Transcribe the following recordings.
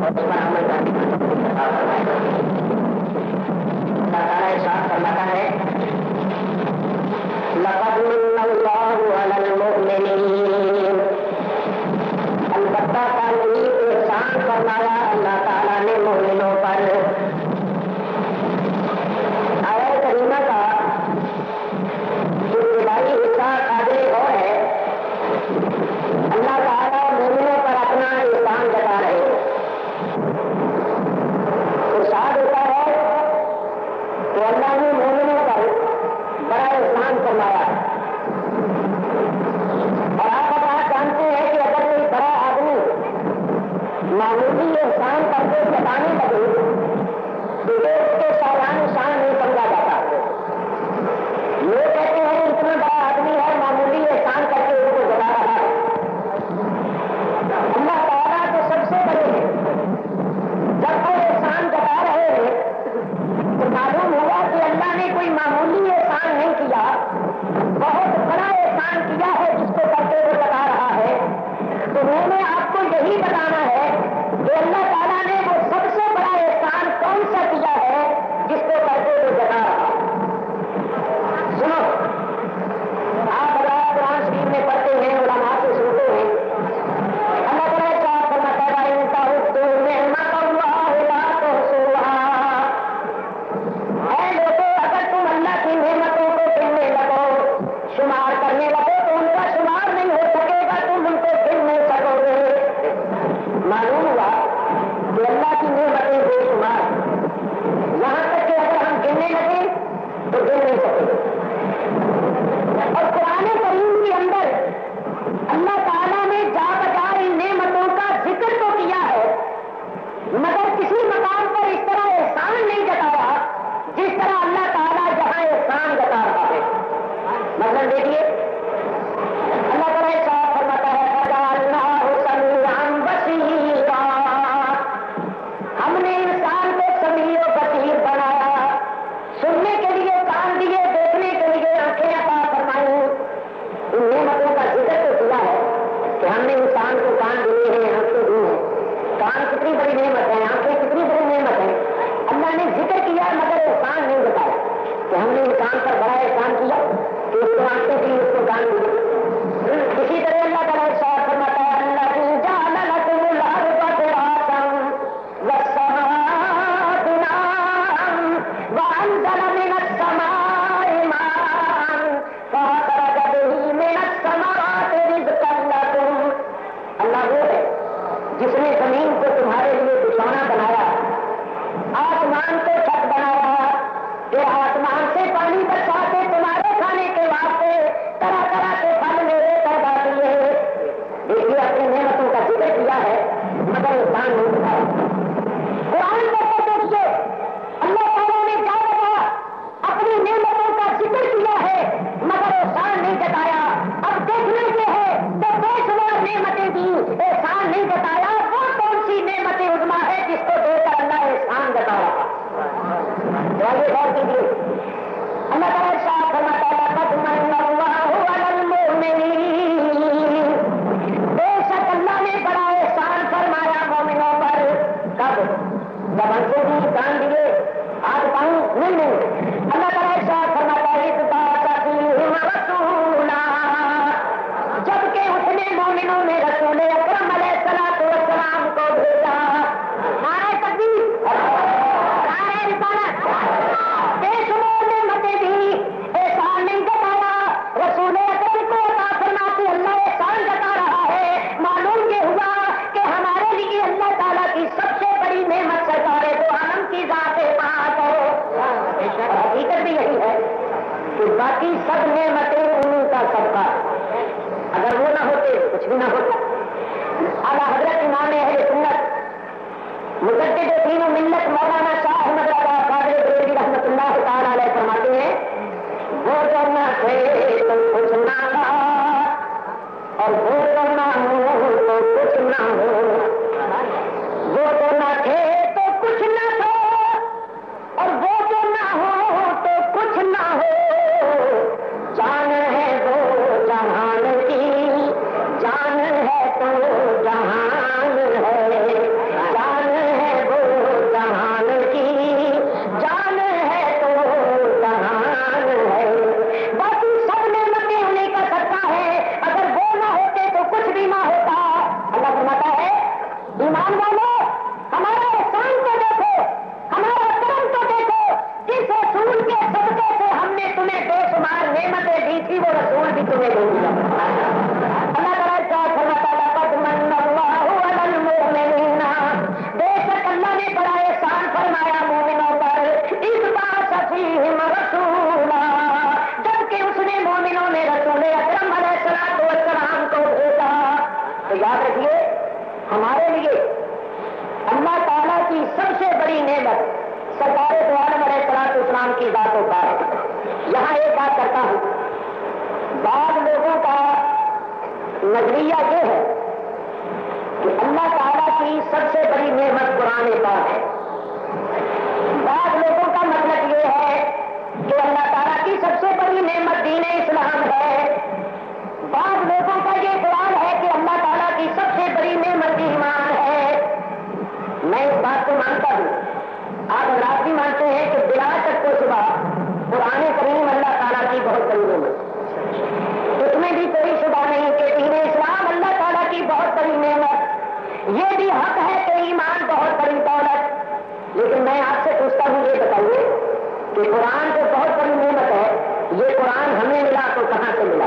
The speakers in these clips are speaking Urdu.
اور اس پر عمل کرنے کا توفیق عطا فرمائے۔ اللہ تعالیٰ ارشاد فرماتا ہے لقد من اللہ علی المؤمنین، البتہ تعلیم احسان فرمایا اللہ تعالیٰ نے مومنوں پر۔ آیت کریمہ کا ابتدائی حصہ قابل غور ہے۔ اللہ تعالیٰ مومنوں پر اپنا احسان جتا رہے ہیں۔ ارشاد ہوتا ہے کہ اللہ نے مومنوں پر بڑا احسان فرمایا، اور آپ جانتے ہیں کہ اگر کوئی بڑا آدمی معمولی احسان کر کے جتانے لگے تو یہ اس کے شایان شان نہیں سمجھا جاتا۔ لوگ کہتے ہیں اتنا بڑا آدمی ہے، معمولی احسان کر کے اس کو جتا رہا ہے۔ اللہ تعالیٰ تو سب سے بڑے ہیں، جب وہ احسان جتا رہے ہیں تو معلوم ہوا کہ اللہ نے کوئی معمولی احسان نہیں کیا، بہت بڑا احسان کیا ہے جس کو کرتے ہوئے بتا رہا ہے۔ تو میں نے آپ کو یہی بتانا ہے کہ اللہ تعالیٰ نے وہ سب سے بڑا احسان کون سا کیا ہے جس کو کرتے ہوئے بتا رہا ہے۔ سنو، آپ اللہ قرآن شریف میں پڑھتے ہیں، علماء سے سنتے ہیں، اللہ تعالیٰ ارشاد فرماتا ہے ان تعدوا نعمت اللہ لا تحصوها۔ اے لوگوں، اگر تم اللہ کی نعمتوں کو گننے لگو، شمار کرنے لگو تو ان کا شمار نہیں ہو سکے گا، تم ان کو گن نہیں سکو گے۔ معلوم ہوا کہ اللہ کی نعمتیں بے شمار، یہاں تک کہ اگر ہم گننے لگے تو گن نہیں سکیں گے۔ اور قرآن کریم کے اندر اللہ تعالیٰ نے جا بجا ان نعمتوں کا ذکر تو کیا ہے، مگر کسی مقام پر اس طرح احسان نہیں جتایا جس طرح اللہ تعالیٰ جہاں احسان جتا رہا ہے۔ مثلا دیکھیے، اللہ تعالیٰ ارشاد فرماتا ہے فَجَعَلْنَاهُ سَمِيعًا بَصِيرًا، ہم نے انسان کو سمیع و بصیر بنایا، سننے کے لیے کان دیے، دیکھنے کے لیے آنکھیں عطا فرمائی۔ ان نعمتوں کا ذکر تو کیا ہے کہ ہم نے انسان کو کان دیے ہیں، آنکھیں دی ہیں۔ کان کتنی بڑی نعمت ہے، آنکھیں کتنی بڑی نعمت ہے، اللہ نے ذکر کیا مگر احسان نہیں بتایا کہ ہم نے انسان پر بڑا احسان کیا کہ اس کو آنکھیں دی، اس کو کان دی۔ اسی طرح اللہ تعالیٰ ارشاد فرماتا ہے الذی جعل لکم الارض فراشا والسماء بناء وانزل من السماء ماء فاخرج به من الثمرات رزقا لکم۔ اللہ وہ ہے جس نے زمین کو تمہارے لیے بچھونا بنایا، آسمان کو چھت بنایا کہ آسمان سے پانی برسا کے تمہارے کھانے کے واسطے طرح طرح کے پھل میوے پیدا کیے۔ دیکھیے، اپنی نعمتوں کا ذکر کیا ہے مگر احسان نہیں بتایا۔ قرآن میں دیکھیے، اللہ تعالیٰ نے کیا بتایا، اپنی نعمتوں کا ذکر کیا ہے مگر احسان نہیں جتایا۔ اب دیکھنا یہ ہے کہ بے شمار نعمتیں دی، احسان نہیں جتایا، وہ کون سی نعمت عظمیٰ ہے جس کو دے کر اللہ احسان جتا رہا۔ غور کیجیے، اللہ تعالیٰ ارشاد فرماتا ہے لقد من اللہ علی المؤمنین، بے شک اللہ نے بڑا احسان فرمایا مومنوں پر۔ کب؟ جب آنکھیں دی، کان دیے، ہاتھ پاؤں نہیں۔ اللہ تعالیٰ ارشاد فرماتا ہے اذ بعث فیہم رسولا، جبکہ اس نے مومنوں میں رسول اکرم علیہ الصلوۃ والسلام کو بھیجا۔ نعرہ تکبیر، نعرہ رسالت، بے شمار نعمتیں دی، احسان نہیں جتایا۔ رسول اکرم کو عطا فرما کے اللہ احسان جتا رہا ہے۔ معلوم یہ ہوا کہ ہمارے لیے اللہ تعالیٰ کی سب سے بڑی نعمت سرکار دو عالم کی ذات پاک ہے۔ حقیقت بھی یہی ہے کہ باقی سب نعمتیں انہیں کا صدقہ، اگر وہ نہ ہوتے کچھ بھی نہ ہوتا۔ اعلیٰ حضرت امام اہل سنت مجدد دین و ملت مولانا شاہ احمد رضا قادری بریلوی رحمۃ اللہ تعالی علیہ فرماتے ہیں وہ جو نہ تھے تو کچھ نہ تھا، اور وہ جو نہ ہو تو کچھ نہ ہو، وہ جو نہ تھے تو کچھ نہ تھا، اور وہ جو نہ ہو تو کچھ نہ ہو۔ جان ہے وہ جہان کی، جان ہے تو جہان ہے، جان یاد رکھیے ہمارے لیے اللہ تعالیٰ کی سب سے بڑی نعمت سرکار دو عالم علیہ الصلوۃ والسلام کی ذات و بات ہے۔ یہاں ایک بات کرتا ہوں، بعض لوگوں کا نظریہ یہ ہے کہ اللہ تعالیٰ کی سب سے بڑی نعمت قرآن پاک ہے۔ بعض لوگوں کا مطلب یہ ہے کہ اللہ تعالیٰ کی سب سے بڑی نعمت دین اسلام ہے۔ بعض لوگوں کا یہ خیال ہے کہ اللہ تعالیٰ کی سب سے بڑی نعمت ایمان ہے۔ میں اس بات کو مانتا ہوں، آپ حضرات بھی مانتے ہیں کہ بلا شک و شبہ قرآن کریم اللہ تعالیٰ کی بہت بڑی نعمت، اس میں بھی کوئی شبہ نہیں کہ دین اسلام اللہ تعالیٰ کی بہت بڑی نعمت، یہ بھی حق ہے کہ ایمان بہت بڑی دولت۔ لیکن میں آپ سے پوچھتا ہوں، یہ بتائیے کہ قرآن جو بہت بڑی نعمت ہے، یہ قرآن ہمیں ملا تو کہاں سے ملا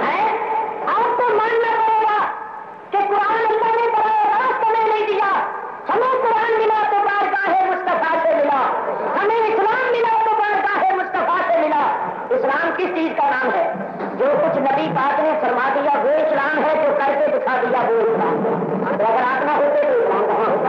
ہے؟ آپ کو ماننا پڑے گا کہ قرآن اللہ نے براہ راست ہمیں نہیں دیا۔ ہمیں قرآن ملا تو بارگاہ مصطفیٰ سے ملا، ہمیں اسلام ملا تو بارگاہ مصطفیٰ سے ملا۔ اسلام کس چیز کا نام ہے؟ جو کچھ نبی پاک نے فرما دیا وہ اسلام ہے، جو کر کے دکھا دیا وہ اسلام ہے۔ اگر آپ نہ ہوتے تو اسلام کہاں ہوتا؟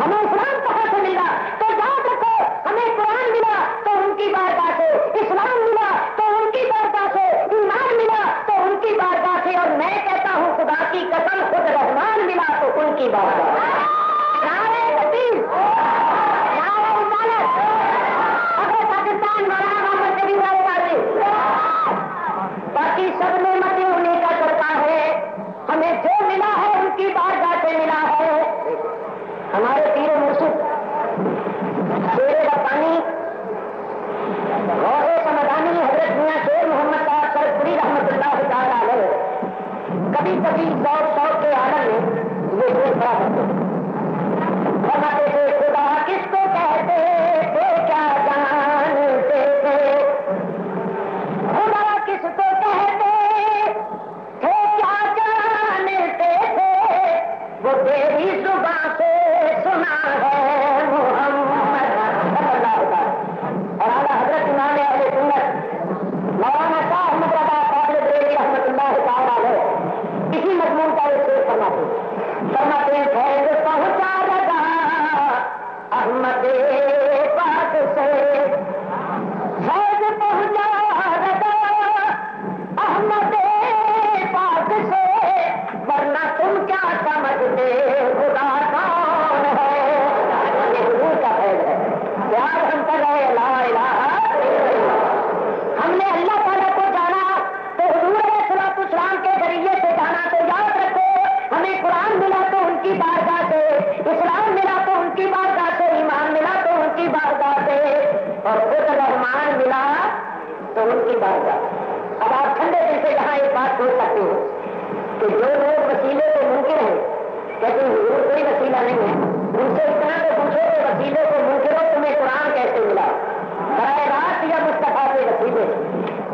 ہمیں اسلام کہاں سے ملا؟ تو یاد رکھو، ہمیں قرآن ملا تو ان کی بارگاہ سے، اسلام ملا تو ان کی بارگاہ سے، ایمان ملا تو ان کی بارگاہ سے، اور میں کہتا ہوں خدا کی قسم خود رحمان ملا تو ان کی بارگاہ سے۔ نعرہ تکبیر، نعرہ رسالت، اگر پاکستان مولانا محمد نبی والے، باقی سب نعمتیں انہیں کا کرتا ہے۔ ہمیں جو ملا ہے ان کی بارگاہ سے ملا ہے۔ ہمارے پیر و مرشد شیر ربانی غوث سمدانی حضرت میاں شیر محمد صاحب سرپوری رحمۃ اللہ تعالی علیہ کبھی کبھی شوق کے عالم میں یہ شیر پڑھا کرتے تھے، فرماتے تھے خدا کس کو کہتے تھے کیا جانتے تھے، خدا کس کو کہتے تھے کیا جانتے تھے، وہ تیری زبان سے سنا ہے محمد صلی اللہ علیہ وسلم۔ اور اعلیٰ حضرت امام اہل سنت مولانا شاہ احمد رضا فاضل بریلوی رحمۃ اللہ تعالی علیہ اسی مضمون کا ایک شعر فرماتے ہیں فیض پہنچا لگا احمد پاک سے، فیض پہنچا لگا احمد پاک سے، ورنہ تم کیا سمجھتے خدا کون ہے۔ یہ حضور کا فیض ہے کہ آج ہم کر رہے لا الہ، ہم نے اللہ تعالیٰ کو جانا تو حضور علیہ الصلوۃ والسلام کے ذریعے سے جانا۔ تو یاد رکھو، ہمیں قرآن ملا تو ان کی بارگاہ سے، اسلام ملا تو ان کی بارگاہ سے، ایمان ملا تو ان کی بارگاہ سے، اور خود رحمان ملا تو ان کی بارگاہ۔ اب آپ ٹھنڈے دل سے یہاں ایک بات سوچ سکتے ہو کہ جو لوگ وسیلے سے منکر ہیں، کہتے ہیں حضور کوئی وسیلہ نہیں ہے، ان سے اتنا تو پوچھو کہ وسیلے سے منکر ہو، تمہیں قرآن کیسے ملا؟ براہ راست یا مصطفیٰ کے وسیلے؟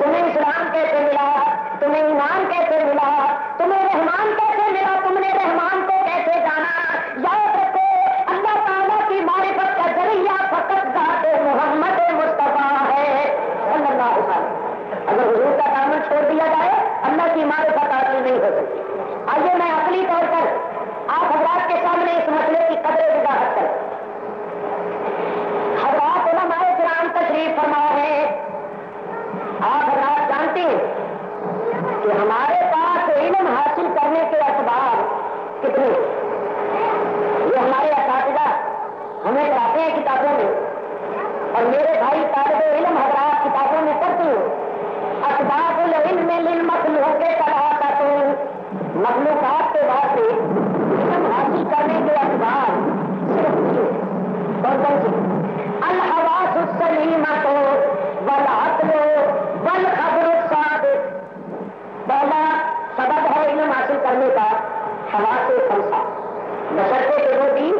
تمہیں اسلام کیسے ملا؟ تمہیں ایمان کیسے ملا؟ تمہیں رحمان کیسے ملا؟ تم نے رحمان کو کیسے جانا؟ یاد رکھو، اللہ تعالیٰ کی معرفت کا ذریعہ فقط ذات محمد مصطفیٰ ہے صلی اللہ علیہ وسلم۔ اگر حضور کا دامن چھوڑ دیا جائے اللہ کی معرفت حاصل نہیں ہو سکتی۔ آئیے میں عقلی طور پر آپ حضرات کے سامنے اس مسئلے کی قدر وضاحت کریں۔ حضرات علماء کرام تشریف فرما ہے، آپ حضرات جانتے ہیں کہ ہمارے پاس علم حاصل کرنے کے اسباب کتنے ہیں؟ یہ ہمارے اساتذہ ہمیں پڑھاتے ہیں کتابوں میں، اور میرے بھائی طالب علم حضرات کتابوں میں پڑھتے ہیں اسباب العلم للمخلوق ثلاثۃ، مخلوقات کے بعد سے علم حاصل کرنے کے اسباب صرف کون کون سے؟ الحواس السلیمۃ والعقل والخبر الصادق۔ پہلا سبب ہے علم حاصل کرنے کا حواس خمسہ، بشرطے کہ وہ بھی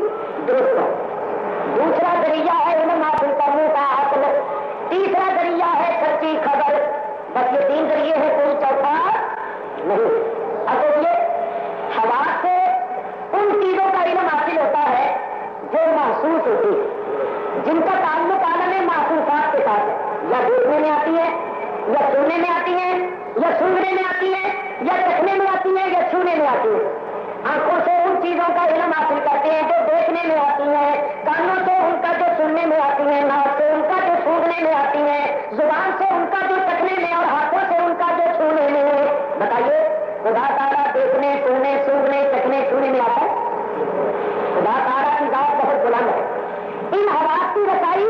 درست ہو۔ دوسرا ذریعہ ہے علم حاصل کرنے کا عقل، تیسرا ذریعہ ہے سچی خبر۔ بس یہ تین ذریعے ہیں، کوئی چوتھا نہیں۔ اب یہ حواس سے ان چیزوں کا علم حاصل ہوتا ہے جو محسوس ہوتی ہے، جن کا تعلق عالم محسوسات کے ساتھ ہے، یا دیکھنے میں آتی ہے، یا سننے میں آتی ہے، یا سننے میں آتی ہے، یا چکھنے میں آتی ہے، یا چھونے میں آتی ہیں، آنکھوں سے ان چیزوں کا علم حاصل کرتے ہیں جو دیکھنے میں آتی ہیں، کانوں سے ان کا جو سننے میں آتی ہیں، ناک سے ان کا جو سونگنے میں آتی ہیں، زبان سے ان کا جو چکھنے میں اور ہاتھوں سے ان کا جو چھونے میں. بتائیے خدا تعالیٰ دیکھنے سننے سونگنے چکھنے چھونے میں آتا ہے؟ خدا تعالیٰ کی ذات بہت بلند ہے. ان حواس کی رسائی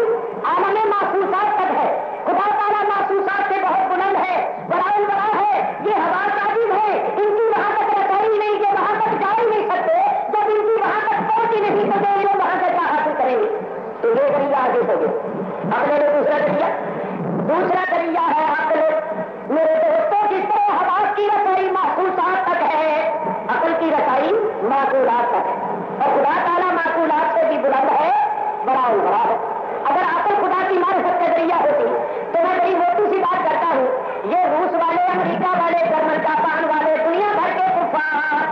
عالم محسوسات تک ہے. خدا تعالیٰ محسوسات سے بہت بلند ہے، بڑا ہے. یہ حواس عاجز ہے، ان کی وہاں تک رسائی نہیں، یہ وہاں تک جا ہی نہیں سکتے. جب ان کی وہاں تک پہنچی نہیں تو یہ لوگ وہاں سے کیا حاصل کریں گے؟ تو یہ ذریعہ آگے ہو گیا. اب میرے دوسرا ذریعہ ہے عقل. میرے دوستوں جس طرح حواس کی رسائی محسوسات تک ہے، عقل کی رسائی معقولات تک ہے. اور خدا تعالیٰ معقولات سے بھی بلند ہے، بڑا ہے. اگر عقل خدا کی معرفت کا ذریعہ ہوتی تو میں بڑی موٹی سی بات کرتا ہوں، یہ روس والے، امریکہ والے، جرمن جاپان والے، دنیا بھر کے کفار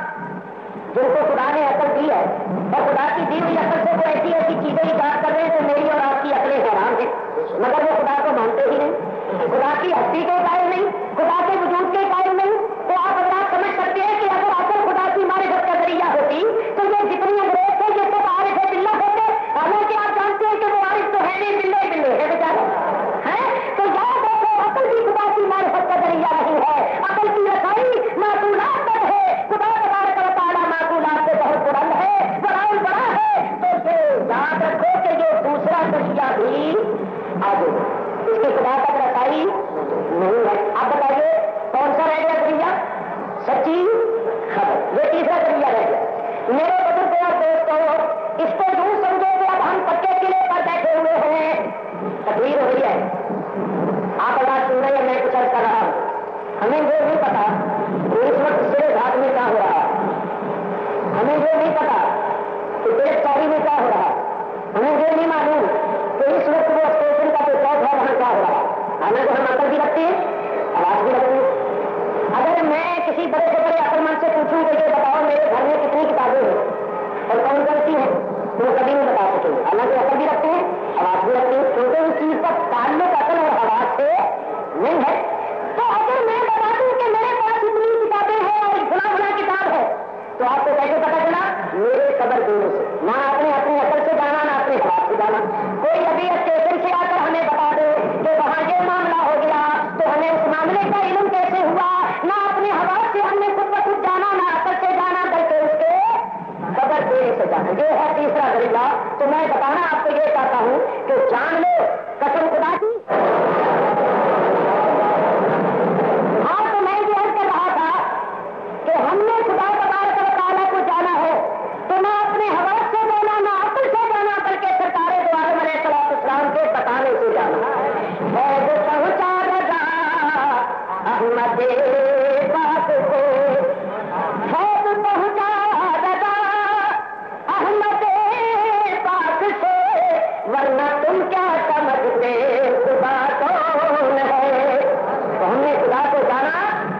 جن کو خدا نے عقل دی ہے اور خدا کی دی ہوئی عقل سے وہ ایسی ایسی چیزیں ایجاد کر رہے ہیں جو میری اور آپ کی عقلیں حیران ہیں، مگر وہ خدا کو مانتے ہی نہیں، خدا کی ہستی کے قائل نہیں، خدا کے وجود کے قائل نہیں. تو آپ اگر آپ سمجھ سکتے ہیں کہ اگر عقل خدا کی معرفت کا ذریعہ ہوتی تو یہ جتنی انگریز تھے یہ سب عارف باللہ ہوتے. حالانکہ آپ جانتے ہیں کہ وہ عارف تو ہے نہیں، بلے ہے بیچارے ہیں. تو یاد رکھو عقل بھی خدا کی معرفت کا ذریعہ نہیں ہے، عقل کی رسائی معقولات پر ہے. خدا تبارک و تعالیٰ معقولات سے بہت بلند ہے، بڑا ہے. تو یہ یاد رکھو کہ یہ دوسرا ذریعہ بھی آگے اس کی خدا تک رسائی نہیں ہے. آپ بتائیے کون سا رہ گیا ذریعہ؟ سچی خبر. یہ تیسرا ذریعہ رہ گیا. میرے بزرگ اور دوستوں، اس کو یوں سمجھو کہ اب ہم پکے قلعے پر بیٹھے ہوئے ہیں، تقریر ہو رہی ہے، آپ آواز سن رہے ہیں، میں کچھ کر رہا ہوں. ہمیں یہ نہیں پتا کہ اس وقت سرے گھاٹ میں کیا ہو رہا ہے، ہمیں یہ نہیں پتا کہ دیش چاری میں کیا ہو رہا ہے، ہمیں یہ نہیں معلوم کہ اس وقت وہ اسٹیشن کا جو چوک ہے وہاں کیا ہو رہا ہے. ہمیں جو ہم عقل بھی رکھتے ہیں، آواز بھی رکھتے ہیں. اگر میں کسی بڑے سے بڑے عقل مند سے پوچھوں کہ یہ بتاؤ میرے گھر میں کتنی کتابیں ہیں اور کون کون سی ہیں، تو وہ کبھی نہیں بتا سکیں. حالانکہ عقل بھی رکھتے ہیں، آواز بھی رکھتے ہیں، کیونکہ اس چیز کا تعلق عقل اور آواز سے نہیں ہے. تو اگر میں بتا دوں کہ میرے پاس اتنی کتابیں ہیں اور فلاں کتاب ہے، تو آپ کو کیسے پتا چلا؟ میرے خبر دینے سے. نہ آپ نے اپنی عقل سے جانا، نہ اپنے حواس سے جانا. کوئی ابھی اسٹیشن سے آ کر ہمیں بتا دے کہ وہاں یہ معاملہ ہو گیا تو ہمیں اس معاملے کا علم کیسے ہوا؟ نہ اپنے حواس سے ہم نے خود بخود جانا، نہ عقل سے جانا، بلکہ اس کے خبر دینے سے جانا. یہ ہے تیسرا ذریعہ. تو میں بتانا آپ کو یہ چاہتا ہوں کہ جان لو قسم خدا کی. ہاں تو میں یہ عرض کر رہا تھا کہ ہم نے خدا تبارک و تعالیٰ کو جانا ہے تو نہ اپنے حواس سے جانا، نہ عقل سے جانا، بلکہ سرکار دو عالم علیہ السلام کے بتانے سے جانا. پہنچا رضا احمد پاک کو، خود پہنچا رضا احمد پاک سے، ورنہ تم کیا سمجھتے خدا کون ہے. تو ہم نے خدا کو جانا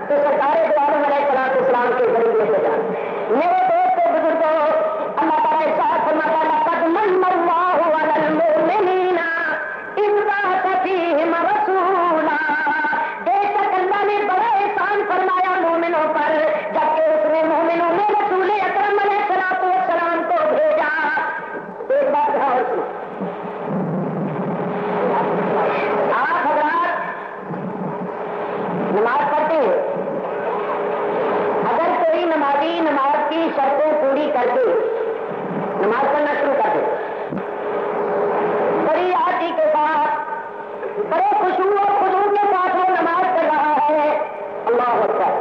تو سرکار دو عالم علیہ السلام کے ذریعے سے جانا. میرے دوست بزرگوں، اللہ تعالیٰ ارشاد فرماتا ہے لقد من اللہ علی المؤمنین اذ بعث فیہم رسولا. بے شک اللہ نے بڑا احسان فرمایا مومنوں پر جبکہ اس نے مومنوں میں رسول اکرم علیہ السلام کو بھیجا. ایک بات یہاں اور سنو، آپ حضرات نماز پڑھتے ہیں، اگر کوئی نمازی نماز کی شرطیں پوری کر کے نماز پڑھنا شروع کر دے، بڑی آرتی کے ساتھ، بڑے خشوع اور خضوع کے ساتھ وہ نماز پڑھ رہا ہے، اللہ اکبر،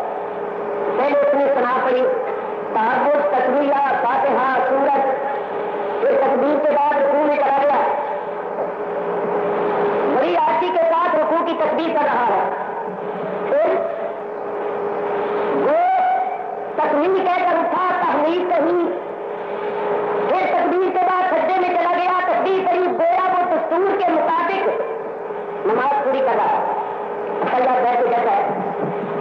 پہلے اس نے سنا پڑی تعبد، تسبیح، فاتحہ، سورت، پھر تکبیر کے بعد رکوع میں چلا گیا، بڑی آرتی کے ساتھ رکوع کی تسبیح کر رہا ہے، پھر وہ تسبیح کہہ کر اٹھا، تحمید کہی، پھر تکبیر کے بعد سجدے میں چلا گیا، تسبیح کہی، گویا وہ دستور کے مطابق نماز پوری کر رہا ہے. اللہ بیٹھ کے کہتا ہے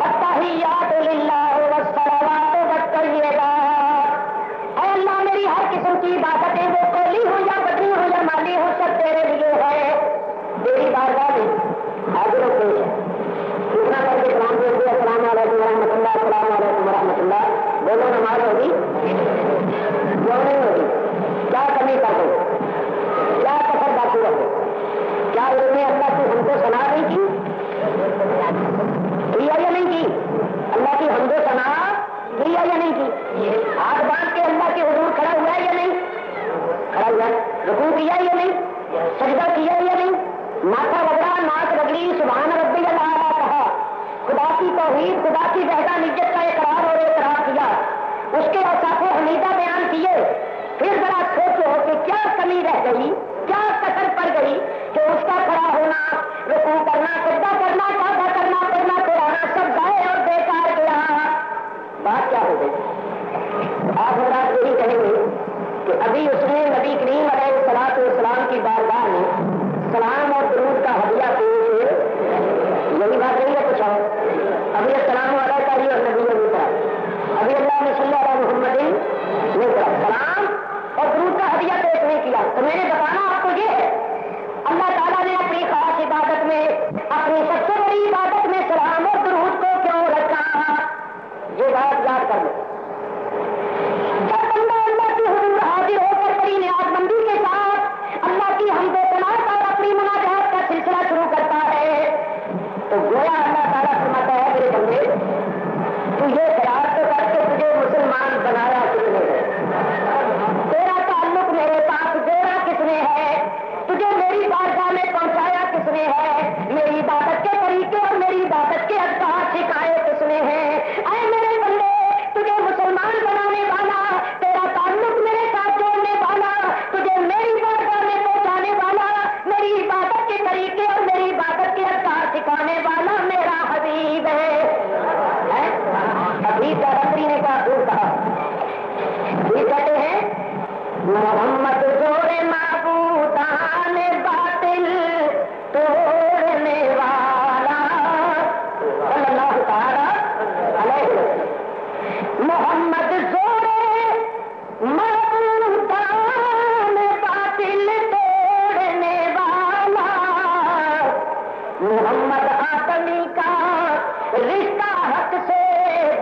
التحیات للہ والصلوات والطیبات، اے اللہ میری ہر قسم کی عبادتیں وہ قولی ہو یا بدنی ہو یا مالی ہو سب تیرے لیے ہے، تیری بارگاہ میں حاضر و پیش ہے. اتنا کر کے سلام بول دیا السلام علیکم ورحمۃ اللہ، السلام علیکم ورحمۃ اللہ. ہاتھ باندھ کے اللہ کے حضور کھڑا ہوا ہے یا نہیں؟ کھڑا ہوا ہے. رکوع کیا یا نہیں؟ سجدہ کیا یا نہیں؟ ماتھا رگڑا، ناک رگڑی، سبحان ربی الاعلیٰ کہا، خدا کی توحید، خدا کی وحدانیت کا اقرار اور اعتراف کیا، اس کے اوصاف حمیدہ بیان کیے. پھر ذرا سوچو کہ کیا کمی رہ گئی، کیا کسر پڑ گئی کہ اس کا کھڑا ہونا، رکوع کرنا، سجدہ کرنا، سجدہ کرنا، پڑھنا، پڑھانا سب گئے اور بیکار گیا. بات کیا ہو گئی؟ آپ حضرات یہی کہیں گے کہ ابھی اس نے نبی کریم علیہ الصلوۃ والسلام کی بارگاہ میں سلام اور درود کا ہدیہ پیش، یہی بات نہیں ہے کچھ اور. ابھی السلام علیہ کا ہی اور نبی نے پڑھا، ابھی اللہ نے صلی اللہ علیہ محمد نے پڑھا، سلام اور درود کا ہدیہ پیش نہیں کیا. تو میں نے بتانا آپ کو یہ ہے، اللہ تعالیٰ نے اپنی خاص عبادت میں، اپنی سب سے بڑی عبادت میں سلام اور درود کو کیوں رکھا؟ یہ بات یاد کر لو. جب بندہ اللہ کی حضور حاضر ہو کر بڑی نیاز مندی کے ساتھ اللہ کی حمد و ثنا اور اپنی مناجات کا سلسلہ شروع کرتا ہے تو گویا اللہ تعالیٰ فرماتا ہے میرے بندے تو یہ خیال تو کر کے تجھے مسلمان بنایا کس نے ہے، تیرا تعلق میرے پاس جوڑا کس نے ہے، تجھے میری بارگاہ میں پہنچایا کس نے ہے، میری عبادت کے طریقے اور میری عبادت کے اذکار سکھائے کس نے ہیں. اے میرے بندے تجھے مسلمان بنانے والا، تیرا تعلق میرے ساتھ جوڑنے والا، تجھے میری بارگاہ میں پہنچانے والا، میری عبادت کے طریقے اور میری عبادت کے اذکار سکھانے والا میرا حبیب ہے. حبیب کا ربی نے کہا دور کہا، یہ کہتے ہیں محمد زور معبودان باطل توڑنے والا صلی اللہ تعالی علیہ وسلم. محمد زور معبودان باطل توڑنے والا، محمد آدمی کا رشتہ حق سے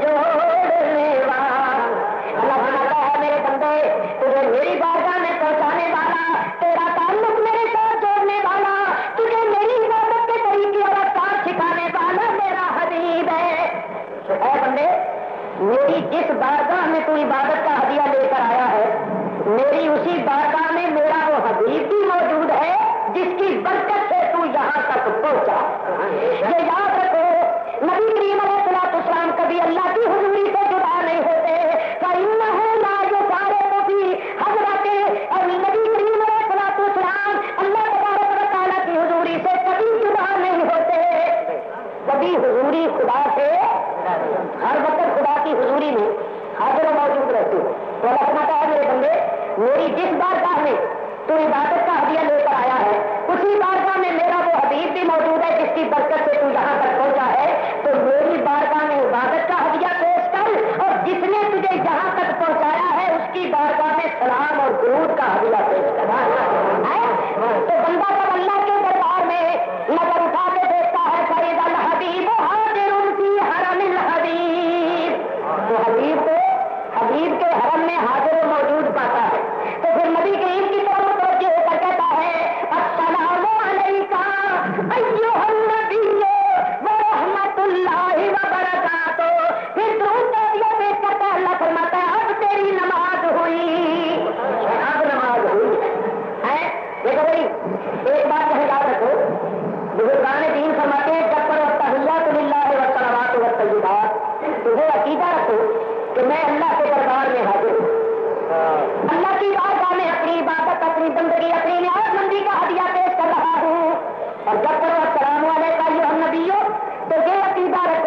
جوڑنے والا. اللہ بناتا ہے میرے بندے تجھے میری بارگاہ میں پہنچانے والا، تیرا تعلق میرے ساتھ جوڑنے والا، تجھے میری عبادت کے طریقے اور اذکار سکھانے والا میرا حبیب ہے. اے بندے میری جس بارگاہ میں تو عبادت کا ہدیہ لے کر آیا ہے، میری اسی بارگاہ میں میرا وہ حبیب بھی موجود ہے جس کی برکت سے تو یہاں تک پہنچا. یہ یاد رکھو نبی کریم علیہ الصلوۃ والسلام کبھی اللہ کی حضوری سے جدا نہیں ہوتے. فإنه لا يفارق في حضرت اور نبی کریم علیہ الصلوۃ والسلام اللہ تبارک و تعالیٰ کی حضوری سے کبھی جدا نہیں ہوتے. کبھی حضوری خدا سے ہر وقت خدا کی حضوری میں حاضر و موجود رہتے ہو. تو اللہ فرماتا ہے میرے بندے میری جس بارگاہ میں تو عبادت کا ہدیہ لے کر آیا ہے اسی بارگاہ میں میرا وہ حبیب بھی موجود ہے جس کی برکت سے تو یہاں تک پہنچا ہے. تو میری بارگاہ میں عبادت کا ہدیہ پیش کر اور جس نے تجھے یہاں تک پہنچایا ہے اس کی بارگاہ میں سلام اور درود کا ہدیہ پیش کر. تو بندہ جب اللہ کے دربار میں نظر اٹھا کے دیکھتا ہے فإذا الحبیب حاضر فی حرم الحبیب، تو حبیب کے حرم میں حاضر و موجود پاتا ہے. تو پھر نبی کریم کی طرف توجہ ہو کر کہتا ہے السلام علیکہ ایھا النبی ورحمۃ اللہ وبرکاتہ. پھر درود کا ہدیہ پیش کرتا ہے. اللہ فرماتا ہے اب تیری نماز ہوئی، اب نماز ہوئی ہے. دیکھو بھائی ایک بات کہیں یاد رکھو، بزرگان دین فرماتے ہیں جب پر التحیات للہ والصلوات والطیبات، تو وہ عقیدہ رکھو کہ میں اللہ کے دربار میں حاضر ہوں، اللہ کی بارگاہ میں اپنی عبادت، اپنی زندگی، اپنی نیاز مندی کا ہدیہ پیش کر رہا ہوں. اور جب پر السلام علیکم ایھا النبی، تو یہ عقیدہ رکھو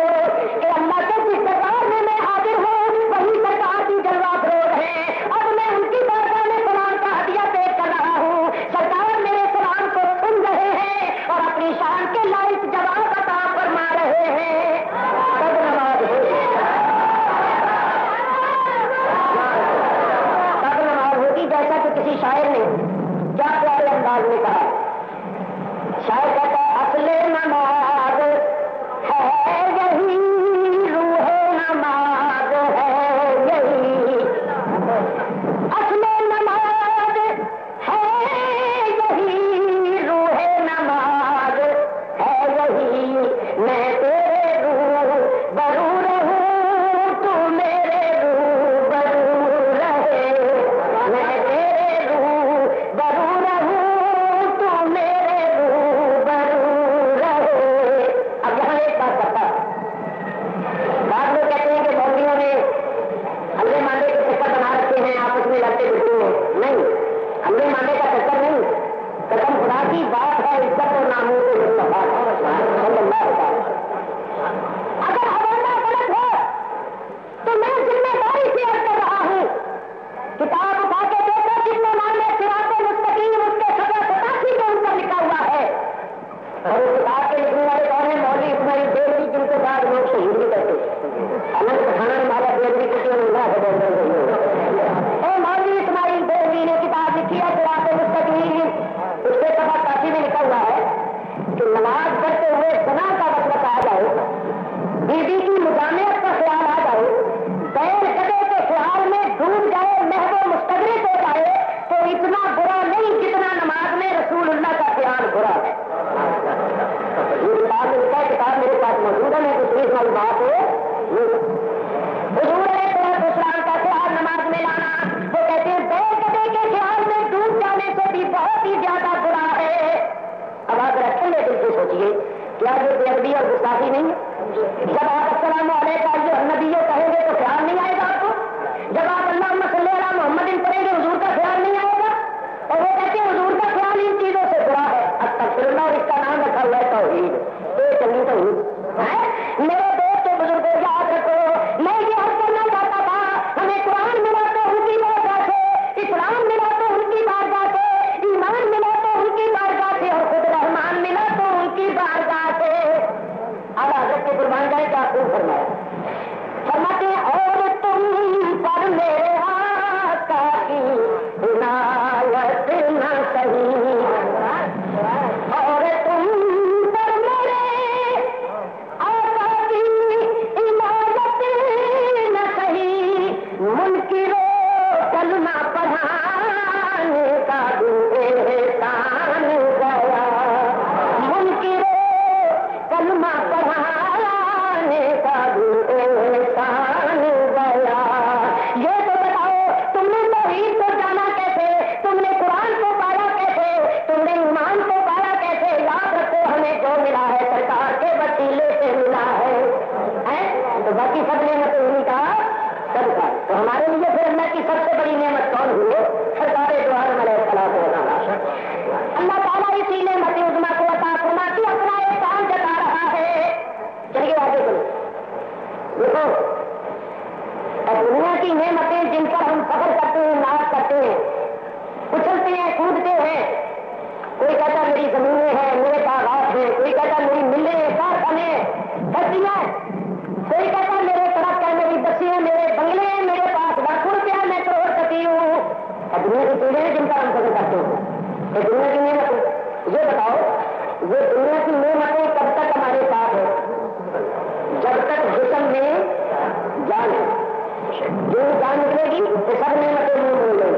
جان نکلے گی تو سب نعمتیں منہ مل گئی.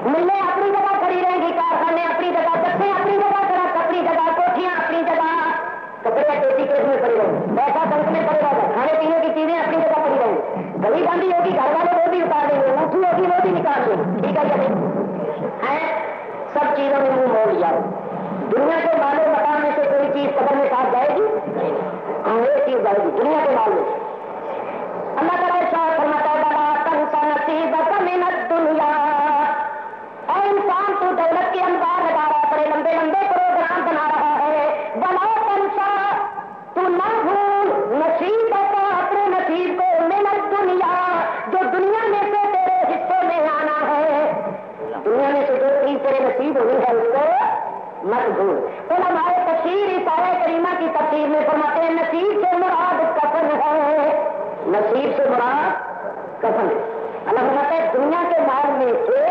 ملے اپنی جگہ کھڑی رہیں گی, کارخانے اپنی جگہ, بسیں اپنی جگہ, سڑک اپنی جگہ, کوٹیاں اپنی جگہ, کپڑے ٹوٹی کیس میں پڑی رہیں گی, پیسہ بینک میں پڑے رہے گا, کھانے پینے کی چیزیں اپنی جگہ پڑی رہیں گی, گلی باندھی ہوگی گھر والے وہ بھی اتار دیں گے, اونٹھی ہوگی وہ بھی نکال دیں گے. ٹھیک ہے یا نہیں؟ سب چیزوں میں منہ موڑ لیا. دنیا کے مال و متا میں سے کوئی چیز قبر میں ساتھ جائے گی؟ ہاں ایک چیز جائے گی دنیا کے مال میں. اللہ تعالیٰ ارشاد فرماتا ہے بلا تنسا نصیبک من الدنیا. اے انسان تو دولت کے انبار لگا رہا ہے, بڑے لمبے لمبے پروگرام بنا رہا ہے. بلا تنسا تو نہ بھول نصیبک اپنے نصیب کو من الدنیا جو دنیا میں سے تیرے حصوں میں آنا ہے. دنیا میں سے جو چیز تیرے نصیب ہوئی ہے اس کو مت بھول. تو ہمارے تفسیر اس آیت کریمہ کی تفسیر میں فرماتے ہیں نصیب سے مراد کفن ہے. نصیب سے مراد کفن ہے. اللہ فرماتا ہے دنیا کے مال میں سے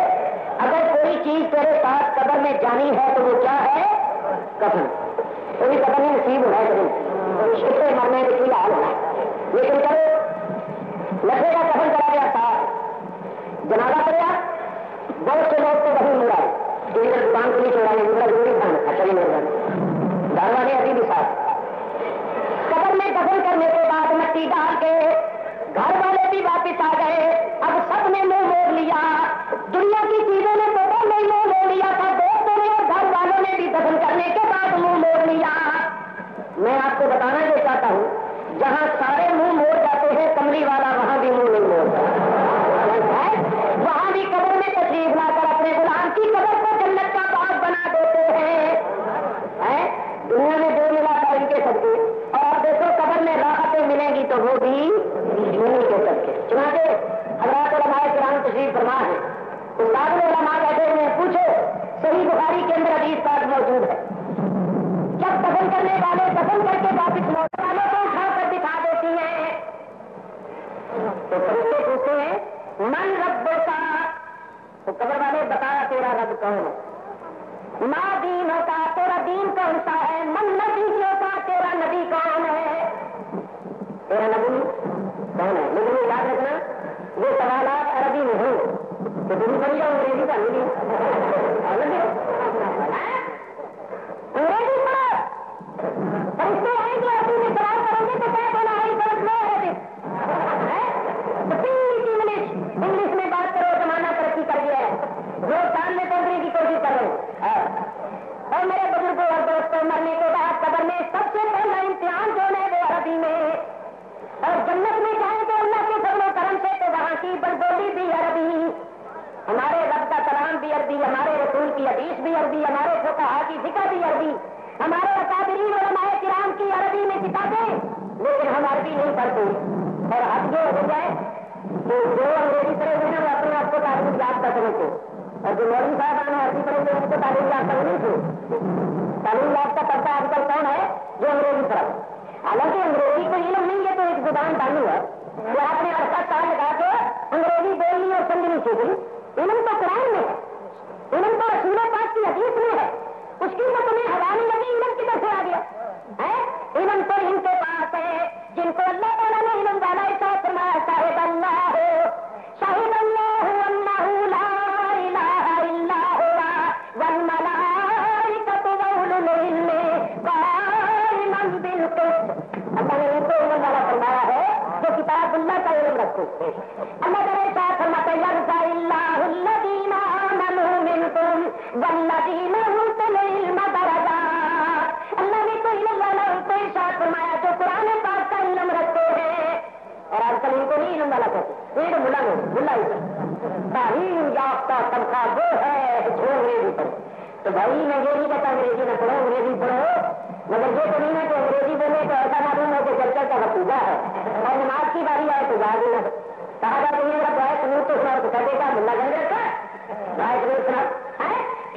اگر کوئی چیز تیرے ساتھ قبر میں جانی ہے تو وہ کیا ہے؟ کفن. کوئی قبر میں نصیب ہونا ہے کبھی اس سے مرنے میں کوئی حال ہونا ہے. لیکن چلو لکھے کا کفن کرا گیا ساتھ جنازہ کریا, بہت سے لوگ تو وہی مڑا ہے دکان کو نہیں چھوڑا ہے میرا ضروری تھا. اچھا نہیں مل گھر والے ابھی بھی ساتھ. قبر میں دفن کرنے کے بعد مٹی ڈال کے گھر والے بھی واپس آ گئے. اب سب نے منہ موڑ لیا. دنیا کی چیزوں نے تو نہیں منہ موڑ لیا تھا, دوستوں نے اور گھر والوں نے بھی دفن کرنے کے بعد منہ موڑ لیا. میں آپ کو بتانا یہ چاہتا ہوں جہاں سارے منہ موڑ جاتے ہیں کملی والا وہاں بھی منہ نہیں موڑتا. وہاں بھی قبر میں تشریف لا کر اپنے غلام کی قبر کو جنت کا باغ بنا دیتے ہیں. دنیا میں جو ملا تھا ان کے صدقے, اور دیکھو قبر میں راحتیں ملیں گی تو وہ بھی انہیں کے صدقے. چنانچہ حضرات علماء کرام تشریف فرما ہے, استاد علماء بیٹھے ہوئے ہیں, پوچھو صحیح بخاری کے اندر حدیث پاک موجود ہے. جب دفن کرنے والے دفن کر کے واپس لوٹنے والوں کو اٹھا کر دکھا دیتی ہیں تو فرشتے پوچھتے ہیں من رب کا, تو قبر والے بتایا تیرا رب کون ہے. ماں دینوں کا, تیرا دین کون سا ہے. من نبیوں کا, تیرا نبی کون ہے. تیرا نبی کون ہے. لیکن یہ یاد رکھنا یہ سوالات عربی میں ہوں تو دن بڑی جاؤ انگریزی کا نہیں انگریزی پر فرشتے آئیں گے عربی میں سوال کریں گے تو کیا بولا ہے انگلش میں بات کرو. زمانہ ترقی کر گیا ہے, لوگ سامنے تو انگریزی کوشش کر رہے ہیں. اور میرے بزرگوں اور دوستوں مرنے کے بعد قبر میں سب سے پہلا امتحان جو ہے وہ عربی میں, اور جنت میں جائیں تو اللہ کے فضل و کرم سے تو وہاں کی بلبولی بھی عربی, ہمارے رب کا کلام بھی عربی, ہمارے رسول کی حدیث بھی عربی, ہمارے فقہا کی فقہ بھی عربی, ہمارے اکابرین علماء کرام کی عربی میں کتابیں, لیکن ہم عربی نہیں پڑھتے. اور حد یہ ہو جائے کہ جو انگریزی پڑھے ہوئے ہیں وہ اپنے آپ کو تعلیم یافتہ سمجھتے, اور جو مولوی صاحب آنے عربی پڑھے ہوئے ان کو تعلیم یافتہ نہیں تھے. تعلیم یافتہ طبقہ آج کل کون ہے جو انگریزی پڑھا. حالانکہ انگریزی کو علم نہیں ہے تو ایک زبان ڈالو ہے جو آپ نے 8 سال لگا کے انگریزی بولنی اور سمجھنی سیکھی. علم تو قرآن میں ہے, علم تو رسول پاک کی حدیث میں ہے, اس کی تو تمہیں ہوا نہیں لگی, علم کدھر سے آ گیا ہے. علم تو ان کے پاس ہے جن کو اللہ تعالیٰ نے علم والا ارشاد فرمایا شاہد اللہ ہو, شاہد اللہ انہ لا الہ الا ہوا والملائکۃ واولو العلم قائما بالقسط. اللہ نے ان کو علم والا فرمایا ہے جو کتاب اللہ کا علم رکھو. اللہ تعالیٰ ارشاد فرماتا ہے یرفع اللہ الذین آمنوا منکم والذین اوتوا العلم درجات. اللہ نے تو علم والا ان کو ارشاد فرمایا جو قرآن پاک کا علم رکھتے ہیں, اور آج کل ان کو نہیں علم والا کہتے, یہ ملا نہیں ملا ہی تعلیم یافتہ طبقہ وہ ہے جو انگریزی پڑھے. تو بھائی میں یہ نہیں کہتا انگریزی نہ پڑھو, انگریزی پڑھو, مگر یہ تو نہیں ہے کہ انگریزی بولے تو ایسا معلوم ہو کہ چرچا کا پوجا ہے اور نماز کی باری آئے تو جا دینا کہا جاتا ہے میرا بھائی سنو تو سنا تو کہہ دے گا ملا گنج رکھا بھائی سنو سنا.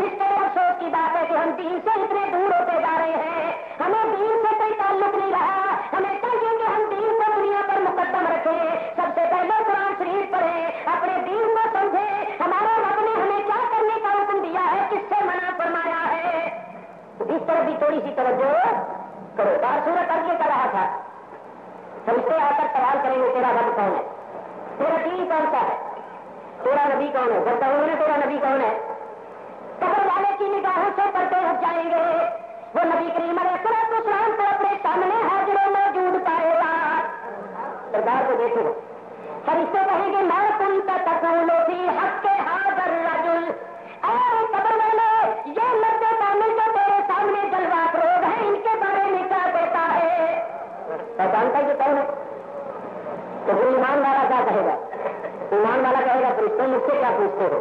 اس طرح افسوس کی بات ہے کہ ہم دین سے اتنے دور ہوتے جا رہے ہیں, ہمیں دین سے کوئی تعلق نہیں رہا. ہمیں چاہیے کہ ہم دین کو دنیا پر مقدم رکھیں, سب سے پہلے قرآن شریف پڑھیں, اپنے دین کو سمجھیں, ہمارے رب نے ہمیں کیا کرنے کا حکم دیا ہے, کس سے منع فرمایا ہے. اس طرح بھی تھوڑی سی توجہ کرو. بار صورت اب یہ کر رہا تھا فرشتے آ کر سوال کریں گے تیرا رب کون ہے. تیرا دین کون سا ہے؟ تیرا نبی کون ہے؟ جب کہوں گے تیرا نبی کون ہے؟ قبر والے کی نگاہوں سے پردے ہٹ جائیں گے. وہ نبی کریم علیہ السلام کو اپنے سامنے حاضر و موجود پائے گا. سرکار کو دیکھو فرشتے کہیں گے میں تم تقول فی حق حاضر رجل. اے قبر والے یہ مرد کامل جو تیرے سامنے جلوہ فروغ ہے ان کے بارے میں کیا کہتا ہے؟ پہچانتا ہے کہ کون ہے؟ تو پھر ایمان والا کیا کہے گا؟ ایمان والا کہے گا فرشتے مجھ سے کیا پوچھتے ہو؟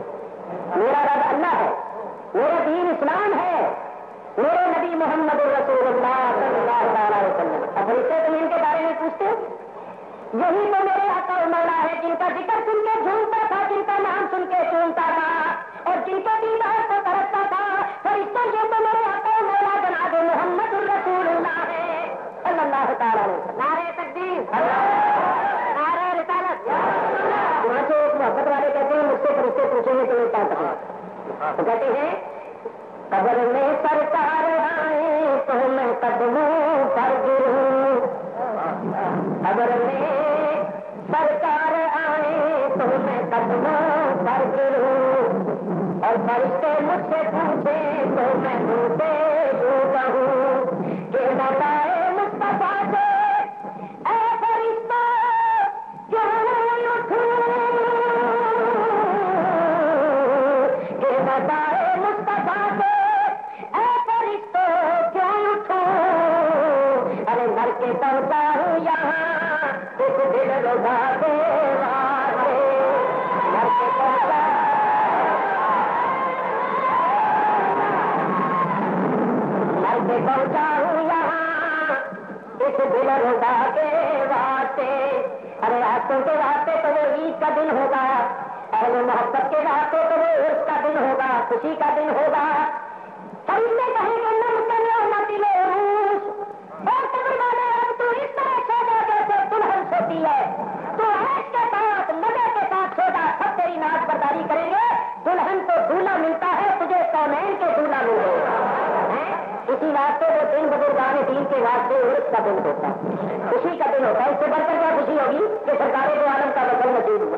میرا رب اللہ ہے, میرا دین اسلام ہے, میرے نبی محمد رسول اللہ صلی اللہ علیہ وسلم. اب فرشتے تم ان کے بارے میں پوچھتے ہو؟ یہی تو میرے آقا و مولا ہے جن کا ذکر سن کے جھومتا تھا, جن کا نام سن کے چومتا تھا اور جن کے دیدار کو ترستا تھا. فرشتے یہ تو میرے آقا و مولا جناب محمد الرسول اللہ ہے صلی اللہ تعالی علیہ وسلم. نعرہ تکبیر, نعرہ رسالت. وہاں سے ایک محبت والے کہتے ہیں مجھ سے فرشتے پوچھیں گے تو میں کیا کہوں؟ تو کہتے ہیں قبر میں سرکار آئے تو میں قدموں پر گروں. قبر میں سرکار آئے تو میں قدموں پر گروں اور فرشتے مجھ سے پوچھیں تو میں منہ سے یوں کہوں کہ بتائے مصطفیٰ سے اے فرشتہ کیوں اٹھوں, کہ بتائے مصطفیٰ سے اے فرشتہ کیوں اٹھوں. ارے مر کے پہنچا ہوں یہاں اس دل رضا کے واسطے. مر کے پہنچا ہوں یہاں اس دل رضا کے واسطے. ارے راستوں کے راستے تو وہ عید کا دن ہوگا, اہل محبت کے راستے تو وہ عرس کا دن ہوگا, خوشی کا دن ہوگا. فرشتے کہیں گے نہ مکمل نہ دل روس اور قبر والے اب تو اس طرح سو جا جیسے دلہن سوتی ہے. تو عیش کے ساتھ مزے کے ساتھ سو جا, سب تیری ناز برداری کریں گے. دلہن کو دولہا ملتا ہے, تجھے کونین کے دولہا ملے گا. اسی واسطے وہ دن بزرگان دین کے واسطے عرس کا دن ہوتا ہے, خوشی کا دن ہوتا ہے. اس سے بڑھ کر کیا خوشی ہوگی کہ سرکار دو عالم کا وصل نصیب ہوا.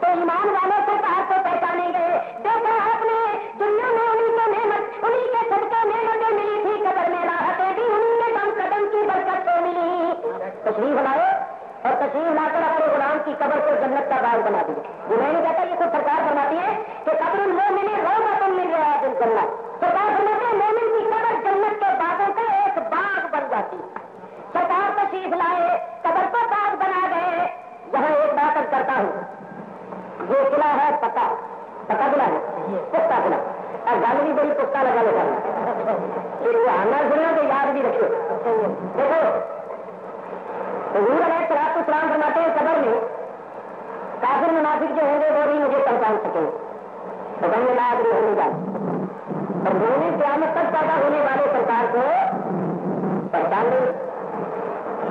تو ایمان والے سرکار کو پہچانیں گے. دیکھا آپ نے دنیا میں انہیں کے نعمت, انہیں کے صدقے نعمتیں ملی تھی, قبر میں راحتیں بھی انہیں کے دم قدم کی برکت سے ملی. تشریف لائے اور تشریف لا کر اپنے غلام کی قبر کو جنت کا باغ بنا دیے. یہ میں نہیں کہتا, یہ خود سرکار فرماتی ہے کہ قبر المومن روضۃ من ریاض الجنہ. سرکار فرماتے ہیں مومن کی قبر جنت کے باغوں کا ایک باغ بن جاتی. سرکار تشریف لائے, قبر کو باغ بنا گئے. جہاں ایک بات اب کرتا ہوں, یہ قلعہ ہے پکا قلعہ ہے, پختہ قلعہ, اور گل بھی بڑی پختہ لگا لے کر آنا سننا تو یاد بھی رکھو. دیکھو حضور علیہ السلام فرماتے ہیں قبر میں کافر منافق جو ہوں گے وہ بھی مجھے پہچان سکیں. تو کہیں گے لا ادری ہونے جائے, اور مومن قیامت تک پیدا ہونے والے سرکار کو پہچان لیں.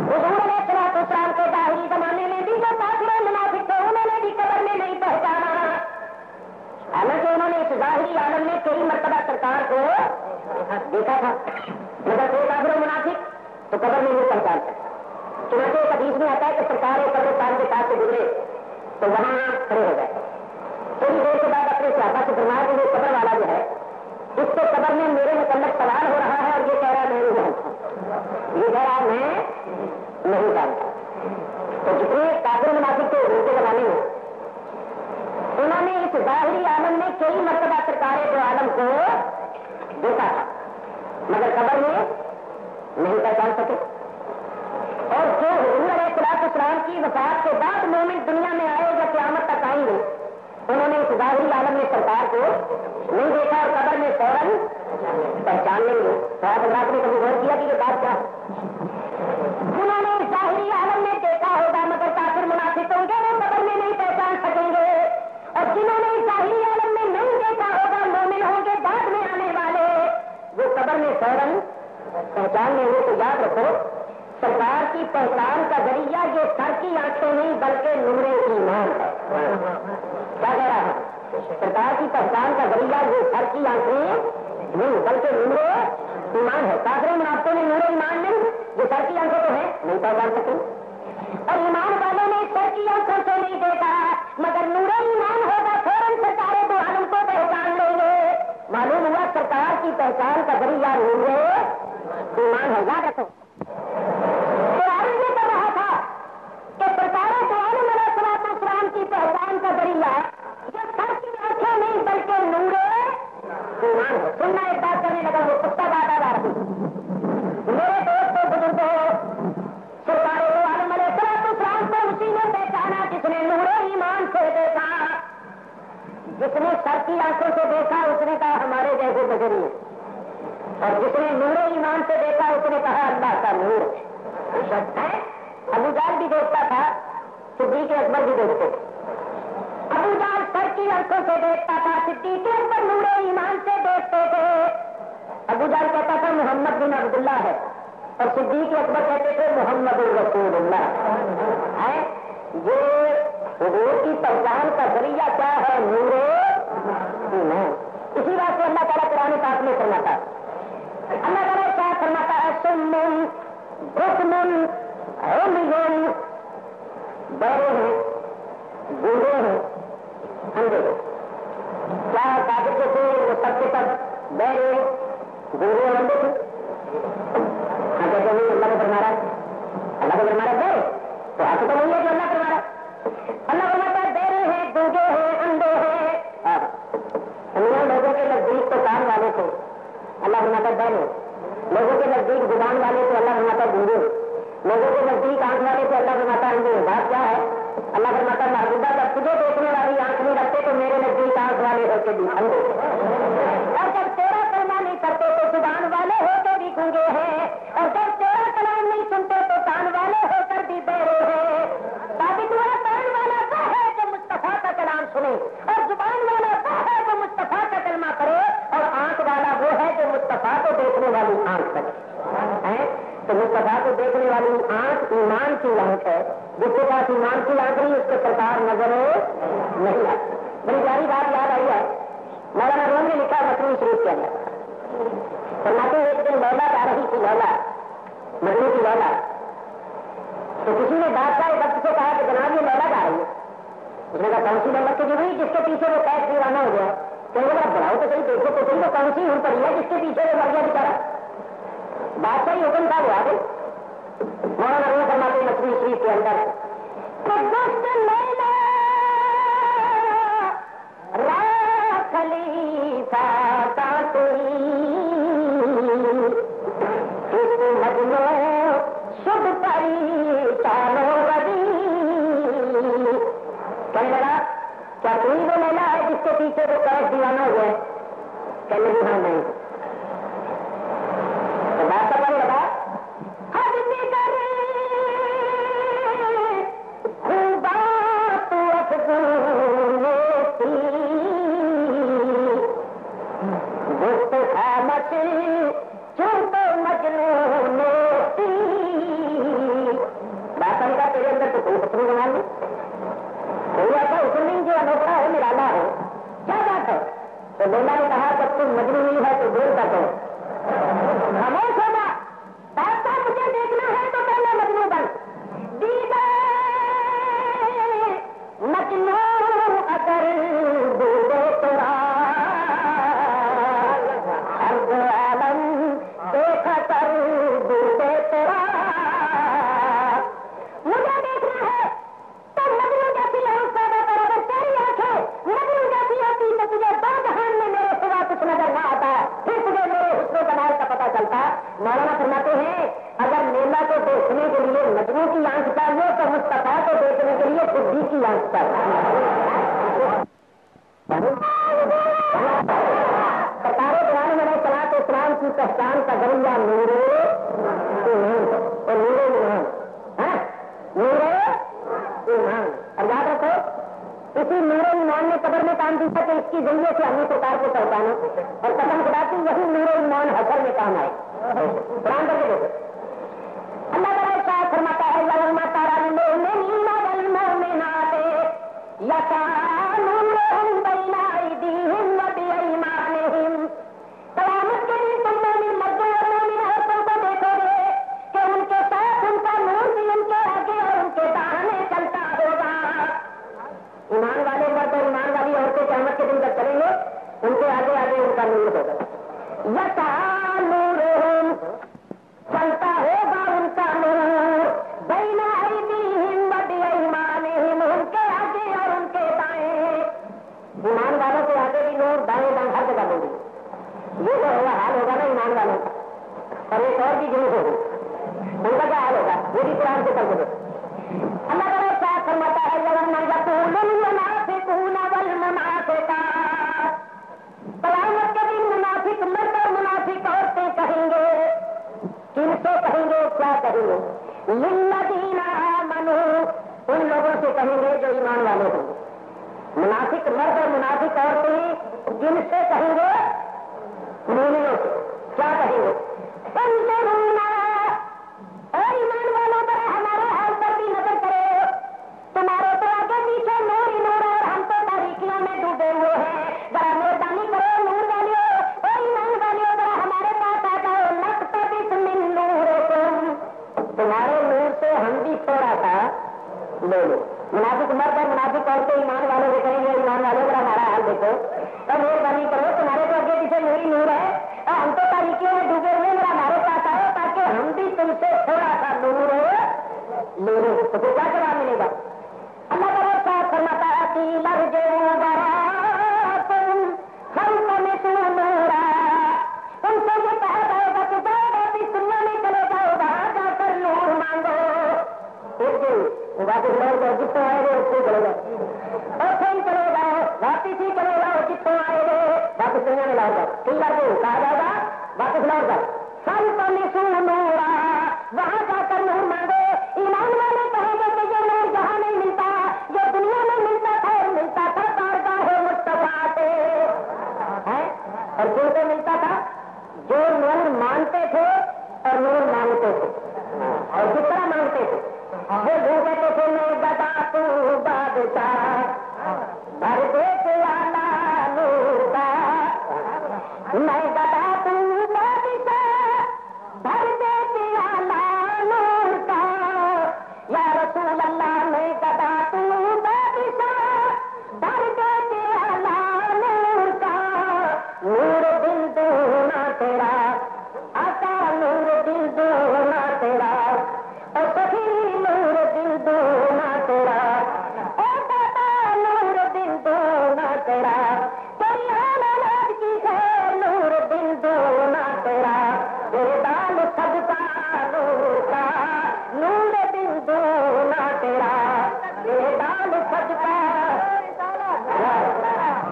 حضور علیہ السلام کے ظاہری زمانے میں بھی جو کافر منافق تھے انہوں نے بھی قبر میں نہیں پہچانا. حالانکہ انہوں نے اس ظاہری عالم میں کئی مرتبہ سرکار کو دیکھا تھا, مگر کوئی کافر منافق تو قبر میں نہیں پہچان سکتا. چنانچہ ایک حدیث میں آتا ہے کہ سرکار ایک قبرستان کے پاس سے گزرے تو وہاں کھڑے ہو گئے. تھوڑی دیر کے بعد اپنے صحابہ سے فرمایا کہ وہ قبر والا جو ہے اس کو قبر میں میرے متعلق سوال ہو رہا ہے اور یہ کہہ رہا ہے میں نہیں جانتا, یہ کہہ رہا میں نہیں جانتا. تو جتنے کافر منافق تھے ان کے زمانے میں انہوں نے اس ظاہری عالم میں کئی مرتبہ سرکار دو عالم کو دیکھا تھا, مگر قبر میں نہیں پہچان سکے. اور جو حضور علیہ السلام کی وفات کے بعد مومن دنیا میں آئے یا قیامت تک آئیں گے انہوں نے اس ظاہری عالم میں سرکار کو نہیں دیکھا اور قبر میں فوراً پہچان لیں گے. صاحب حضرات نے کبھی غور کیا کہ یہ بات کیا ہے؟ انہوں نے ظاہری عالم میں دیکھا ہوگا مگر کافر منافق ہوں گے وہ قبر میں نہیں پہچان سکیں گے. اور جنہوں نے ظاہری عالم میں نہیں دیکھا ہوگا مومن ہوں گے بعد میں آنے والے وہ قبر میں فوراً پہچان لیں گے. تو یاد رکھو سرکار کی پہچان کا ذریعہ یہ سر کی آنکھیں نہیں بلکہ نمرے ایمان ہے. کیا کہہ رہا ہے؟ سرکار کی پہچان کا ذریعہ یہ سر کی آنکھیں نہیں بلکہ نمرے ایمان ہے. کافر منافقوں نے نور ایمان نہیں, جو سر کی آنکھیں تو ہے نہیں پہچان سکے. اور ایمان والوں نے سر سر کی آنکھوں سے نہیں دیکھا مگر نور ایمان ہوگا فوراً سرکار دو عالم کو پہچان لیں گے. معلوم ہوا سرکار کی پہچان کا ذریعہ نور ایمان ہے. یاد رکھو قرآن یہ کر رہا تھا کہ سرکار دو عالم علیہ الصلوۃ والسلام کی پہچان کا ذریعہ یہ سر کی آنکھیں نہیں بلکہ نور ایمان ہے. سننا ایک بات کرنے لگا وہ کتا بات آ رہی. میرے دوستوں بزرگوں سرکار دو عالم علیہ الصلوۃ والسلام کو اسی نے پہچانا جس نے نور ایمان سے دیکھا. جس نے سر کی آنکھوں سے دیکھا اس نے کہا ہمارے جیسے بشری ہے اور جس نے نور ایمان سے دیکھا اس نے کہا اللہ کا نور ہے. ابو جہل بھی دیکھتا تھا صدیق اکبر بھی دیکھتے تھے. ابو جہل سر کی آنکھوں سے دیکھتا تھا صدیق اکبر نور ایمان سے دیکھتے تھے. ابو جہل کہتا تھا محمد بن عبداللہ ہے اور صدیق اکبر کہتے تھے محمد الرسول اللہ ہے. یہ حضور کی پہچان کا ذریعہ کیا ہے؟ نور ایمان. اسی بات سے اللہ تعالیٰ قرآن پاک میں فرماتا ہے. اللہ تعالیٰ کیا فرماتا ہے؟ سمن بکمن عمی بہرے ہیں گونگے ہیں اندھے ہیں. کیا کافر جو تھے وہ سب کے سب بہرے گونگے اور اندھے تھے؟ ہاں کہتے ہیں اللہ کو فرما رہا ہے. اللہ کو فرما رہا ہے تو آپ تو نہیں ہے جو اللہ فرما رہا ہے. اللہ فرماتا ہے بہرے ہیں گونگے ہیں اندھے ہیں. لوگوں کے نزدیک تو کان والے تھے اللہ فرماتا ہے بہرے. لوگوں کے نزدیک زبان والے تھے اللہ فرماتا ہے گونگے. لوگوں کے نزدیک آنکھ والے تھے اللہ فرماتا ہے اندھے. بات کیا ہے؟ اللہ فرماتا ہے محبوبہ جب تجھے دیکھنے والی آنکھ نہیں رکھتے تو میرے نزدیک آنکھ والے ہو کے بھی اندھے اور جب تیرا کلمہ نہیں کرتے تو زبان والے ہو کے بھی گونگے ہیں اور جب تیرا کلام نہیں سنتے تو کان والے ہو کر بھی بہرے ہیں. ثابت ہوا کان والا وہ ہے جو مصطفیٰ کا کلام سنے اور زبان والا وہ ہے جو مصطفیٰ کا کلمہ کرے اور آنکھ والا وہ ہے جو مصطفیٰ کو دیکھنے والی آنکھ کرے. تو مصطفیٰ کو دیکھنے والی آنکھ ایمان کی آنکھ ہے. جس کے پاس ایمان کی آنکھ نہیں اس کو سرکار نظر نہیں آتی. بڑی پیاری بات یاد آئی ہے. مولانا روم نے لکھا مصنوعی شریف کے اندر فرماتے ہیں ایک دن لیلا جا رہی تھی لیلا مجنوں کی لیلا. تو کسی نے بادشاہ وقت سے کہا کہ جناب یہ لیلا جا رہی ہے. اس نے کہا کون سی لیلا؟ کہ وہی جس کے پیچھے وہ قید دیوانہ ہو گیا. کہ بڑھاؤ تو صحیح دیکھو تو صحیح وہ کون سی ہوں پڑی ہے جس کے پیچھے وہ مر گیا بیچارا. بادشاہی حکم تھا وہ آ گئی. مولانا روم فرماتے ہیں مصنوعی شریف کے اندر خلیفہ مجنو شد پریشان کہنے لگا کیا کوئی وہ لیلا ہے جس کے پیچھے وہ قید دیوانہ ہو گئے؟ کہنے لگا نہیں. تو بات کرنے لگا تو لیلا نے کہا جب تم مجنون نہیں ہے تو دور کر دو. خاموش ہوگا. بادشاہ مجھے دیکھنا ہے تو پہلے مجنون بن. مجنون اگر ڈوبے تیرا ارض عالم دیکھا کر ڈوبے تیرا. مجھے دیکھنا ہے تو مجنون جیسی آنکھ پیدا کر. اگر تیری آنکھیں مجنون جیسی ہوتی تو تجھے دو جہان میں میرے سوا کچھ نظر نہ آتا پھر تجھے میرے حسن و جمال کا پتہ چلتا. مولانا فرماتے ہیں اگر لیلا کو دیکھنے کے لیے مجنوں کی آنکھ چاہیے تو مصطفیٰ کو دیکھنے کے لیے بدھی کی آنکھ چاہیے. سرکار قرآن علیہ الصلوۃ والسلام کی پہچان کا ذریعہ نور ایمان. نور ایمان. اور یاد رکھو اسی نور ایمان نے قبر میں کام دیا کہ اس کی ذریعے سے ہمیں سرکار کو پہچانو اور قسم خدا کی یہی نور ایمان حشر میں کام آئے. قرآن کر کے دیکھو اللہ تعالیٰ شاید فرماتا ہے لما تارا المؤمنین والمؤمنات یسعون بین ایدیہم وبایمانہم. قیامت کے دن تم مومن مردوں اور مومن عورتوں کو دیکھو گے کہ ان کے ساتھ ان کا نور بھی ان کے آگے اور ان کے داہنے چلتا ہوگا. منافق مرد اور منافق عورتیں جن سے کہیں گے مومنوں سے کیا کہیں گے؟ ایمان والوں پر ہمارے حال پر بھی نظر کرو، تمہارے تو آگے پیچھے نور ہی نور اور ہم تو تاریکیوں میں ڈوبے ہوئے ہیں، ذرا مہربانی کرو نور والیو، ایمان والیو ذرا ہمارے پاس آ جاؤ، نقتبس من نورکم، تمہارے نور سے ہم بھی تھوڑا سا لے لو۔ منافق مرد اور منافق عورتیں ایمان والوں سے کہیں گے ایمان والوں ذرا ہمارا حال دیکھو، تو مہربانی کرو تمہارے تو آگے پیچھے نور ہی نور ہے، ہم تو تاریکیوں میں ڈوبے ہوئے، ذرا ہمارے پاس آؤ تاکہ ہم بھی تم سے تھوڑا سا نور لے لو۔ تو پھر کیا جواب ملے گا؟ اللہ تعالیٰ صاحب فرماتا ہے کہ لرجعوا وراءکم فالتمسوا نورا، ان سے یہ کہا جائے گا کہ جاؤ واپس دنیا میں چلے جاؤ، وہاں جا کر نور مانگو۔ ایک دن واپس لوٹ جاؤ، جتوں آئے گے اس کو چلے جاؤ، اور پھر چلے جاؤ واپس ہی چلے جاؤ، جتوں آئے گے واپس دنیا میں لوٹ جاؤ، ٹھیک ہے کہا جائے گا واپس لوٹ جاؤ، فالتمسوا نورا، وہاں جا کر نور مانگو۔ ایمان والے کہیں گے کہ یہ نور جہاں نہیں ملتا، یہ دنیا میں ملتا تھا بارگاہ مصطفیٰ سے، اور کن کو ملتا تھا؟ جو نور مانتے تھے اور نور مانگتے تھے، اور جس طرح مانگتے تھے وہ کہتے تھے میں بتا تو بادشاہ بھر دے پیالہ نور کا، میں بتا تو بادشاہ بھر دے پیالہ نور کا، یا رسول اللہ میں بتا تو بادشاہ بھر دے پیالہ نور کا، نور دل دونا تیرا آقا، نور دل دونا تیرا، اور سخی نور دل دونا تیرا، اے دادا نور دل دونا تیرا، تیری آناد کی خیر نور دل دونا تیرا، تیرے دال صدقہ نور کا، نور دل دونا تیرا، تیرے دال صدقہ،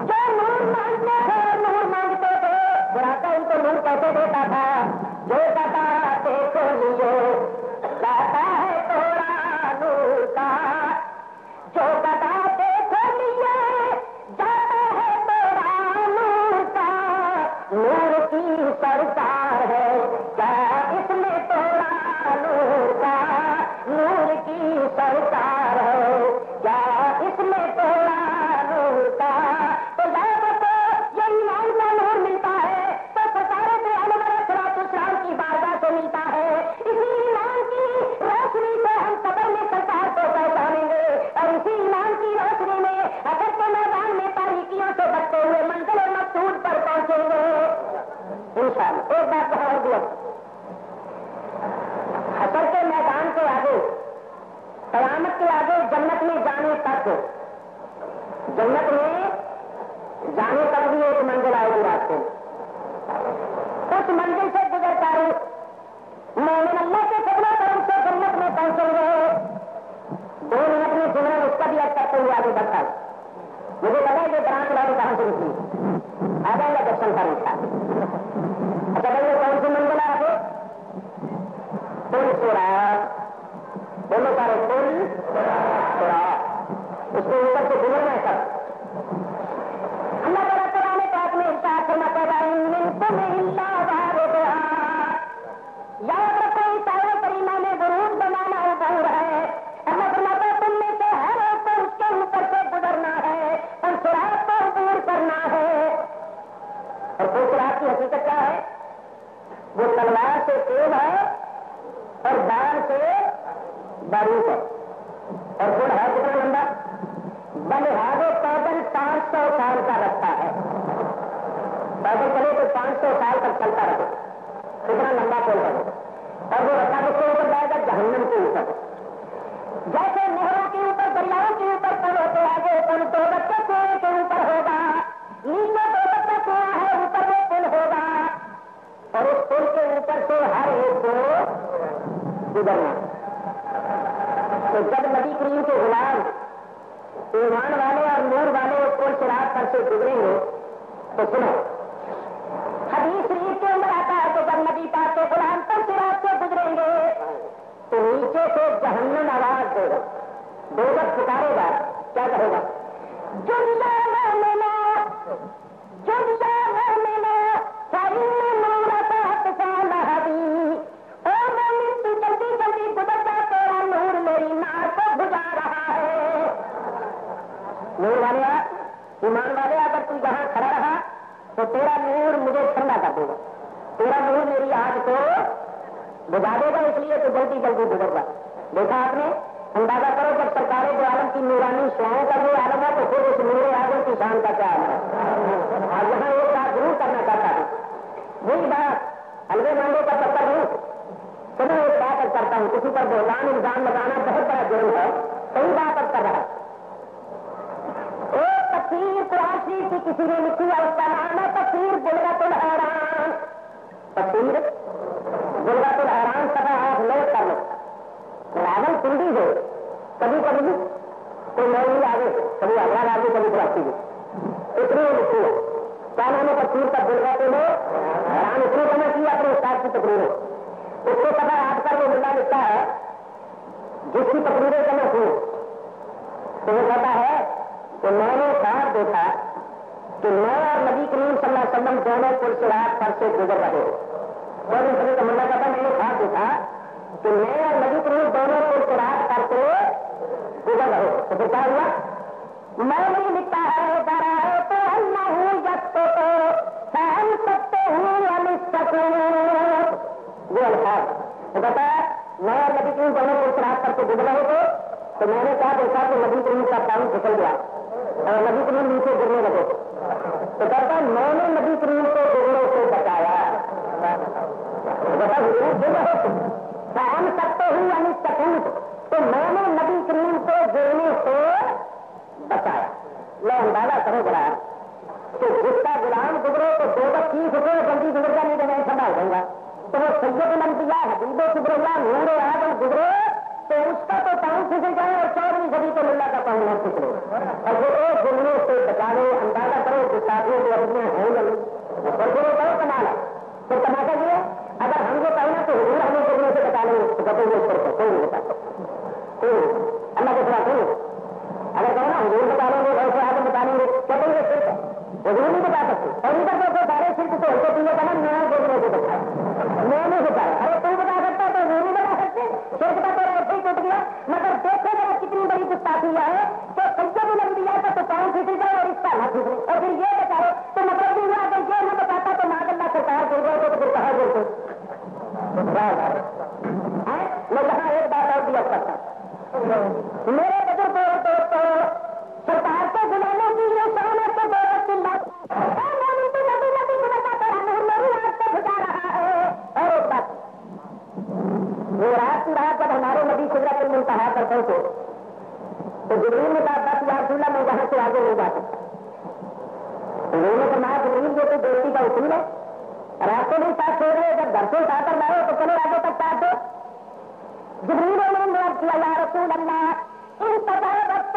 جو نور مانگتے تھے نور مانگتے تھے، براتا ان کو نور کیسے دیتا تھا؟ جو دادا دیکھو لیے لاتا ہے تھوڑا نور کا، جو دادا دیکھو لیے جاتا ہے تھوڑا نور کا، نور کی سرکار ہے کیا اس میں تھوڑا نور کا، نور کی سرکار ہے کیا اس میں تھوڑا نور کا، تو یاد رکھو یہ ایمان کا نور ملتا ہے تو سرکار سے السلام کی بارگاہ سے ملتا ہے، اسی ایمان کی روشنی سے ہم قبر میں سرکار کو پہچانیں گے، اور اسی ایمان کی روشنی میں اگر کے میدان میں تاریکیوں سے بچتے ہوئے منزل مقصود پر پہنچیں گے انشاءاللہ۔ ایک بات کہا اور دیا، حشر کے میدان کے آگے، قیامت کے آگے جنت میں جانے تک، جنت میں جانے تک بھی ایک منزل آئے گی راستے میں، اس منزل سے گزر کر مومن اللہ کے فضل و کرم سے جنت میں پہنچیں گے۔ 2 منٹ میں سنیں اس کا بھی یاد کرتے ہوئے آگے بڑھتا ہے، مجھے لگا یہ برانچ والے کہاں سے نکلی، آ جائے گا درشن کا نکلا۔ اچھا بھائی کون سی منزل ہے آگے؟ پل سورات، بولو سارے پل سورات، اس کے اوپر سے گزرنا ہے سب۔ اللہ تعالیٰ قرآن پاک میں ارشاد فرماتا ہے منکم الا واردھا، یاد رکھو اس آیت کریمہ میں ورود بنانا عبور ہے، اللہ فرماتا ہے تم میں سے ہر ایک کو اس کے اوپر سے گزرنا ہے اور صراط کو عبور کرنا ہے۔ اور پل صراط کی حقیقت کیا ہے؟ وہ تلوار سے تیز ہے اور دال سے باریک ہے، اور پل ہے کتنا لمبا؟ بلحاظ پیدل 500 سال کا رستہ ہے، پیدل چلے تو 500 سال تک چلتا رہے، اتنا لمبا پل ہے، اور وہ رستہ کس کے اوپر جائے گا؟ جہنم کے اوپر۔ جیسے نہروں کے اوپر دریاؤں کے اوپر پل ہوتے ہیں، وہ پل 2 بچے کنویں کے اوپر ہوگا، نیچے 2 بچے کنواں ہے، اوپر وہ پل ہوگا، اور اس پل کے اوپر سے ہر ایک کو گزرنا۔ تو جب نبی کریم کے غلام ایمان والے اور نور والے اس پل صراط پر سے گزریں گے تو سنو، حدیث شریف کے اندر آتا ہے کہ جب نبی پاک کے غلام پر صراط سے گزریں گے تو نیچے سے جہنم آواز دے گا، دوزخ پکارے گا، کیا کہے گا؟ جلدی جلدی گزر جا، تیرا نور میری نار کو بجھا رہا ہے. نور والے ایمان والے، اگر تو یہاں کھڑا رہا تو تیرا نور مجھے ٹھنڈا کر دے گا، تیرا نور میری آگ کو بجھا دے گا، اس لیے تو جلدی جلدی گزر جا. دیکھا آپ نے، اندازہ کرو جب سرکار دو عالم کی نورانی شعاؤں کا جو عالم ہے تو پھر اس نور اعظم کی شان کا کیا عالم ہے. اور یہاں ایک بات ضرور کرنا چاہتا ہوں، وہی بات حلوے مانگے کا پتھر ہوں تو میں ایک بات اب کرتا ہوں، کسی پر بہتان الزام لگانا بہت بڑا جرم ہے. صحیح بات اب کر رہا ہے. ایک تفسیر قرآن شریف کی کسی نے لکھی ہے، اس کا نام ہے تفسیر بلغت الحیران. تفسیر بلغت الحیران صفحہ 8 نوٹ کر لو. راول سندھی ہے، کبھی کبھی کوئی مولوی آگے، کبھی اگلا آگے، کبھی پراسی ہے، اتنی لکھی ہے. کیا نام ہے تفسیر کا بلغت الحیران؟ اتنے سمجھ کی اپنے استاد کی تقریر ہے. اس کو صفحہ 8 پر وہ ملا لکھتا ہے جس کی تقریریں جمع ہوئی تو وہ کہتا ہے کہ میں نے خواب دیکھا کہ میں اور نبی کریم صلی اللہ علیہ وسلم دونوں پل صراط پر سے گزر رہے. اور اس کا مطلب کہتا میں نے خواب دیکھا کہ میں اور نبی کریم دونوں پل صراط پر سے گزر رہے. تو پھر کیا ہوا؟ میں نے لکھا ہے ڈرائے تو اللہ ہوں جب تو سہن سکتے ہوں یہ الفاظ. وہ کہتا ہے میں اور نبی کریم دونوں پل صراط پر سے گزر رہے تھے تو میں نے کیا دیکھا کہ نبی کریم کا پاؤں پھسل گیا اور نبی کریم نیچے گرنے لگے. تو کہتا ہے میں نے نبی کریم کو گرنے سے بچایا. سہن سکتے ہوں یعنی سکوت، تو میں نے نبی کریم کو گرنے سے بچایا. میں اندازہ کروں ذرا کہ جس کا غلام گزرے تو دو بس چیز ہو جلدی گزر جا، نہیں تو میں ٹھنڈا ہو جاؤں گا. تو وہ سید الانبیاء حبیب کبریاء نور اعظم گزرے تو اس کا تو پاؤں پھسل جائے اور 14ویں صدی تو اللہ کا پاؤں نہ پھسلے اور وہ ایک گرنے سے بچا لے. اندازہ کرو کہ ساتھیوں کو اپنے ہیں یا نہیں، اور وہ بہت کمال ہے. تو تماشا یہ اگر ہم یہ کہیں نا تو حضور ہمیں گرنے سے بچا لیں تو کہتے ہیں اس پر کوئی نہیں بتا اللہ کے خلاف کوئی. اگر کہو نا حضور بتا لیں گے ایسے آدمی بتا لیں گے کہتے ہیں صرف حضور نہیں بتا سکتے. اور ادھر تو سارے صرف تو ہم کو پیے کا نا میں گرنے سے بچا میں نہیں بتایا. ارے تو بتا سکتا تو حضور نہیں بتا سکتے. صرف کا تو ایسے ہی ٹوٹ گیا. مگر دیکھو ذرا کتنی بڑی گستاخی ہے کہ سید الانبیاء کا تو پاؤں پھسل جائے اور اس کا نہ پھسلے اور پھر یہ بتاؤ تو مطلب بھی ہوا کہ یہ نہ بتاتا تو ماں اللہ سرکار گر گئے تو پھر کہاں گرتے. میں کہاں ایک بات اور بھی کرتا میرے بزرگ دوستوں سرکار کے غلاموں کی یہ شان ہے کہ دولت کی بات نبی نبی کو بتاتا ہے میری رات سے بجا رہا ہے. اور ایک بات وہ رات کی رات جب ہمارے نبی سدرۃ المنتہا پر پہنچے تو جبریل نے کہا بس یا رسول اللہ میں یہاں سے آگے نہیں جا سکتا. انہوں نے فرمایا جبریل یہ تو دوستی کا اصول ہے، راستے نہیں ساتھ چھوڑ رہے، جب گھر سے اٹھا کر لائے تو چلو آگے تک ساتھ دو. جبریل نے عرض کیا یا رسول اللہ ان تجارت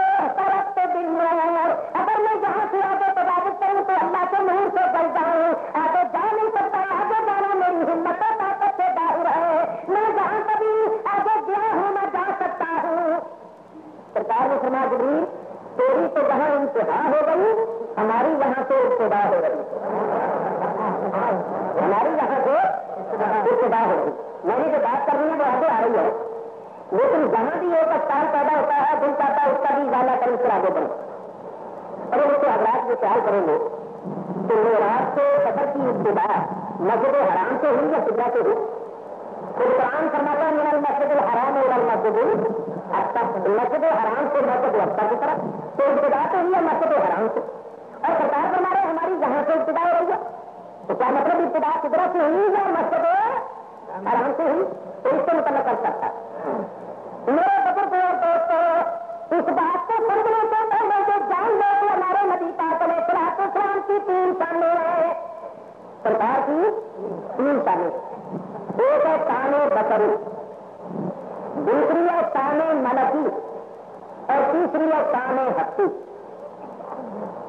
دن اور اگر میں یہاں سے آگے تجاوز کروں تو اللہ کے نور سے جل جاؤں. آگے جا نہیں سکتا، آگے جانا میری ہمت و طاقت سے باہر ہے. میں جہاں کبھی آگے گیا ہوں میں جا سکتا ہوں. سرکار نے فرمایا جبریل تیری تو جہاں انتہا ہو گئی ہماری یہاں سے ابتدا ہو گئی. ہماری یہاں سے ابتدا ہو گئی. میں نے جو بات کرنی ہے وہ آگے آ رہی ہے، لیکن جہاں بھی ایک افطار پیدا ہوتا ہے دل چاہتا ہے اس کا بھی ازالہ کریں پھر آگے بڑھے. اور وہ تو حضرات جو خیال کریں گے تو معراج سے سفر کی ابتدا مسجد حرام سے ہوئی یا قبلہ سے ہوئی. خود قرآن فرماتا ہے من المسجد الحرام الى المسجد الاقصى، مسجد حرام سے مسجد الاقصى کی طرف تو ابتدا تو ہوئی ہے مسجد حرام سے. اور سرکار فرما رہے ہماری یہاں سے ابتدا ہو رہی ہے تو کیا مطلب ابتدا قدرت سے ہوئی یا مسجد حرام سے ہوئی؟ تو اس سے متعلق کر سکتا ہے. میرے بزرگ اور دوستوں اس بات کو سمجھنے سے پہلے جو جان لو کہ ہمارے نبی پاک علیہ الصلوۃ والسلام کی 3 شانیں ہیں. سرکار کی 3 شانیں، ایک ہے شان بصری، دوسری ہے شان ملکی اور تیسری ہے شان حقی.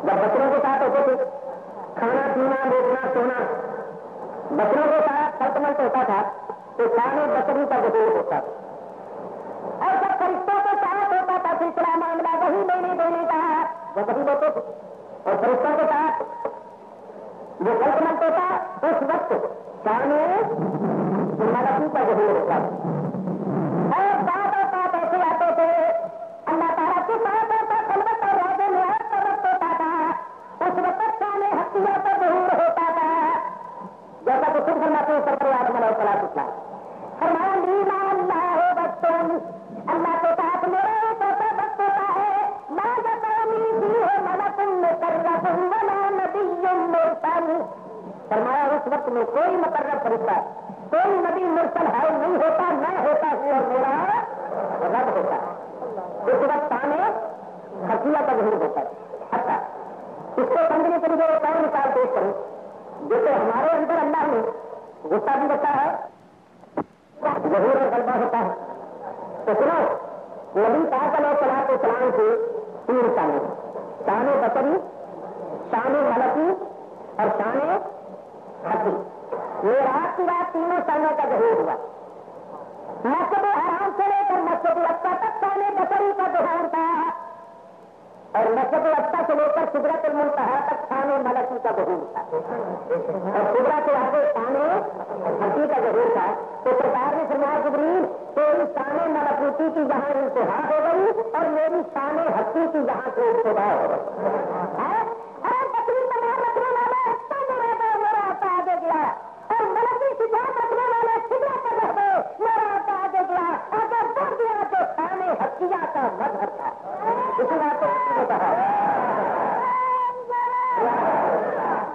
جب بچوں کے ساتھ ہوتے تھے کھانا پینا بیچنا سونا بچوں کے ساتھ سلطنت ہوتا تھا تو شان بصری کا ظہور ہوتا تھا. اور جب فرشتوں کے ساتھ ہوتا تھا سلسلہ معاملہ وہی لینے دینے کا وہ کبھی ہوتے تھے. اور فرشتوں کے ساتھ حکمت ہوتا اس وقت چاہنے ملکی کا ظہور ہوتا اور بات اوقات ایسے آتے تھے اللہ تعالیٰ کی بات ہوتا خلوت اور روزے میں کا وقت ہوتا تھا اس وقت چاہنے ہستیوں کا ظہور ہوتا تھا جیسا کہ خود فرماتے ہیں سرور عالم علیہ السلام فرمایا نیلا اللہ ہو بچوں اللہ کے ساتھ میرا ایک ایسا وقت ہوتا ہے لا یقانی بھی ہو ملک مقرب ولا نبی مرسل فرمایا اس وقت میں کوئی مقرب فرشتہ کوئی نبی مرسل ہے نہیں ہوتا میں ہوتا ہوں اور میرا رب ہوتا ہے اس وقت تانے خفیہ کا ظہور ہوتا ہے اچھا اس کو سمجھنے کے لیے ایک اور مثال پیش کروں جیسے ہمارے اندر اللہ نے غصہ بھی رکھا ہے ظہور اور غلبہ ہوتا ہے تو سنو نبی پاک علیہ الصلوۃ والسلام کی تین شانیں شان بصری شان ملکی اور شان حقی معراج کی رات تینوں شانوں کا ظہور ہوا مسجد حرام سے لے کر مسجد اقصی تک شان بصری کا ظہور تھا اور مسجد اقصی سے لے کر سدرۃ المنتہا تک شان ملکی کا ظہور تھا اور سدرۃ سے آگے شان حقی کا ظہور تھا تو سرکار نے فرمایا جبریل تیری شان ملکوتی کی جہاں انتہا ہو گئی اور میری شان حقی کی جہاں سے ابتدا ہو گئی بکری تمام رکھنے والا اچھا جو رہتا ہے میرا آتا آگے گیا اور ملکی سجاد رکھنے والا سدرا پر رہ گئے میرا آتا آگے گیا اگر بڑھ گیا تو شان حقیہ کا مظہر تھا اسی بات کو کہا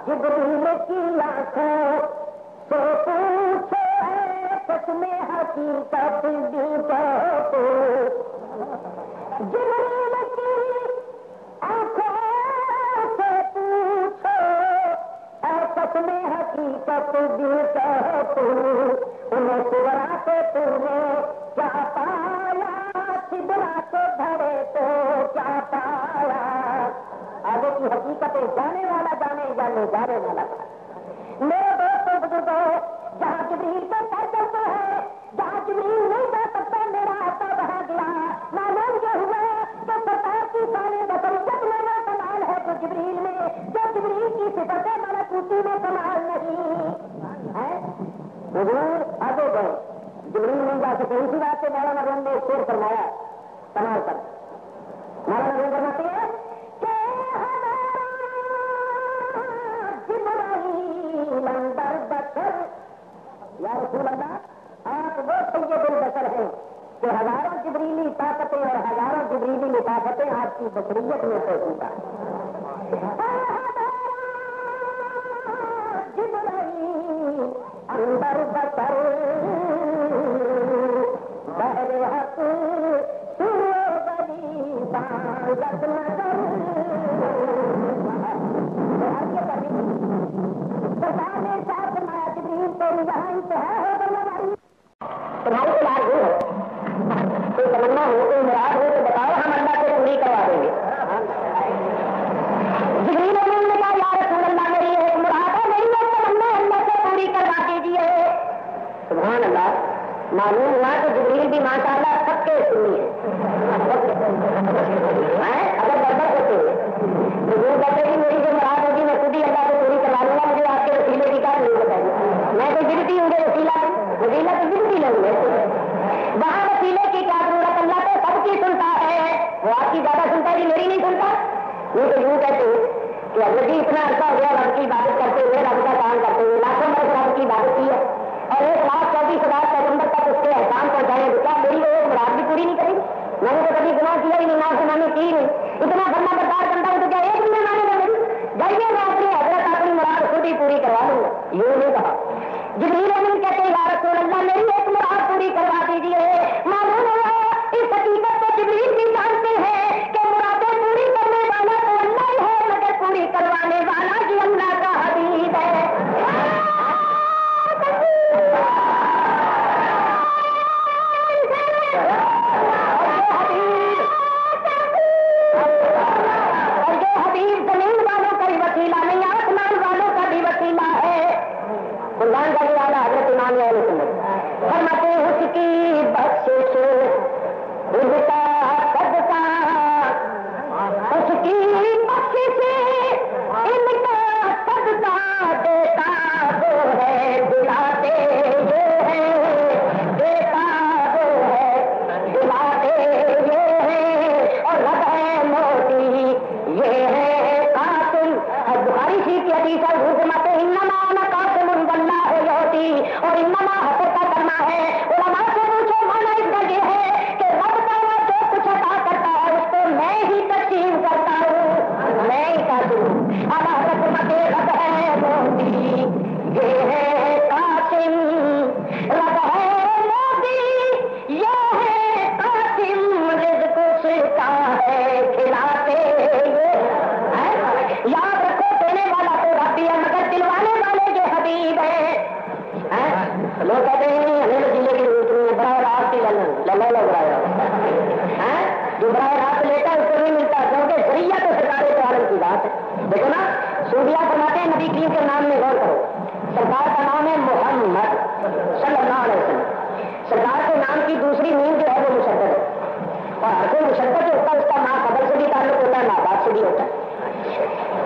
جبریل کی آنکھوں سے پوچھو سچ میں حقیقت بھی کہتے جبریل کی آنکھوں سے پوچھو سچ میں حقیقت بھی کہتے انہیں سورا سے تم نے کیا پایا سدرا سے بھرے تو کیا پایا آگے کی حقیقتیں جانے والا جانے والا تھا میرے دوستوں بزرگوں جہاں جبریل کو کر چلتے ہیں جہاں جبریل نہیں جا سکتا میرا آتا وہاں گیا معلوم یہ ہوا کہ سرکار کی شان بصریت میں وہ کمال ہے جو جبریل میں جو جبریل کی صفت ملکوتی میں کمال نہیں ہے حضور آگے گئے جبریل نہیں جا سکے اسی بات سے مولانا روم نے شیر فرمایا کمال پر مولانا روم فرماتے ہیں یا رسول اللہ آپ وہ سید البشر ہیں کہ ہزاروں جبریلی طاقتیں اور ہزاروں جبریلی لطافتیں آپ کی بشریت میں پہنچا جبریل اندر بشر بہر حق سور بلی بانگت نظر سرکار نے ساتھ فرمایا جبریل تیری یہاں انتہا ہو گئی تمہاری تلاش یہ ہے کوئی تمنا ہو کوئی مراد ہو تو بتاؤ ہم اللہ سے پوری کروا دیں گے جبریل امین نے کہا یا رسول اللہ میری ایک مراد ہے میری ایک تمنا اللہ سے پوری کروا دیجیے سبحان اللہ معلوم ہوا کہ جبریل بھی ماشاء اللہ سب کے سنی ہے اگر بربر ہوتے جبریل کہتے کہ میری جو مراد ہوگی میں خود ہی اللہ سے پوری کروا لوں گا مجھے آپ کے وسیلے کی کیا نہیں بتائیے میں کوئی گرتی ہوں گے وسیلہ تو گرتی لوں گے وہاں وسیلے کی کیا ضرورت اللہ تو سب کی سنتا ہے وہ آپ کی زیادہ سنتا ہے میری نہیں سنتا یہ تو یوں کہتے ہیں کہ اگر جی اتنا عرصہ ہو گیا رب کی عبادت کرتے ہوئے رب کا کام کرتے ہوئے لاکھوں برس رب کی عبادت کی ہے اور 1,24,000 پیغمبر تک اس کے احسان پہنچانے کیا میری وہ ایک مراد بھی پوری نہیں کری میں نے تو کبھی گناہ کیا ہی نہیں نہ سے میں نے کی نہیں اتنا فرما بردار کرتا ہوں تو کیا ایک بھی مانے گا میری جائیے میں اپنی حضرت اپنی مراد خود ہی پوری کروا دوں گا یہ نہیں کہا جبریل امین کہتے ہیں یا رسول اللہ میری ایک مراد پوری کروا دیجیے معلوم ہوا اس حقیقت کو جبریل بھی جانتے ہیں کہ مرادیں پوری کرنے والا تو اللہ ہی ہے مگر پوری کروانے والا بھی اللہ کا حبیب ہے فرماتے اس کی بخشش اس کا صدقہ اس کی بخشش ان کا صدقہ دیکھ حدیث ہے حضور فرماتے ہیں انما انا قاسم واللہ یعطی، اور انما حسب کا کرنا ہے علماء سے پوچھو مانا اس کا یہ ہے کہ رب تعالیٰ جو کچھ عطا کرتا ہے اس کو میں ہی تقسیم کرتا ہوں، میں ہی قاسم ہوں۔ اب حضرت فرماتے رب ہے موتی یہ ہے قاسم، رب ہے موتی یہ ہے قاسم، رزق اس کا ہے کھلاتے یاد رکھو دینے والا تو رب ہی ہے مگر دلوانے والے جو حبیب ہے۔ لوگ کہتے ہیں ہمیں وسیلے کی ضرورت نہیں ہے، براہ راست ہی لے لو براہ راست، جو براہ راست لیتا ہے اس کو نہیں ملتا، کیونکہ ذریعہ تو سرکار تو عالم کی بات ہے۔ دیکھو نا صوفیہ فرماتے ہیں نبی کریم کے نام میں غور کرو، سرکار کا نام ہے محمد صلی اللہ علیہ وسلم، سرکار کے نام کی دوسری مین جو ہے وہ مشدد ہے، اور ہر کوئی مشدد جو ہوتا ہے اس کا ماں قبل سے بھی تعلق ہوتا ہے، ماں باپ سے بھی ہوتا ہے۔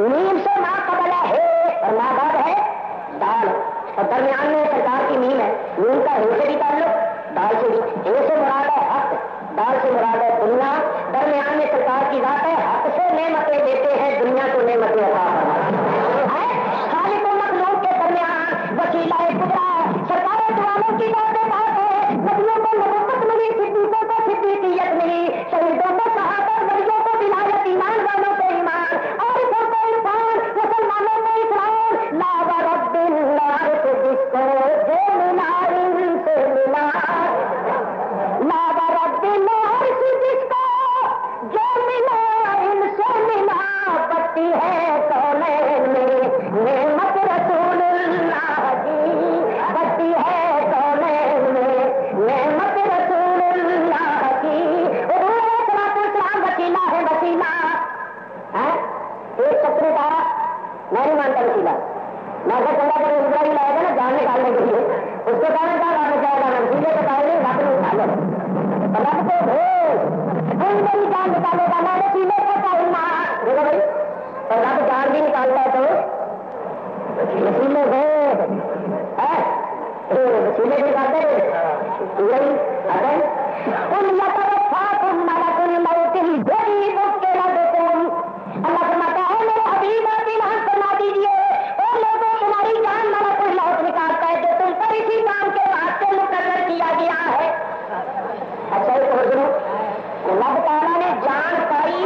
نیم سے ماں قبل ہے اور ماں باپ ہے دال، اور درمیان میں سرکار کی نیم ہے، نیم کا ہے سے بھی تعلق دال سے بھی، ہے سے مراد ہے حق، دال سے مراد ہے دنیا، درمیان میں سرکار کی ذات ہے، حق سے نعمتیں دیتے ہیں دنیا کو نعمتیں عطا فرماتے ہیں، خالق و مخلوق کے درمیان وسیلہ قدرا سرکار جوانوں کی بات ہے، نبیوں کو نبوت ملی، صدیقوں کو صدیقیت ملی، شہیدوں کو شہادت، ولیوں کو ولایت، ایمان والوں کو ایمان، عارفوں کو عرفان، مسلمانوں کو اسلام، لا ورب اللہ سے جس کو جو ملا ان سے ملا، لا ورب اللہ سے جس کو جو ملا ان سے ملا، بتی ہے کونین میں نعمت رسول اللہ کی، بتی ہے کونین میں نعمت رسول اللہ کی، حضور علیہ السلام وسیلہ ہے وسیلہ، ایک سپنے کا میں نہیں مانتا وسیلہ، میں سے چنگا کر اسرائیل آئے گا نا جان نکالنے کے لیے، اس کو کہنا کیا کرنا چاہے گا وسیلے کے پہلے رب نے اٹھا لو، رب کو بھول میری جان نکالے گا، میں وسیلے کو چاہنا دیکھو بھائی، اور رب جان بھی نکالتا ہے تو وسیلے سے وسیلے سے نکالتے آتے اللہ فرماتا ہے میرے حبیب آپ اعلان فرما دیجیے اور لوگوں تمہاری جان والا کوئی لوٹ نکالتا ہے جو تم پر اسی کام کے واسطے مقرر کیا گیا ہے۔ اچھا ایک اور سنو، رب تعالیٰ نے جان پائی،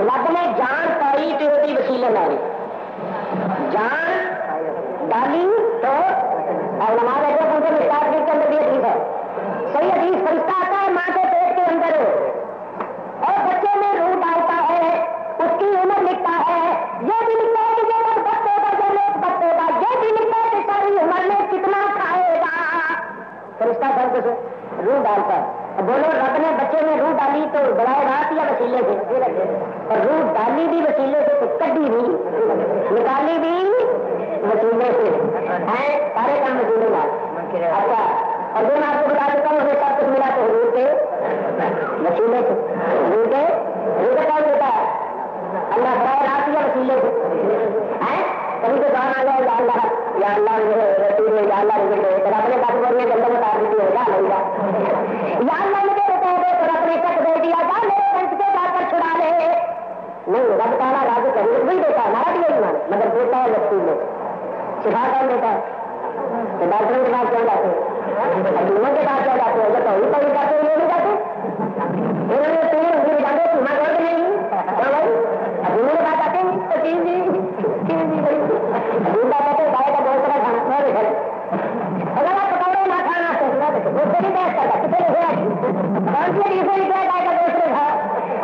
رب نے جان پائی تو ہوتی وسیلے ماری، جان ڈالی تو نماز ایسے پوچھے مشتاق کے اندر بھی حدیث ہے، صحیح حدیث، فرشتہ آتا ہے ماں کے پیٹ کے اندر اور بچے میں روح ڈالتا ہے، اس کی عمر لکھتا ہے، یہ بھی لکھتا ہے کہ یہ وقت ہوگا یہ لوگ وقت ہوگا، یہ بھی لکھتا ہے کہ ساری عمر میں کتنا کھائے گا، فرشتہ سب سے روح ڈالتا ہے۔ بولو رب نے بچے میں روح ڈالی تو براہ راست یا وسیلے سے، اور روح ڈالی بھی وسیلے سے تو کڈی بھی نکالی بھی وسیلے سے، ہیں سارے کام وسیلے میں۔ اچھا اور جو میں آپ کو بتا دیتا ہوں ہمیں سب کچھ ملا تو حضور کے وسیلے سے، حضور کے کون دیتا ہے اللہ براہ راست یا وسیلے سے، ہیں کبھی تو کہاں آ جائے یا اللہ یا اللہ رسول یا اللہ رسول تو اپنے کاروبار میں جلد بتا دیتی ہے کیا نہیں گا یا اللہ مجھے بتا دے تو اپنے چک دے دیا جا میرے کنٹ سے جا کر چھڑا لے، نہیں رب تعالیٰ راضی کر وہی دیتا ہے، ہمارا بھی یہی مان مگر دیتا ہے وسیل میں، شفا کون دیتا ہے تو ڈاکٹروں کے پاس کیوں جاتے ہیں، حکیموں کے پاس کیا جاتے ہیں، جب توحید پر جاتے ہیں یہ نہیں جاتے، انہوں نے تین جانے تمہارا کر کے نہیں کیا بھائی حکیموں کے پاس جاتے ہیں تو تین جی حکیم کا کہتے ہیں گائے کا بہت سارا کھانا ہے اگر آپ پکوڑے نہ کھانا وہ نہیں بحث کرتا کتنے لکھے کون سی حدیث میں لکھا ہے گائے کا دوسرے کھاؤ،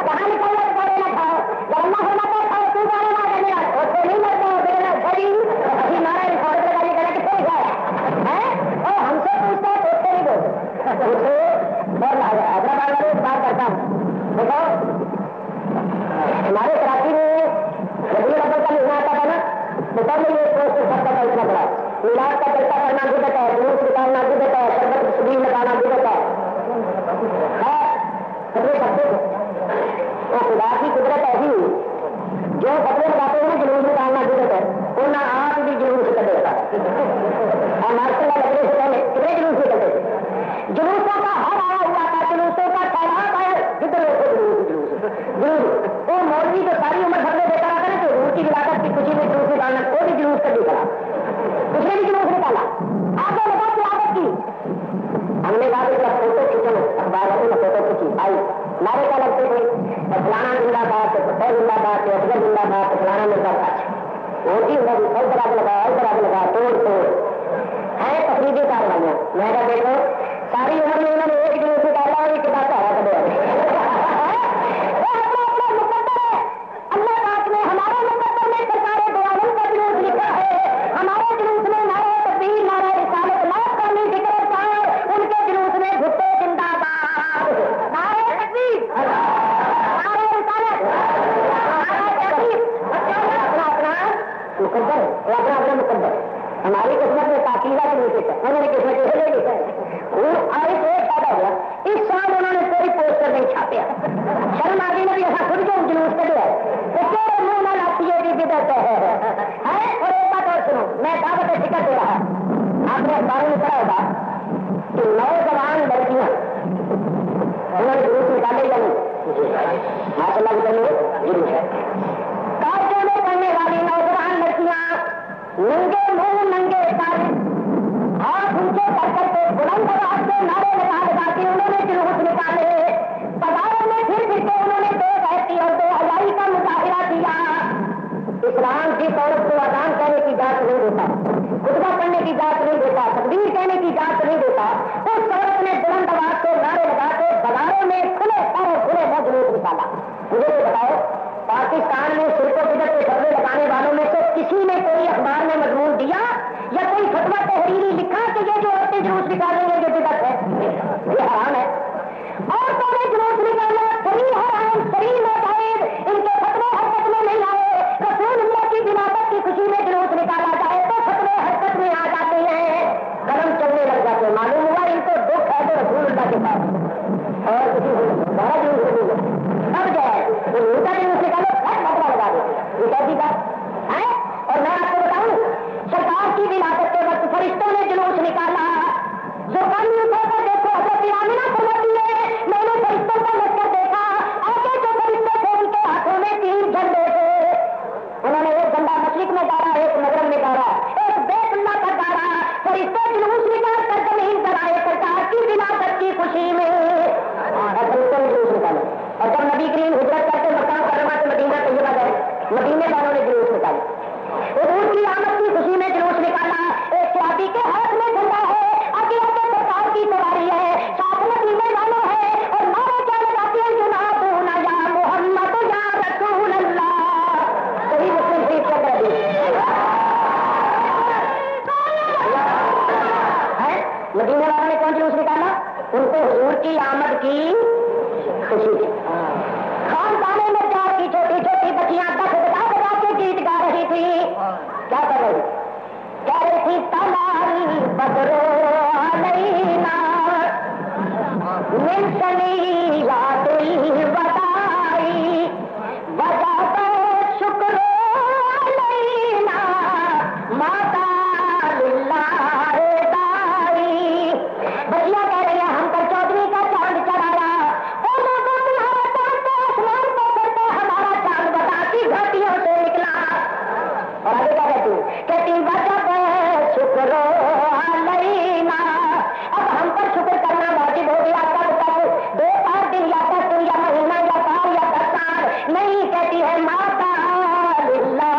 کہاں لکھا ہوا پکوڑے نہ کھاؤ، جب اللہ فرماتا ہے کھاؤ تو گانے نہ کرنے اس سے نہیں مرتا میرا گھر ابھی ہمارا انفارٹ لگانے کرنا کتنے لکھا ہے اور ہم سے پوچھتا ہے تو اس سے نہیں بولتے حیدرآباد والے بات کرتا ہوں دیکھو ہمارے کراچی میں ربیع الاول کا مہینہ آتا تھا نا تو تب میں یہ پوسٹ کرتا تھا اتنا بڑا میلاد کا جلسہ کرنا بدعت ہے، جلوس نکالنا بدعت ہے، شربت شبیر لگانا بدعت ہے، فتوے کرتے تھے وہ خدا کی قدرت ایسی ہوئی جو فتوے لگاتے ہیں جلوس نکالنا بدعت ہے انہیں آپ بھی جلوس کر دیتا اور مارشل لا لگنے سے پہلے کتنے جلوس نکلتے تھے، جلوسوں کا ہر آیا ہوا تھا، جلوسوں کا سیلاب آیا جدھر جلوس وہ مولوی جو ساری عمر بھرنے دیتا رہا تھا نا تو روح کی ولادت کی خوشی میں سفید زندہ باد افضل زندہ باد فلانا مرزا سچ وہ بھی ہوگا ادھر آگ لگا توڑ ہے تقریبی کاروائیاں. میں کہا دیکھو ساری عمر میں انہوں نے ایک جلوس نکالا اور ایک کتاب پڑھا کر دیا. اللہ پاک نے ہمارے مقدر میں سرکار دو عالم کا جلوس لکھا ہے. ہمارے جلوس میں نعرہ تکبیر نعرہ رسالت نعت کرنی ذکر چاہے ان کے جلوس میں بھٹو زندہ باد نعرہ تکبیر نعرہ رسالت مقدر اپنا اپنا مقدر. ہماری قسمت میں تاکیدہ کے نیچے تھا انہوں نے قسمت لے لکھا ہے. وہ آئے تو پیدا ہوا اس سال انہوں نے کوئی پوسٹر نہیں چھاپیا. شرم آدمی نے بھی ایسا خود جو جلوس کر دیا تو تیرے منہ نہ لاتی ہے بدعت ہے. اور ایک بات اور سنو میں دعوت فکر دے رہا آپ نے اخباروں میں پڑھا ہوگا کہ نوجوان لڑکیاں انہوں نے جلوس نکالے یا نہیں ماشاء اللہ کی جلوس ہے. کاجوں میں پڑھنے والی نوجوان لڑکیاں ننگے منہ ننگے سارے ہاتھ اونچے کر کے بلند آواز سے نعرے لگا کے انہوں نے جلوس نکالے. بازاروں میں پھر کے انہوں نے بے غیرتی اور بے حیائی کا مظاہرہ کیا. اسلام کی عورت کو اذان کہنے کی اجازت نہیں دیتا, خطبہ پڑھنے کی اجازت نہیں دیتا, تکبیر کہنے کی اجازت نہیں دیتا. اس عورت نے بلند آواز سے نعرے لگا کے بازاروں میں کھلے پیر کھلے میں جلوس نکالا. مجھے یہ بتاؤ پاکستان میں شرک و بدعت کے فتوے لگانے والوں میں سے کسی نے کوئی اخبار میں مضمون دیا یا کوئی فتویٰ تحریری لکھا کہ یہ جو عورتیں جلوس نکالیں گے یہ بدعت ہے, یہ حرام ہے. عورتوں نے جلوس نکالا صحیح حرام صحیح ناجائز ان کے فتوے حرکت میں نہیں آئے. رسول اللہ کی ولادت کی خوشی میں جلوس نکالا جائے تو فتوے حرکت میں آ جاتے ہیں, قدم چلنے لگ جاتے ہیں. معلوم ہوا ان کو دکھ ہے تو رسول اللہ کے پاس اور کسی بڑا جلوس اب جائے ان کا جلوس نکالو بدلا لگا دیتے یہ کیسی بات ہے. اور میں آپ کو بتاؤں سرکار کی ولادت کے وقت فرشتوں نے جلوس نکالا. جو کام اٹھا کر دیکھو حضرت آمنہ فرماتی ہے میں نے فرشتوں کا لشکر دیکھا. آگے جو فرشتے تھے ان کے ہاتھوں میں 3 جھنڈے تھے. انہوں نے ایک جھنڈا مشرق میں ڈالا ایک مغرب میں ڈالا ایک بیت اللہ پر ڈالا. فرشتے جلوس نکال کر زمین پر آئے سرکار کی ولادت کی خوشی میں فرشتوں نے جلوس نکالا. اور جب نبی کریم ہجرت کرتے مکہ مکرمہ سے مدینہ طیبہ گئے مدینے والوں نے جلوس نکالا. حضور کی آمد کی خوشی میں جلوس نکالا. ایک صحابی کے ہاتھ میں جھنڈا ہے آگے آگے سرکار کی سواری ہے ساتھ مدینے والوں ہے اور نعرے کیا لگاتے ہیں جنابونا یا محمد یا رسول اللہ. صحیح مسلم شریف کے اندر مدینے والوں نے کون جلوس نکالا ان کو حضور کی آمد کی خوشی تھی. خاندانے میں چار کی چھوٹی چھوٹی بچیاں دس بجا کے گیت گا رہی تھی. کیا کر رہی کہہ رہی تھی تمہاری بدرو علینا من سنیات الوداعی وجب شکر علینا ماتا للہ دائی. بچیاں کہہ رہی ہیں ہم پر چودھری کا چاند چڑھایا ہمارا چاند بتا کی گھاٹیوں سے نکلا. اور آگے کیا کہتی وجب شکر علینا اب ہم پر شکر کرنا واجب ہو گیا. کب تک 2-4 دن یا 10 دن یا مہینہ یا سال یا 10 سال نہیں. کہتی ہے ماتا للہ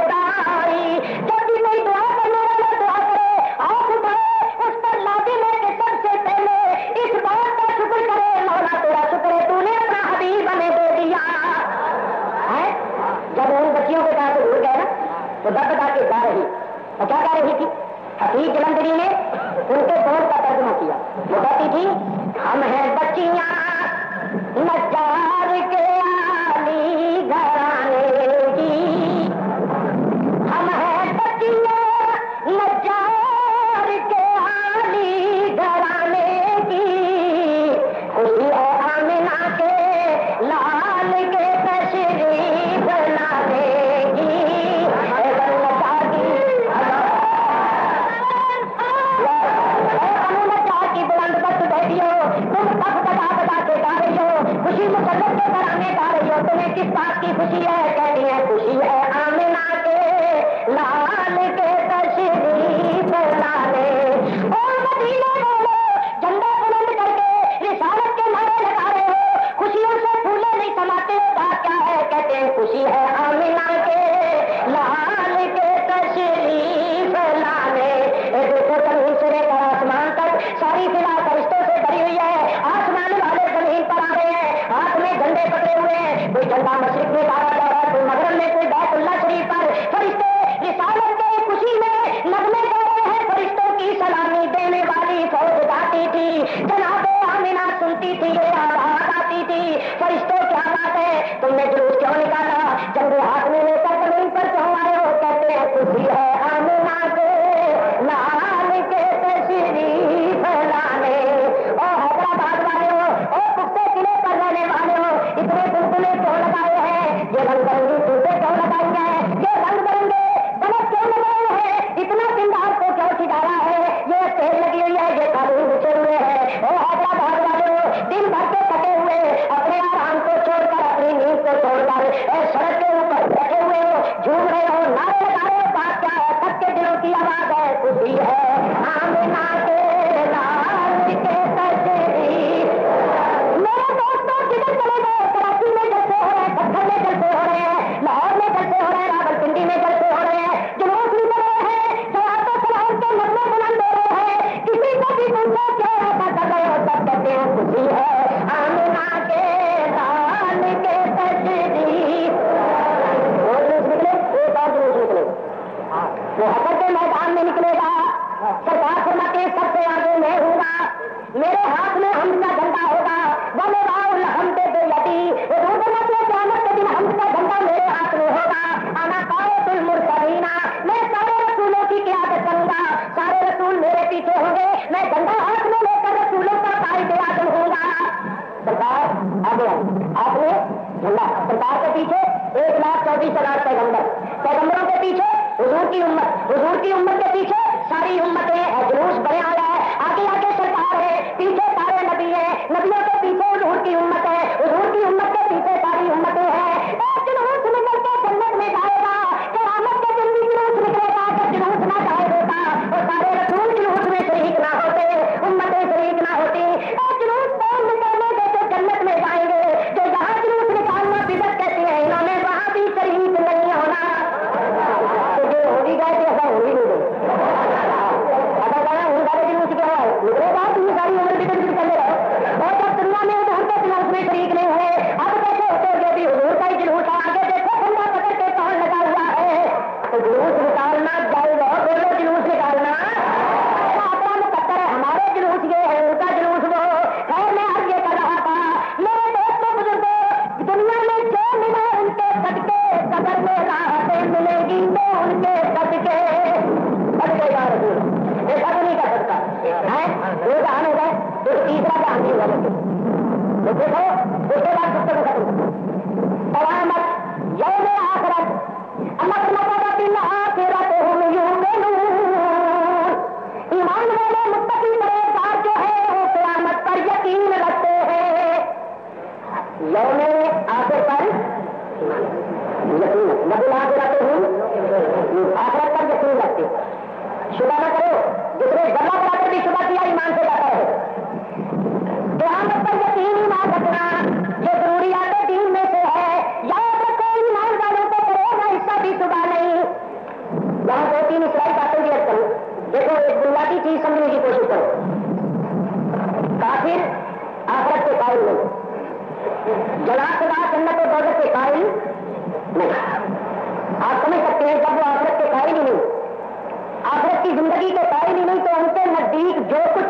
دائی. جب بھی کوئی دعا کرنے والا دعا کرے ہاتھ اٹھائے اس پر لازم ہے کہ سب سے پہلے اس بات کا شکر کرے مولا تیرا شکر ہے تو نے اپنا حبیب ہمیں دے دیا ہے. جب ان بچیوں کے ساتھ اڑ گئے نا تو دب بتا کے گا رہی اور کیا گا رہی تھی حفیظ جلندری نے ان کے دور کا ترجمہ کیا. وہ کہتی تھی ہم ہیں بچیاں نجار کے عالی گھرانے کی. ہم ہیں بچیاں نجار کے عالی گھرانے کی. خوشی ہے آمنہ کے لال کے تشریف لانے کی. بلند بخت بیٹیوں تم سب بتا بتا کے گا رہی ہو خوشی مسلط کے کرانے گا رہی ہو. تمہیں کس بات کی خوشی ہے؟ کہتی ہے خوشی ہے آمنہ کے لال کے تشریف لانے. اور مدینے والوں جھنڈا بلند کر کے رسالت کے نعرے لگا رہے ہو خوشیوں سے پھولے نہیں سماتے. بات کیا ہے خوشی ہے آمینہ کے لال کے تشریف لانے. دیکھو زمین سے لے کر آسمان تک ساری فضا فرشتوں سے بھری ہوئی ہے. آسمان والے زمین پر آ رہے ہیں, ہاتھ میں جھنڈے پکڑے ہوئے ہیں. کوئی جھنڈا مشرق میں ڈالا جا رہا ہے, کوئی مغرب میں, کوئی بیت اللہ شریف پر. فرشتے رسالت کے خوشی میں نغمے گا رہے ہیں. فرشتوں کی سلامی دینے والی فوج جاتی تھی, جناب آمینہ سنتی تھی, یہ آواز آتی تھی. فرشتوں کیا بات ہے, تم نے جلوس کیوں نکالا, جنگے ہاتھ میں لے کر زمین پر کیوں آئے ہو؟ کہتے ہیں خوشی ہے آمینہ کے لال کے تشریف لانے. او حیدرآباد والے ہو, او پختے قلعے پر رہنے والے ہو, اتنے بلبلے کیوں لگائے ہیں, یہ رنگ برنگی چوٹے کیوں لگائی ہیں, یہ رنگ برنگے بلب کیوں لگائے ہیں, اتنا سنگار کو کیوں سجایا ہے, یہ تیل لگی ہوئی ہے, یہ قالین بچے ہوئے ہیں. او حیدرآباد والے ہو, دن بھر کے تھکے ہوئے, اپنے آرام کو چھوڑ کر, اپنی نیند کو چھوڑ کر سڑک کے اوپر بیٹھے ہوئے ہو, جھوم رہے ہو, نعرے لگا رہے ہو. بات کیا ہے, سب کے دلوں کی آواز ہے, خوشی ہے آمینہ کے لال کے تشریف. میرے دوستوں کدھر چلے گئے, کراچی میں جلسے ہو رہے ہیں, پتھر میں جلسے ہو رہے ہیں, لاہور میں جلسے ہو رہے ہیں, راولپنڈی میں جلسے ہو رہے ہیں, جلوس نکل رہے ہیں, صلوات و سلام کے نغمے بلند ہو رہے ہیں. کسی کو بھی پوچھو کیوں ایسا کر رہے ہو, سب کہتے ہیں خوشی ہے آمینہ کے لال کے تشریف. وہ جلوس نکلے, ایک اور جلوس نکلے, وہ حشر کے میدان میں نکلے گا. سرکار فرماتے ہیں سب سے آگے میں ہوں گا, میرے ہاتھ میں حمد کا جھنڈا ہوگا. وہ میرا الحمد بیدی, حضور فرماتے ہیں قیامت کے دن حمد کا جھنڈا میرے ہاتھ میں ہوگا. انا قائد المرسلین, میں سارے رسولوں کی قیادت کروں گا, سارے رسول میرے پیچھے ہوں گے, میں جھنڈا ہاتھ میں لے کر رسولوں کا قائد اعظم ہوں گا. سرکار آگے آپ نے جھنڈا, سرکار کے پیچھے 1,24,000 پیغمبر, پیغمبروں کے پیچھے حضور کی امت, حضور کی امت کے پیچھے ساری امتیں, جلوس بڑے آیا ہے. آگے آگے سرکار ہے, پیچھے سارے نبی ہیں, نبیوں کے پیچھے حضور کی امت ہے, حضور کی امت کے پیچھے ساری امتیں ہیں. ایک جلوس نکل کے جنت میں جائے گا, قیامت کے دن بھی جلوس نکلے گا. جب جلوس نہ جائے ہوتا اور سارے رسول جلوس میں شریک نہ ہوتے, امتیں شریک نہ ہوتی, ایک جلوس کون نکلنے جیسے جنت میں جائیں گے. جو یہاں جلوس نکالنا بدعت کہتے ہیں, انہوں نے وہاں بھی شریک نہیں ہونا. تو جو ہوگی گئے تھے ایسا ہوگی نہیں گئے, اگر کہنا ان سارے جلوس کے ہوا نکلے گا, تم ساری عمر بھی کنجر کرنے رہو. اور جب دنیا میں حضور کے جلوس میں شریک نہیں ہوئے, اب کیسے ہوتے جو بھی حضور کا ہی جلوس ہے. آگے دیکھو ٹھنڈا پکڑ کے کون لگا ہوا ہے, تو جلوس نکالنا جائے گا. بولو جلوس نکالنا اپنا مقدر ہے, ہمارے جلوس یہ ہے, ان کا جلوس وہ. خیر میں آج یہ کر رہا تھا, میرے دوستوں بزرگوں, دنیا میں جو ملا ان کے صدقے, قبر میں راحتیں ملے گی وہ ان کے صدقے. صدقے یا رسول, یہ سب نہیں کر سکتا ہے. وہ جہان ہو گئے, ایک تیسرا جہان نہیں ہوگا. تو دیکھو اس کے بعد دوستوں کو ختم قیامت یوم آخرت, اللہ تعالیٰ دن آخرت ہم یؤمنون. ایمان والے متقی پرہیزگار جو ہے وہ قیامت پر یقین رکھتے ہیں. یوم آخر پر یقین, مطلب آخرت ہوں آخرت پر یقین رکھتے. شبہ نہ کرو, جس نے غلہ کرا کر بھی شبہ کیا ایمان سے جاتا ہے. قیامت پر یقین ایمان رکھنا یہ ضروریات دین میں سے ہے. یاد رکھو ایمان والوں کو کرو گا اس کا بھی شبہ نہیں. یہاں 2-3 اسلائی باتیں بھی رکھ کروں. دیکھو ایک بنیادی چیز سمجھنے کی کوشش کرو. کافر آخرت کے قائل نہیں, جناب خدا جنت و دوزخ کے قائل نہیں. آپ سمجھ سکتے ہیں جب وہ آخرت کے قائل ہی نہیں, آخرت کی زندگی کے قائل ہی نہیں, تو ان کے نزدیک جو کچھ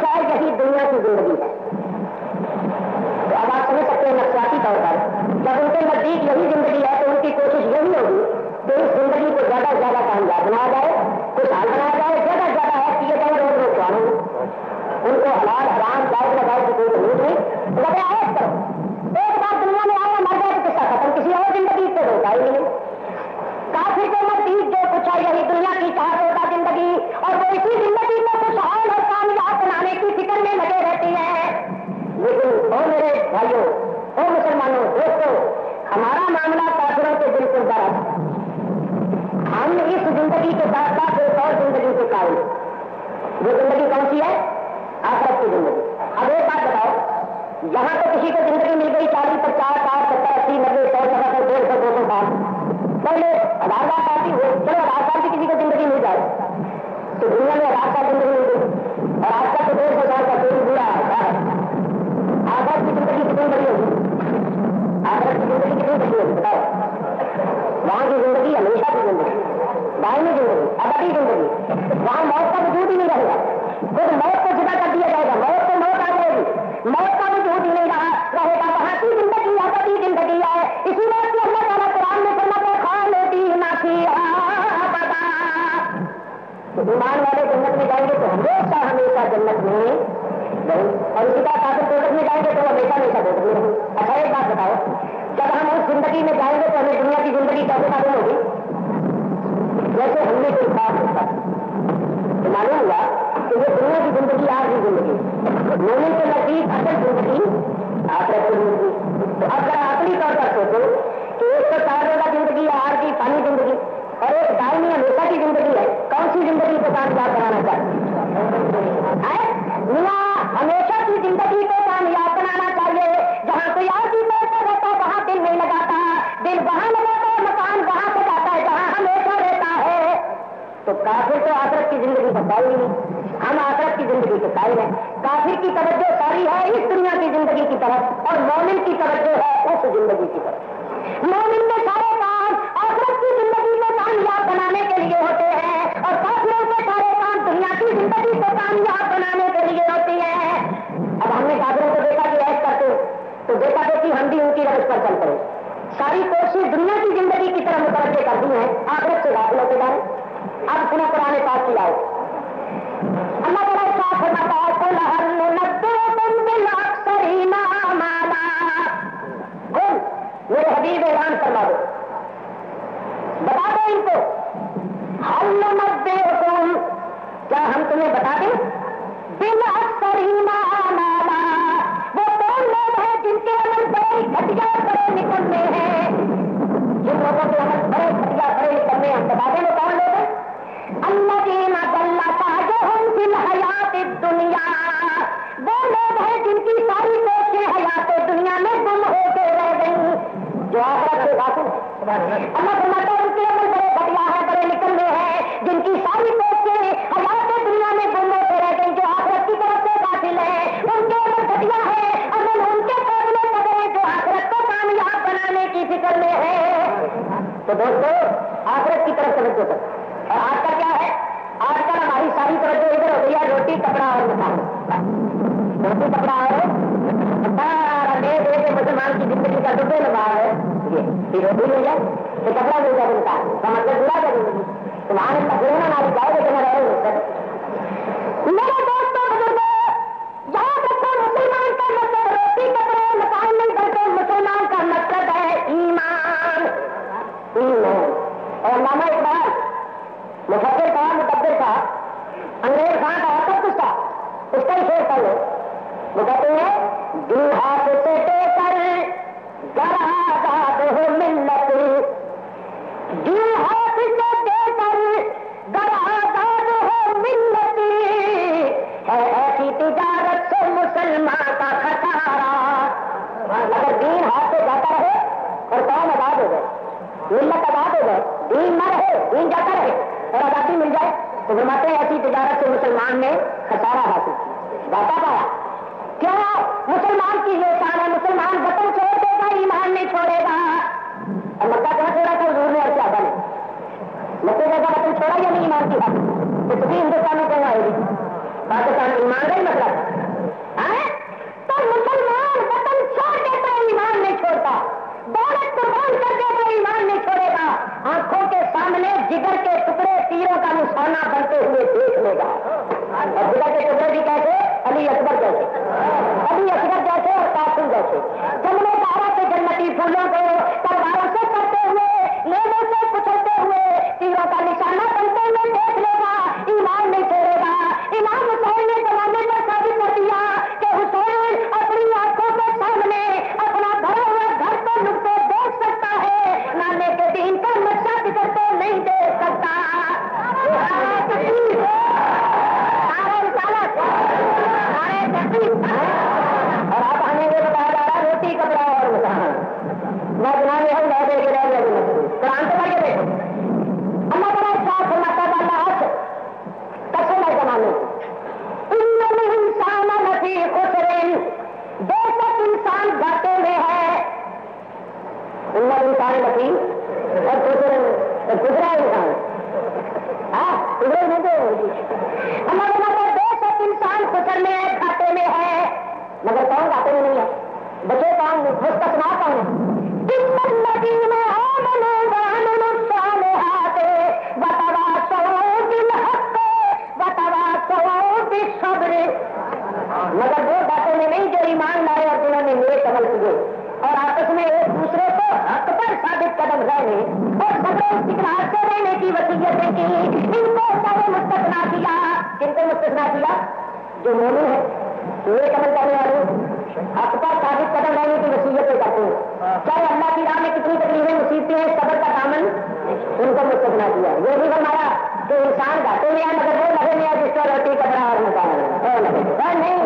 خود موت کو جدا کر دیا جائے گا، موت کو موت آ جائے گی، موت کا وجود ہی نہیں رہے گا، وہاں کی زندگی ابدی زندگی ہے۔ اسی وجہ سے اللہ تعالیٰ قرآن میں فرماتا ہے خالدین فیہا ابدا۔ تو ایمان والے جنت میں جائیں گے تو ہمیشہ ہمیشہ جنت میں رہیں، اور اسی طرح کافر دوزخ میں جائیں گے تو ہمیشہ ہمیشہ دوزخ میں رہیں۔ اچھا ایک بات بتاؤ، جب ہم اس زندگی میں جائیں گے تو ہمیں دنیا کی زندگی کیسے معلوم ہوگی؟ جیسے ہم نے کوئی خواب دیکھا تو معلوم ہوا کہ یہ دنیا کی زندگی آخری زندگی، مومن کے نزدیک اصل زندگی آخرت کی زندگی۔ تو اب ذرا عقلی طور پر سوچو کہ 160 روزہ زندگی ہے آر کی پانی زندگی، اور ایک دائمی ہمیشہ کی زندگی ہے، کون سی زندگی کو کامیاب بنانا چاہیے؟ ہمیشہ کی زندگی کو کامیاب بنانا چاہیے۔ جہاں کوئی اور چیز رہتا ہے وہاں دل نہیں لگاتا، دل وہاں لگاتا ہے، مکان وہاں سے جاتا ہے جہاں ہمیشہ رہتا ہے۔ تو کافر تو آخرت کی زندگی کا قائل ہی نہیں، ہم آخرت کی زندگی کے قائل ہیں۔ کافر کی توجہ ساری ہے اس دنیا کی زندگی کی طرف، اور مومن کی توجہ ہے اس زندگی کی طرف۔ مومن کے سارے کام آخرت کی زندگی کو کامیاب بنانے کے لیے ہوتے ہیں، اور کافروں کے سارے کام دنیا کی زندگی کو کامیاب بنانے کے لیے ہوتی ہیں۔ اب ہم نے کافروں کو دیکھا کہ ایسا کرتے تو دیکھا دیکھی ہم بھی ان کی روش پر چل پڑے، ساری کوشش دنیا کی زندگی کی طرف متوجہ کرتی ہیں، آخرت سے غافل ہوتے جائیں۔ اب سنا قرآن پاک کی آئے اللہ تعالیٰ صاف فرماتا ہے قل هل ننبئکم بالاخسرین اعمالا۔ قل میرے حبیب اعلان فرما دو، بتا دو ان کو، هل ننبئکم کیا ہم تمہیں بتا دیں، بالاخسرین اعمالا وہ کون لوگ ہیں جن کے عمل بڑے گھٹیا بڑے نکلنے ہیں، جن لوگوں کے عمل بڑے گھٹیا بڑے نکلنے ہیں، بتا دیں وہ کون لوگ ہیں؟ الذین ضل سعیہم فی الحیات الدنیا، وہ لوگ ہیں جن کی ساری کوششیں حیات دنیا میں گم ہو کے رہ گئی، جو آخرت سے غافل ہے۔ اللہ فرماتا ہے ان کے عمل بڑے گھٹیا ہے بڑے نکلنے ہیں، جن کی ساری کوششیں حیات دنیا میں گم ہو کے رہ گئی، جو آخرت کی طرف سے غافل ہیں، ان کے عمل گھٹیا ہے، عمل ان کے قابل قدر ہے جو آخرت کو کامیاب بنانے کی فکر میں ہے۔ تو دوستو آخرت کی طرف توجہ کرو، اور آج کا کیا ہے، آج کل ہماری ساری توجہ ادھر ہو گئی ہے روٹی کپڑا اور مکان، روٹی کپڑا اور سارا دے دے کے مسلمان کی زندگی کا ڈبے لگا ہے، یہ روٹی مل جائے تو کپڑا مل جائے مکان کا مطلب برا کر زندگی تمہارے تقریر نہ ماری جائے لیکن رہے میرے دوستوں بزرگوں یاد رکھو مسلمان کا مطلب روٹی کپڑا مکان نہیں بلکہ مسلمان کا مطلب ہے ایمان۔ اور علامہ اقبال مفکر تھا، مقدر تھا، انگریز خان تھا، سب کچھ تھا، اس کا ہی شعر پڑھ لو، وہ کہتے ہیں دل ہاتھ سے دے کر گر آزاد ہو ملت، دل ہاتھ سے دے کر گر آزاد ہو ملت، ہے ایسی تجارت سے مسلمان کا خسارہ۔ اگر دین ہاتھ سے جاتا رہے اور قوم آزاد ہو گئے، ملت آزاد ہو گئے، دین نہ رہے دین جاتا رہے اور آزادی مل جائے تو فرماتے ہیں ایسی تجارت سے مسلمان نے خسارہ حاصل کیا، گھاٹا پایا۔ کیوں؟ مسلمان کی یہ شان ہے، مسلمان وطن چھوڑ دے گا ایمان نہیں چھوڑے گا۔ اور مکہ کہاں چھوڑا تھا حضور نے اور کیا بنے، مکے جگہ وطن چھوڑا یا نہیں ایمان کی بات، تو کبھی ہندوستان میں کہاں آئے گی، پاکستان ایمان کا ہی مسئلہ تھا۔ تو مسلمان وطن چھوڑ دیتا ایمان نہیں چھوڑتا، دولت قربان کر دیتا ایمان نہیں چھوڑے گا، آنکھوں کے سامنے جگر کے ٹکڑے تیروں کا نشانہ بنتے ہوئے دیکھ لے گا، اور جگر کے ٹکڑے بھی کیسے، علی اکبر جیسے، علی اکبر جیسے اور قاسم جیسے، چمنے دارا کے جنتی پھولوں کو تلواروں سے کرتے ہوئے، لینے سے کچلتے ہوئے، تیروں کا نشانہ بنتے ہوئے دیکھ لے گا، ایمان نہیں چھوڑے گا۔ امام حسین نے زمانے پر ثابت جو مومن ہے نیک عمل کرنے والے حق پر ثابت قدم رہنے کی وصیتیں کرتے ہیں، چاہے اللہ کی راہ میں کتنی تکلیفیں مصیبتیں ہیں، صبر کا دامن ان کو مستثنا کیا۔ یہ بھی فرمایا کہ انسان گاتے میں ہے مگر وہ لگے میں ہے جس کا روٹی کپڑا اور مکان نہیں،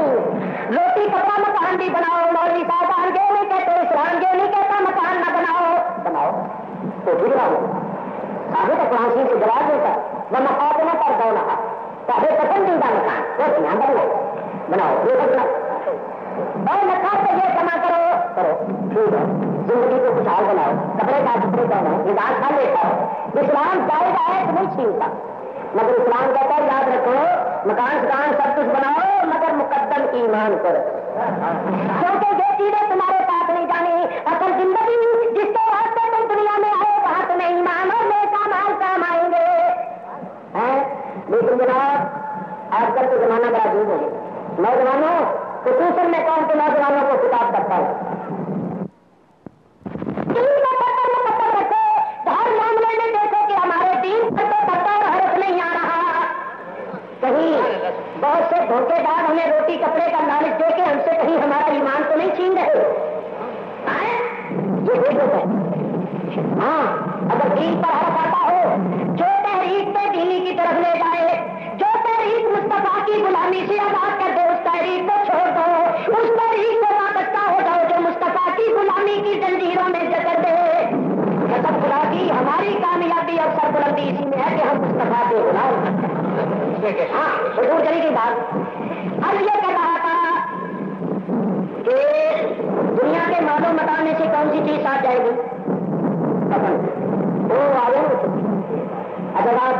روٹی کپڑا مکان بھی بناؤ۔ مولوی صاحب یہ نہیں کہتے، اسلام یہ نہیں کہتا مکان نہ بناؤ، بناؤ تو بھی بناؤ ثابت اقوام سے جواب دیتا وہ مقابلہ کر دو نہ چاہے پسندیدہ مکان روٹیاں بناؤ یہ بناؤ اور مکان سے یہ جمع کرو ٹھیک ہے، زندگی کو خوشحال بناؤ، کپڑے کا کپڑے کرنا نظام کھا لیتا ہو۔ اسلام جائز ہے تو نہیں چھینتا، مگر اسلام کہتا ہے یاد رکھو مکان سکان سب کچھ بناؤ مگر مقدم ایمان کرو، کیونکہ یہ چیزیں تمہارے ساتھ نہیں جانی۔ اصل زندگی جس کے واسطے تم دنیا میں آئے وہاں تمہیں ایمان اور نیک اعمال کام آئیں گے۔ لیکن جناب آج کل تو زمانہ بڑا عجیب ہے، نوجوانوں خصوصاً میں قوم کے نوجوانوں کو خطاب کرتا ہوں، ہر معاملے میں دیکھو کہ ہمارے دین پر تو پتہ اور حرف نہیں آ رہا، کہیں بہت سے دھوکے دار ہمیں روٹی کپڑے کا لالچ دے کے ہم سے کہیں ہمارا ایمان تو نہیں چھین رہے۔ یہ دیکھو ہاں اگر دین پر حرف آتا ہو جو تحریک پہ دینی کی طرف لے جائے، جو تحریک مصطفیٰ کی غلامی سے آزاد کر دے اس تحریک کو چھوڑ دو، اس تحریک سے وابستہ ہو جاؤ جو مصطفیٰ کی غلامی کی زنجیروں میں جکڑ دے۔ قسم خدا کی ہماری کامیابی اور سربلندی اسی میں ہے کہ ہم مصطفیٰ کے غلام ہیں۔ ہاں حضور چلی کی بات اب یہ کہہ رہا تھا کہ دنیا کے مال و متا میں سے کون سی چیز ساتھ جائے گی؟ وہ آئے اگر آپ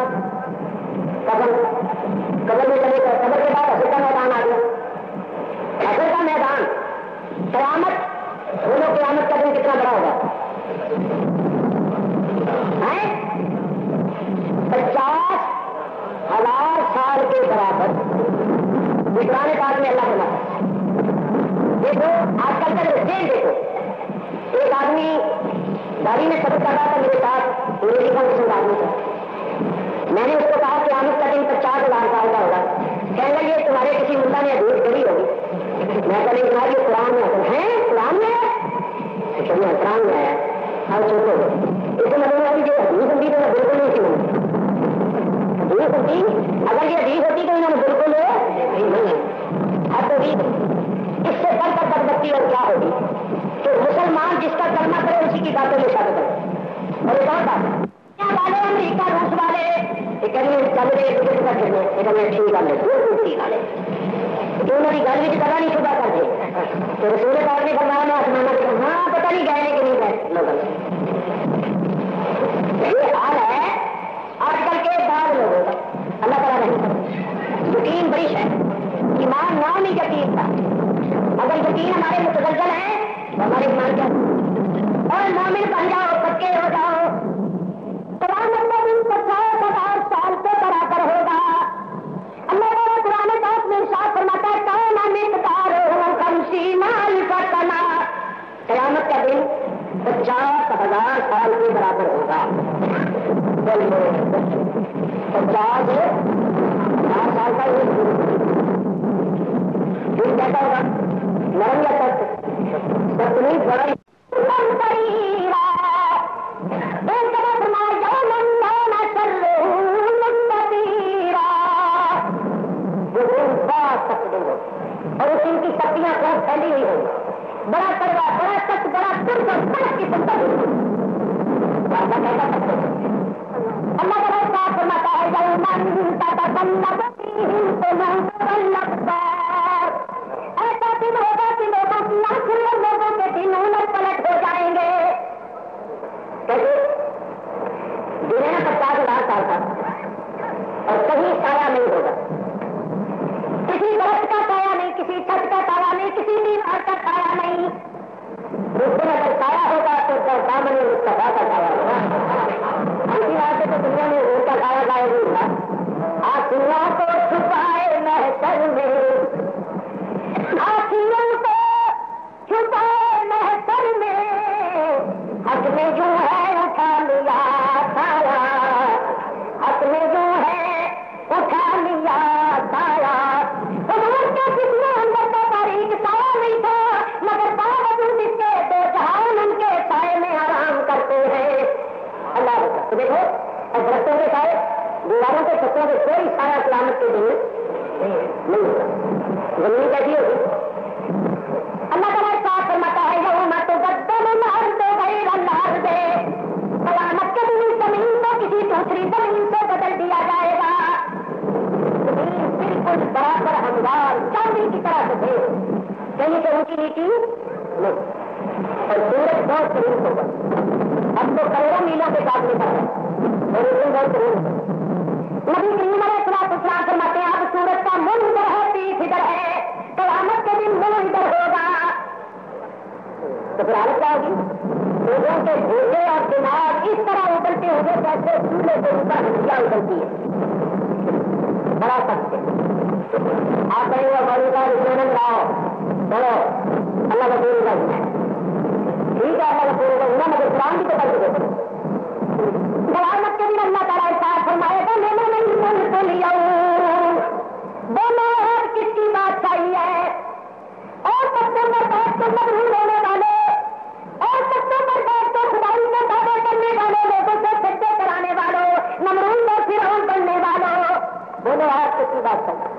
قبر میں چلے گئے، قبر کے بعد حشر کا میدان آ گیا، حشر کا میدان قیامت بولو قیامت کا دن کتنا بڑا ہوگا؟ 50,000 سال کے برابر قرآن پاک میں اللہ بنا۔ دیکھو آج کل کا ٹرین دیکھو، ایک آدمی گاڑی میں سفر کر رہا تھا میرے ساتھ، میری قسم آدمی تھا، میں نے اس کو کہا کہ قیامت کا دن 50,000 سال کا ہوگا، کہنے لگے تمہارے کسی ملا نے حدیث کری ہوگی، میں کہنے لگا یہ قرآن میں ہے، قرآن میں ہے، قرآن میں ہے اور چھوٹے اسے مطلب ہے کہ حدیث ہوتی تو میں بالکل نہیں سی حدیث ہوتی، اگر یہ حدیث ہوتی تو انہوں نے بالکل اب تو اس سے بڑھ کر بدبختی اور کیا ہوگی کہ مسلمان جس کا کلمہ کرے اسی کی باتوں میں شامل کرے۔ اور ایک اور بات والے امریکہ روس والے چل رہے ٹھیک ہے انہوں نے گل بھی کرنا نہیں شدہ کر دے تو رسول پاک نے فرمایا میں آسمانہ کے ہاں پتہ نہیں گئے کہ نہیں گئے لوگوں یہ حال ہے آج کل کے بعض لوگوں کا، اللہ تعالیٰ نہیں کرتا یقین بڑی ہے، ایمان نام ہی یقین تھا، اگر یقین ہمارے متزلزل ہیں تو ہمارے ایمان کیا اور مومن بن جاؤ پکے ہو جاؤ، قیامت کا دن 50,000 سال کے برابر ہوگا۔ اللہ تعالیٰ قرآن پاک میں ارشاد فرماتا ہے کون مقدارہ 50 ألف سنہ، قیامت کا دن 50,000 سال کے برابر ہوگا۔ 50,000 سال کا دن کیسا ہوگا؟ نرم یا سخت؟ تکلیف بڑا اور اس کی شکتیاں بہت پھیلی ہوئی ہوگی، بڑا کڑوا، بڑا سخت، بڑا ترک اور سخت قسم کا اللہ دیواروں کے چھتوں سے کوئی سایہ قیامت کے دن نہیں ہوگا. زمین کیسی ہوگی؟ اللہ تعالیٰ صاف فرماتا ہے یوم تبدل الارض غیر الارض، قیامت کے دن زمین کو کسی دوسری زمین سے بدل دیا جائے گا. زمین بالکل برابر ہموار چاندی کی طرح سے کہیں تو اونچی نیچی نہیں، اور سورج بہت قریب ہوگا. اب تو کروڑوں میلوں کے ساتھ نکل ہے اور اس دن بہت قریب ہوگا. نبی کریم علیہ السلام فرماتے ہیں اب سورج کا منہ ادھر ہے، پیٹھ ادھر ہے، قیامت کے دن منہ ادھر ہوگا. تو پھر حالت کیا ہوگی؟ لوگوں کے بھوجے اور دماغ اس طرح ابلتے ہوں گے جیسے چولہے کے اوپر ہنڈیا ابلتی ہے. بڑا سخت ہے. آپ کہیں گے بڑی کا رسولن لاؤ چلو اللہ کا پورے کا ہونا ہے، ٹھیک ہے اللہ کا پورے کا ہونا، مگر قرآن بھی تو کر کے قیامت کے دن اللہ تعالیٰ ارشاد فرمائے گا میں نے نہیں ملک لیا دونوں کس کی بات چاہیے ہے، اور سب سے بیٹھ کے مغرور ہونے والے اور سب سے بیٹھ کے خدائی کے دعوے کرنے والے لوگوں سے سجدے کرانے والوں نمرود اور فرعون بننے والوں دونوں کس کی بات چاہیے.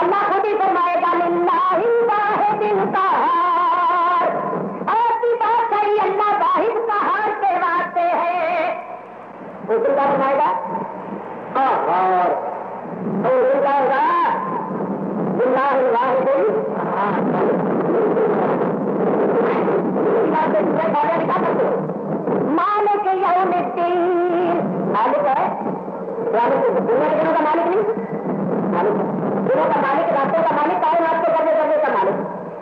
اللہ خود ہی فرمائے گا للہ واحد القہار، آپ کی بات صحیح اللہ واحد قہار کے واسطے ہے. اس دن کا فرمائے گا قہار، تو اس دن کا ہوگا للہ الواحد القہار. مالک یوم الدین، مالک ہے دنیا کے دنوں کا مالک نہیں، مالک دنوں کا مالک، راستوں کا مالک، کائنات کو کرنے کرنے کا مالک،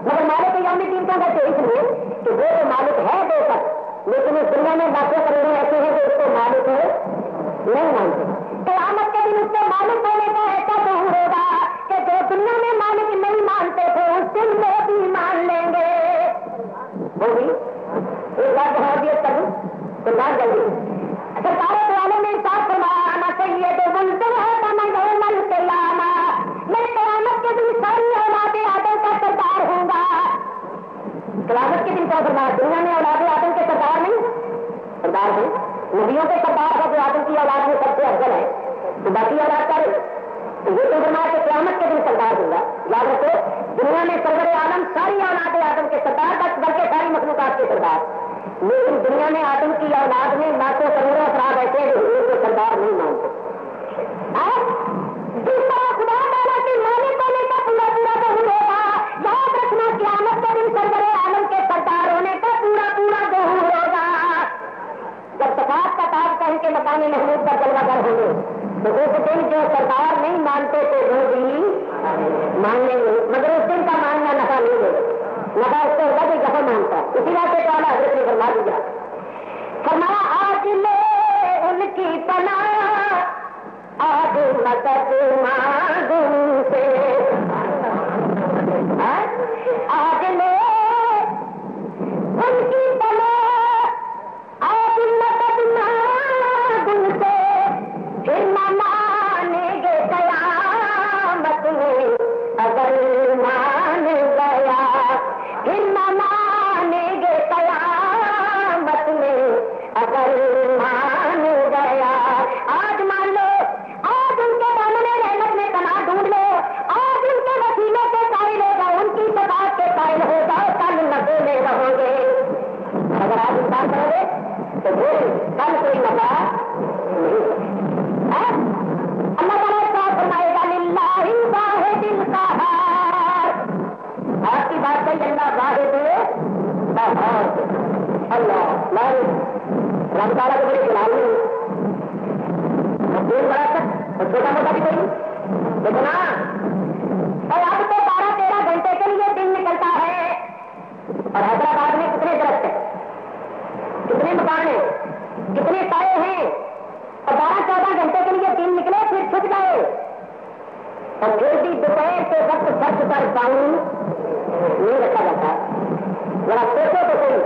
مگر مالک یوم الدین کا کہتے اس لیے کہ وہ مالک ہے بے شک، لیکن اس دنیا میں لاکھوں کروڑوں ایسے ہیں جو اس کو مالک نہیں مانتے. قیامت کے دن اس کو مالک ہونے کا ایسا ظہور ہوگا کہ جو دنیا میں مالک نہیں مانتے تھے اس دن میں بھی مان لیں گے. وہ بھی ایک بات بہت دیر کروں تو بات جلدی سرکار والوں نے ساتھ فرمایا آنا چاہیے تو منظر ہے میں قیامت کے دن ساری اولاد آدم کا سردار ہوں گا. قیامت کے دن کا فرمایا دنیا میں اولاد آدم کے سردار نہیں، سردار ہیں نبیوں کے سردار ہے جو آدم کی اولاد میں سب سے افضل ہے، تو باقی اولاد کا تو یہ تو فرمایا کہ قیامت کے دن سردار ہوں گا. یاد رکھو دنیا میں سرور عالم ساری اولاد آدم کے سردار بس بلکہ ساری مخلوقات کے سردار، لیکن دنیا میں آدم کی اولاد میں لاکھوں کروڑوں افراد ایسے جو حضور کو سردار نہیں مانتے. جس طرح خدا تعالیٰ کے مالک ہونے کا پورا پورا ظہور ہوگا، یاد رکھنا قیامت کے دن سرور عالم کے سردار ہونے کا پورا پورا ظہور ہوگا. جب صفات کا تاج پہن کے مقام محمود کا جلوہ گر ہوں گے تو اس دن جو سردار نہیں مانتے تھے وہ بھی مان لیں گے، مگر اس دن کا ماننا نفع نہیں دے گا. نفع اس کو ہوگا کہ جہاں مانتا ہے. اسی بات سے پہلا حضرت نے فرما دیا، فرمایا آج لے ان کی پناہ آج مدد مانگوں سے، آج لے ان کی پناہ آج مدد مانگوں سے، پھر نہ مانیں گے قیامت میں اگر مان گیا، پھر نہ مانیں گے قیامت میں اگر مان گیا. آج مان لو، آج ان کے سامنے رحمت میں پناہ ڈھونڈ لو، آج ان کے وسیلے سے قائل ہوگا، ان کی صفات کے قائل ہو جاؤ، کل نفے میں رہو گے. اگر آج انسان کرو گے تو پھر کل کوئی نفع نہیں. اللہ تعالیٰ صاحب فرمائے گا للہ واحد القہار، آپ کی بات ہے اللہ واحد قہار. اللہ رب تعالیٰ کو بڑے جلال نہیں دیر بڑا تک چھوٹا موٹا بھی کوئی اتنا. اور اب تو 12-13 گھنٹے کے لیے دن نکلتا ہے، اور حیدرآباد میں کتنے درخت ہیں، کتنے مکان ہیں، کتنے سائے ہیں، اور 12-14 گھنٹے کے لیے دن نکلے پھر چھٹ جائے، اور پھر بھی دوپہر کے وقت فرش پر پانی نہیں رکھا جاتا. ذرا سوچو تو صحیح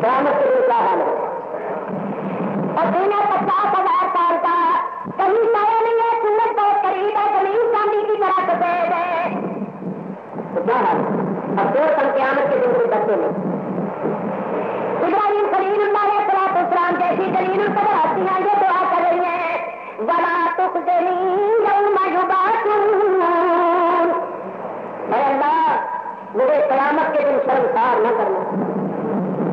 قیامت کے لیے کیا حال ہے. اور دن ہے 50,000 سال کا، کہیں سایہ نہیں ہے، سورج بہت قریب ہے، زمین چاندی کی طرح سفید ہے، تو کیا حال ہے. اب دور قیامت کے دن سے ڈرتے نہیں. ابراہیم خلیل اللہ علیہ السلام جیسی جلیل القدر ہستیاں یہ دعا کر رہی ہیں ولا تخزنی یوم یبعثون، اے اللہ مجھے قیامت کے دن شرمسار نہ کرنا،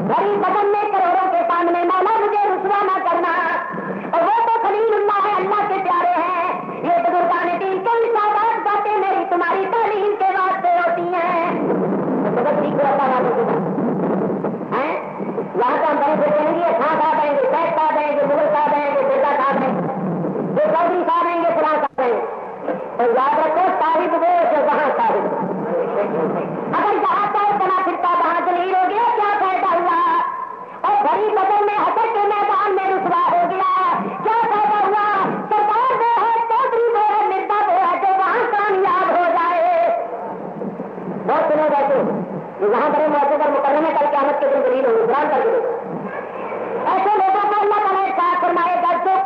بڑی بدن میں کروڑوں کے سامنے مولا مجھے رسوا نہ کرنا۔ اور وہ تو خلیل اللہ ہے، اللہ کے پیارے ہیں، یہ بزرگان دین کے سادات باتیں میری تمہاری تعلیم کے واسطے ہوتی ہیں۔ یہاں تو ہم بڑے بڑے کہیں گے خاں صاحب آئیں گے، شیخ صاحب آئیں گے، مغل صاحب آئیں گے، بیٹا صاحب آئیں گے، جو چودھری صاحب آئیں گے، فلاں صاحب آئیں گے، اور یاد رکھو صاحب وہ وہاں صاحب، اگر جہاں صاحب بنا پھرتا وہاں دلیل ہو گیا کیا فائدہ ہوا؟ اور بڑی بدن میں حسد کے میدان میں رسوا ہو گیا کیا فائدہ ہوا؟ سرکار وہ ہے، چودھری وہ ہے، مرزا وہ ہے جو وہاں کامیاب ہو جائے۔ بہت سنو بیٹھے وہاں بڑے موقع پر مقرر کل قیامت کے دن دلیل ہوں قرآن کر کے ایسے لوگوں کو اللہ تعالیٰ ارشاد فرمائے گا چپ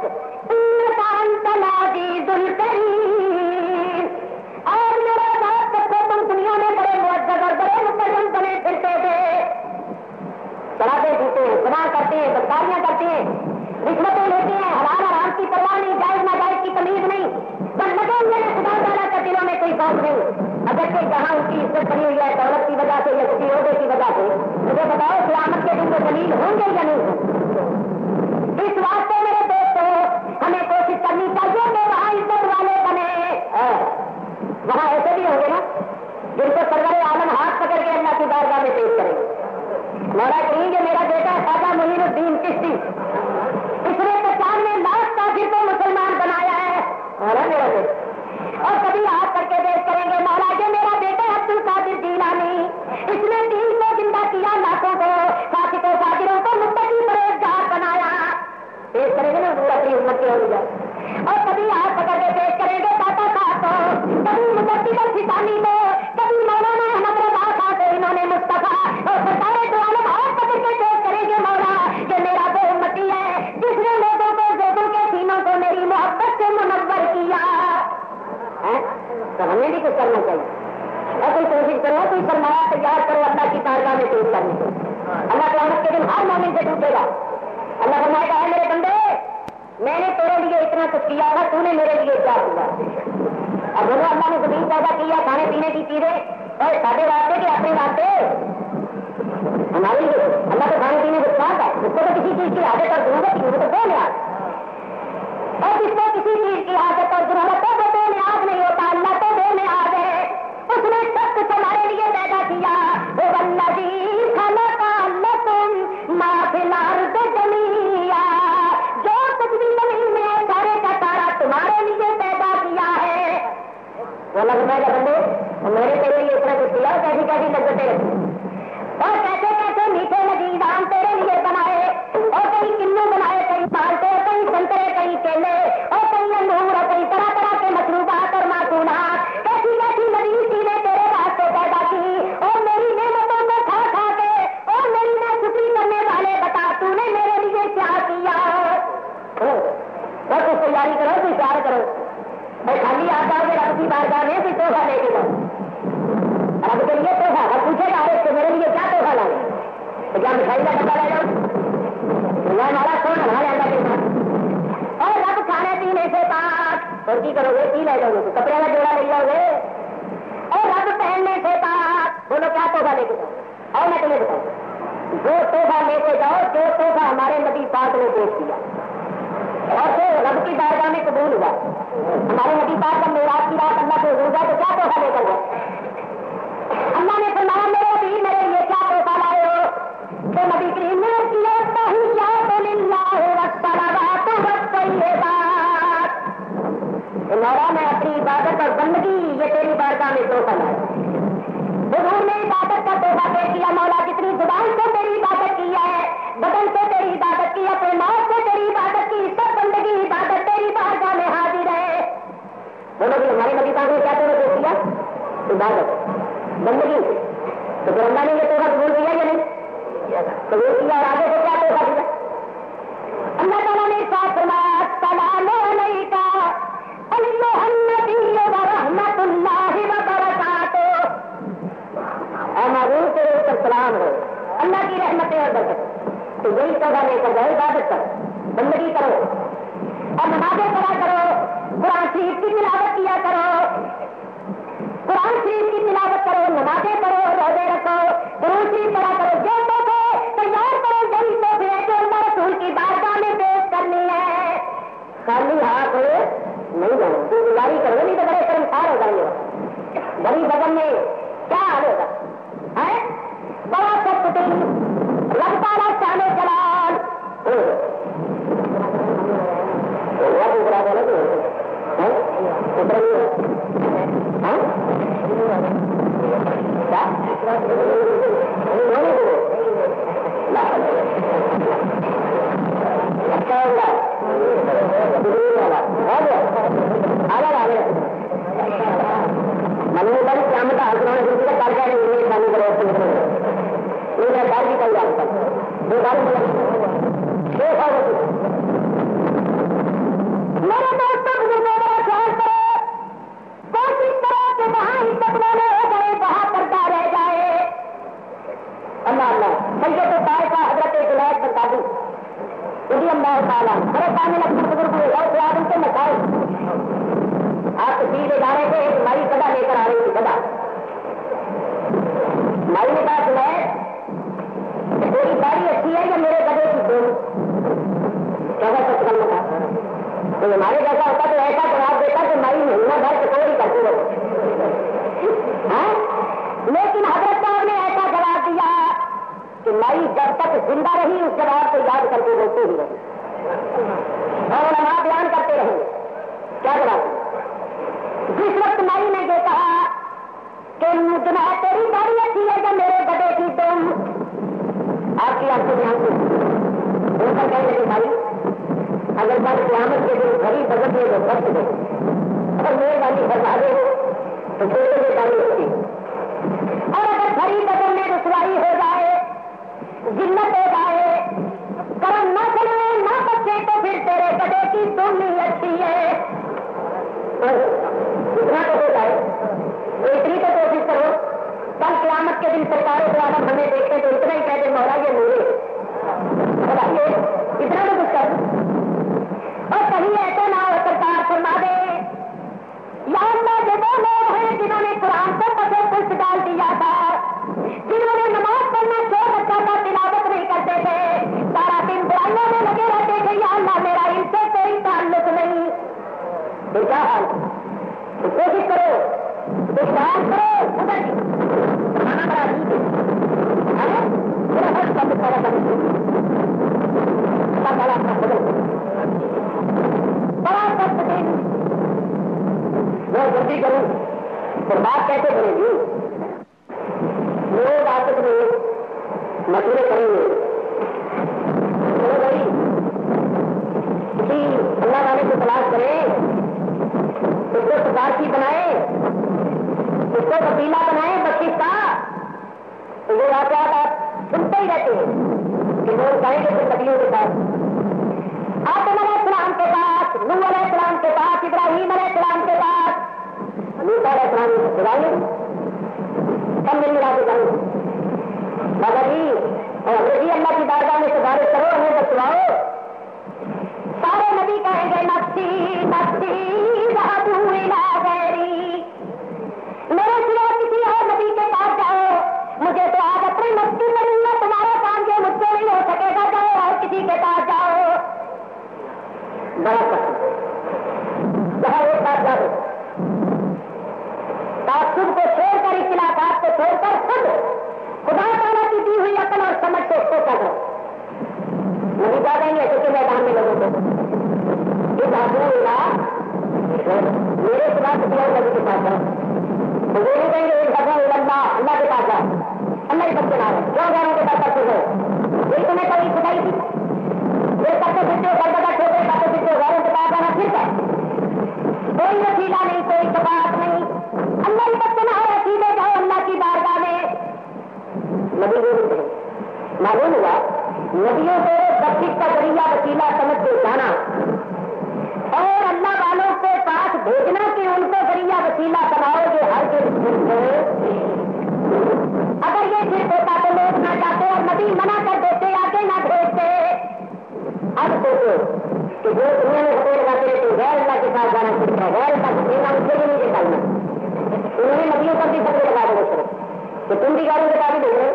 اور میرے ساتھ سب کو تم دنیا میں بڑے معزز اور بڑے مکرم بنے پھرتے تھے، شرابیں پیتے ہیں، گناہ کرتے ہیں، بدکاریاں کرتے ہیں، رشوتیں لیتے ہیں، حلال حرام کی پرواہ نہیں، جائز ناجائز کی تمیز نہیں، پر لگے ہوئے خدا تعالیٰ کے دلوں میں کوئی خوف نہیں۔ اگرچہ جہاں ان کی عزت بنی ہوئی ہے دولت کی وجہ سے یا کسی عہدے کی وجہ سے، مجھے بتاؤ قیامت کے دن وہ دلیل ہوں گے یا نہیں ہوں؟ اس واسطے میرے دوستوں ہمیں کوشش کرنی چاہیے کہ وہاں عزت والے بنے۔ وہاں ایسے بھی ہوں گے نا جن کو سرور عالم ہاتھ پکڑ کے اللہ کی بارگاہ میں پیش کریں گے، مولا کریم یہ میرا بیٹا خواجہ معین الدین چشتی، اس نے 95 لاکھ کافر کو مسلمان بنایا ہے، مولا میرا بیٹا، اور کبھی ہاتھ کر کے پیش کریں گے مولا یہ میرا بیٹا عبد القادر جیلانی، اس نے دین کو زندہ کیا، لاکھوں کو فاسقوں فاجروں کو متقی پرہیزگار بنایا، پیش کریں گے نا حضور اپنی امت کے اولیاء، اور کبھی ہاتھ پکڑ کے پیش کریں گے داتا صاحب کو، کبھی مجدد الفسانی کو، کبھی مولانا احمد رضا خان کو، انہوں نے مصطفیٰ اور سرکار دو عالم ہاتھ پکڑ کے پیش کریں گے مولا کہ میرا وہ امتی ہے جس نے لوگوں کو لوگوں کے سینوں کو میری محبت سے منور کیا۔ تو ہمیں بھی کچھ کرنا چاہیے اور کوئی کوشش کرو، کوئی سرمایہ تیار کرو اللہ کی بارگاہ میں پیش کرنے کو، اللہ قیامت کے دن ہر مومن سے پوچھے گا، اللہ فرمائے گا ہے میرے بندے میں نے تیرے لیے اتنا کچھ کیا تھا، تو نے میرے لیے کیا کیا؟ اب بولو اللہ نے زمین پیدا کیا، کھانے پینے کی چیزیں اور سارے واسطے کے اپنے واسطے ہمارے لیے اللہ کو کھانے پینے کو چاہتا ہے، اس کو تو کسی چیز کی عادت اور ضرورت نہیں، وہ تو بے نیاز، اور جس کو کسی چیز کی عادت اور ضرورت ہے وہ بے نیاز نہیں ہوتا، اللہ تو بے نیاز ہے، اس نے سب کچھ ہمارے لیے پیدا کیا، وہ والذی خلق لکم ما فی الارض جمیعا، جو کچھ بھی زمین میں ہے سارے کا سارا تمہارے لیے پیدا کیا ہے۔ وہ لگتا ہے بندے میرے تیرے لیے اتنا کچھ کیا، کیسی کیسی لذتیں رکھی اور کیسے کیسے میٹھے لذیذ آم تیرے لیے بنائے، اور کئی کنو بنائے، کئی مالٹے، کئی سنترے، کئی کیلے، اور کئی انگور، اور کئی طرح طرح کے مشروبات اور معصومات، کیسی کیسی لذیذ چیزیں تیرے واسطے پیدا کی، اور میری نعمتوں کو کھا کھا کے اور میری ناشکری کرنے والے بتا تو نے میرے لیے کیا کیا؟ بس کچھ تیاری کرو، کوئی پیار کرو، میں خالی آ جاؤ گے رب کی بارگاہ میں کوئی تحفہ لے کے جاؤ، رب کے لیے تحفہ اب پوچھے گا ارے تو میرے لیے کیا تحفہ لائے، تو کیا مٹھائی کا ڈبہ لے جاؤ؟ ہمارا کون ہمارے اللہ کے ساتھ، اور رب کھانے پینے سے پاک، اور کی کرو گے کی لے جاؤ گے، کپڑے کا جوڑا لے جاؤ گے، اور رب پہننے سے پاک، بولو کیا تحفہ لے کے جاؤ؟ اور میں تمہیں بتاؤں جو تحفہ لے کے جاؤ، جو تحفہ ہمارے نبی پاک نے پیش کیا اور پھر رب کی بارگاہ میں قبول ہوا، ہمارے نبی پاک کا معراج کی رات اللہ سے حضور گئے تو کیا تحفہ لے کر گئے؟ اللہ نے فرمایا میرے نبی میرے لیے کیا تحفہ لائے ہو؟ تو نبی کریم نے کیا تحیات للہ والصلوات والطیبات، مولا میں اپنی عبادت اور بندگی یہ تیری بارگاہ میں تحفہ لایا، حضور نے عبادت کا تحفہ پیش کیا، مولا جتنی زبان سے تیری عبادت کی ہے، بدن سے تیری عبادت کی، اپنے مال سے تیری عبادت کی، سب بندگی عبادت تیری بارگاہ میں حاضر ہے۔ بولو کہ ہمارے نبی پاک نے کیا تحفہ پیش کیا؟ عبادت بندگی، تو پھر اللہ نے یہ تحفہ قبول کیا یا نہیں؟ قبول کیا، اور آگے سے کیا تحفہ دیا؟ اللہ تعالیٰ نے ارشاد فرمایا السلام علیک ایھا النبی ورحمۃ اللہ وبرکاتہ، اے معروف تیرے اوپر سلام ہو، اللہ کی رحمتیں اور برکت، تو یہی تحفہ لے کر جائے عبادت کر، بندگی کرو اور نمازیں پڑھا کرو، قرآن شریف کی تلاوت کیا کرو، قرآن شریف کی تلاوت کرو، نمازیں پڑھو، روزے رکھو، درود شریف پڑھا کرو، جو تحفے تیار کرو یہی تحفے ہیں جو اللہ رسول کی بارگاہ میں پیش کرنی ہے. خالی ہاتھ نہیں جانا، تو گزاری کرو، نہیں تو بڑے شرمسار ہو جائیں گے. بڑی بدن میں کیا حال ہوگا ہے؟ بڑا سخت دل رب تعالیٰ شان جلال میرے دوستوں بزرگوں میرا خیال کرو، کوشش کرو کہ وہاں ہی تکلیفیں ہو جائے، وہاں پردہ رہ جائے. اللہ اللہ سید طائفہ حضرت جنید بغدادی رضی اللہ تعالیٰ بڑے کامل اپنے بزرگ ہوئے اور سے آدم سے مسائل. آپ تشریف لے جا رہے تھے، ایک مائی گدا لے کر آ رہی تھی. گدا مائی نے کہا جنید تیری گاڑی اچھی ہے یا میرے گدے کی دونوں؟ کیسا سچ کرنا تھا تو ہمارے جیسا ہوتا تو ایسا جواب دیتا کہ مائی مہینہ بھر چکوری کرتی رہو. لیکن حضرت صاحب نے ایسا جواب دیا کہ مائی جب تک زندہ رہی اس جواب کو یاد کر کے روتے ہی رہی اور علماء بیان کرتے رہے. کیا جواب دیا؟ جس وقت مائی نے یہ کہا کہ جناب تیری گاڑی اچھی ہے یا میرے گدے کی تم، آپ کی آنکھوں میں آنکھوں وہ کر کہنے لگے بھائی اگر بات قیامت کے دن گھڑی بدل دے تو بچ دے، اگر مہربانی فرما دے تو چھوٹے میں گاڑی ہوتی، اور اگر گھڑی بدل میں رسوائی ہو جائے، ذلت ہو جائے، کرم نہ چلے نہ بچے تو پھر تیرے گدے کی تم ہی اچھی ہے. اتنا تو ہو جائے، اتنی تو کوشش کرو کل قیامت کے دن سرکار کو عالم ہمیں دیکھتے تو اتنا ہی کہتے مولا یہ میرے بتائیے اتنا تو کچھ کر. اور کہیں ایسا نہ ہو سرکار فرما دے یا اللہ جو وہ لوگ ہیں جنہوں نے قرآن کو پسے پشت ڈال دیا تھا، جنہوں نے نماز پڑھنا چھوڑ رکھا تھا، تلاوت نہیں کرتے تھے، سارا دن برائیوں میں لگے رہتے تھے، یا اللہ میرا ان سے کوئی تعلق نہیں. تو کیا حال تو کوشش کرو تو خیال کرو ادھر کھانا بڑا ٹھیک ہے میرا ہر سب سارا بڑا سخت دن میں جلدی کروں تو بات کیسے کرے گی؟ لوگ آپس میں مشورے کریں گے. چلو بھائی کسی اللہ والے کو تلاش کریں، اس کو سفارشی بنائے، اس کو وسیلہ بنائے بخشش کا. تو وہ واقعات آپ سنتے ہی رہتے ہیں کہ لوگ جائیں گے پھر نبیوں کے پاس، آدم علیہ السلام کے پاس، نوح علیہ السلام کے پاس، ابراہیم علیہ السلام کے پاس، موسیٰ علیہ السلام کو سجائیں سب مل ملا کے جائیں بابا جی اور انگریزی اللہ کی بارگاہ میں سفارش کرو، ہمیں بچواؤ. سارے نبی کہیں گے نفسی نفسی ذهبوا الى غیری، میرے سوا کسی اور نبی کے پاس جاؤ، مجھے تو آج اپنی مستی کروں گا، تمہارا کام یہ مجھ سے نہیں ہو سکے گا، جاؤ اور کسی کے پاس جاؤ. بڑا پسند جہاں ایک بات جاؤ تعصب کو چھوڑ کر اختلافات کو چھوڑ کر خود خدا تعالیٰ کی دی ہوئی عقل اور سمجھ کو سوچا کرو. نہیں جا دیں گے کیونکہ میدان میں لوگوں کو یہ باتوں میرے خدا کسی اور نبی کے پاس جاؤ تو وہ نہیں کہیں گے ایک دفعہ اللہ کے پاس جاؤ، اللہ ہی بچے نہ رہے کیوں گھروں کے پاس کرتے ہو یہ تمہیں کبھی خدائی تھی یہ کرتے پھرتے ہو کل جگہ چھوٹے کرتے پھرتے ہو گھروں کے پاس جانا پھر کیا کوئی وسیلہ نہیں کوئی شفاعت نہیں، اللہ ہی بچے نہ رہے سیدھے جاؤ اللہ کی بارگاہ میں. نبی وہ معلوم ہوا نبیوں کو بخشش کا ذریعہ وسیلہ سمجھ کے جانا اور اللہ والوں کے پاس بھیجنا کہ ان کو ذریعہ وسیلہ بناؤ جو ہر کے اگر یہ صرف ہوتا تو لوگ نہ جاتے اور نبی منع کر دیتے آگے نہ بھیجتے. اب سوچو کہ تم بھی گاڑی بتا بھی دے رہے.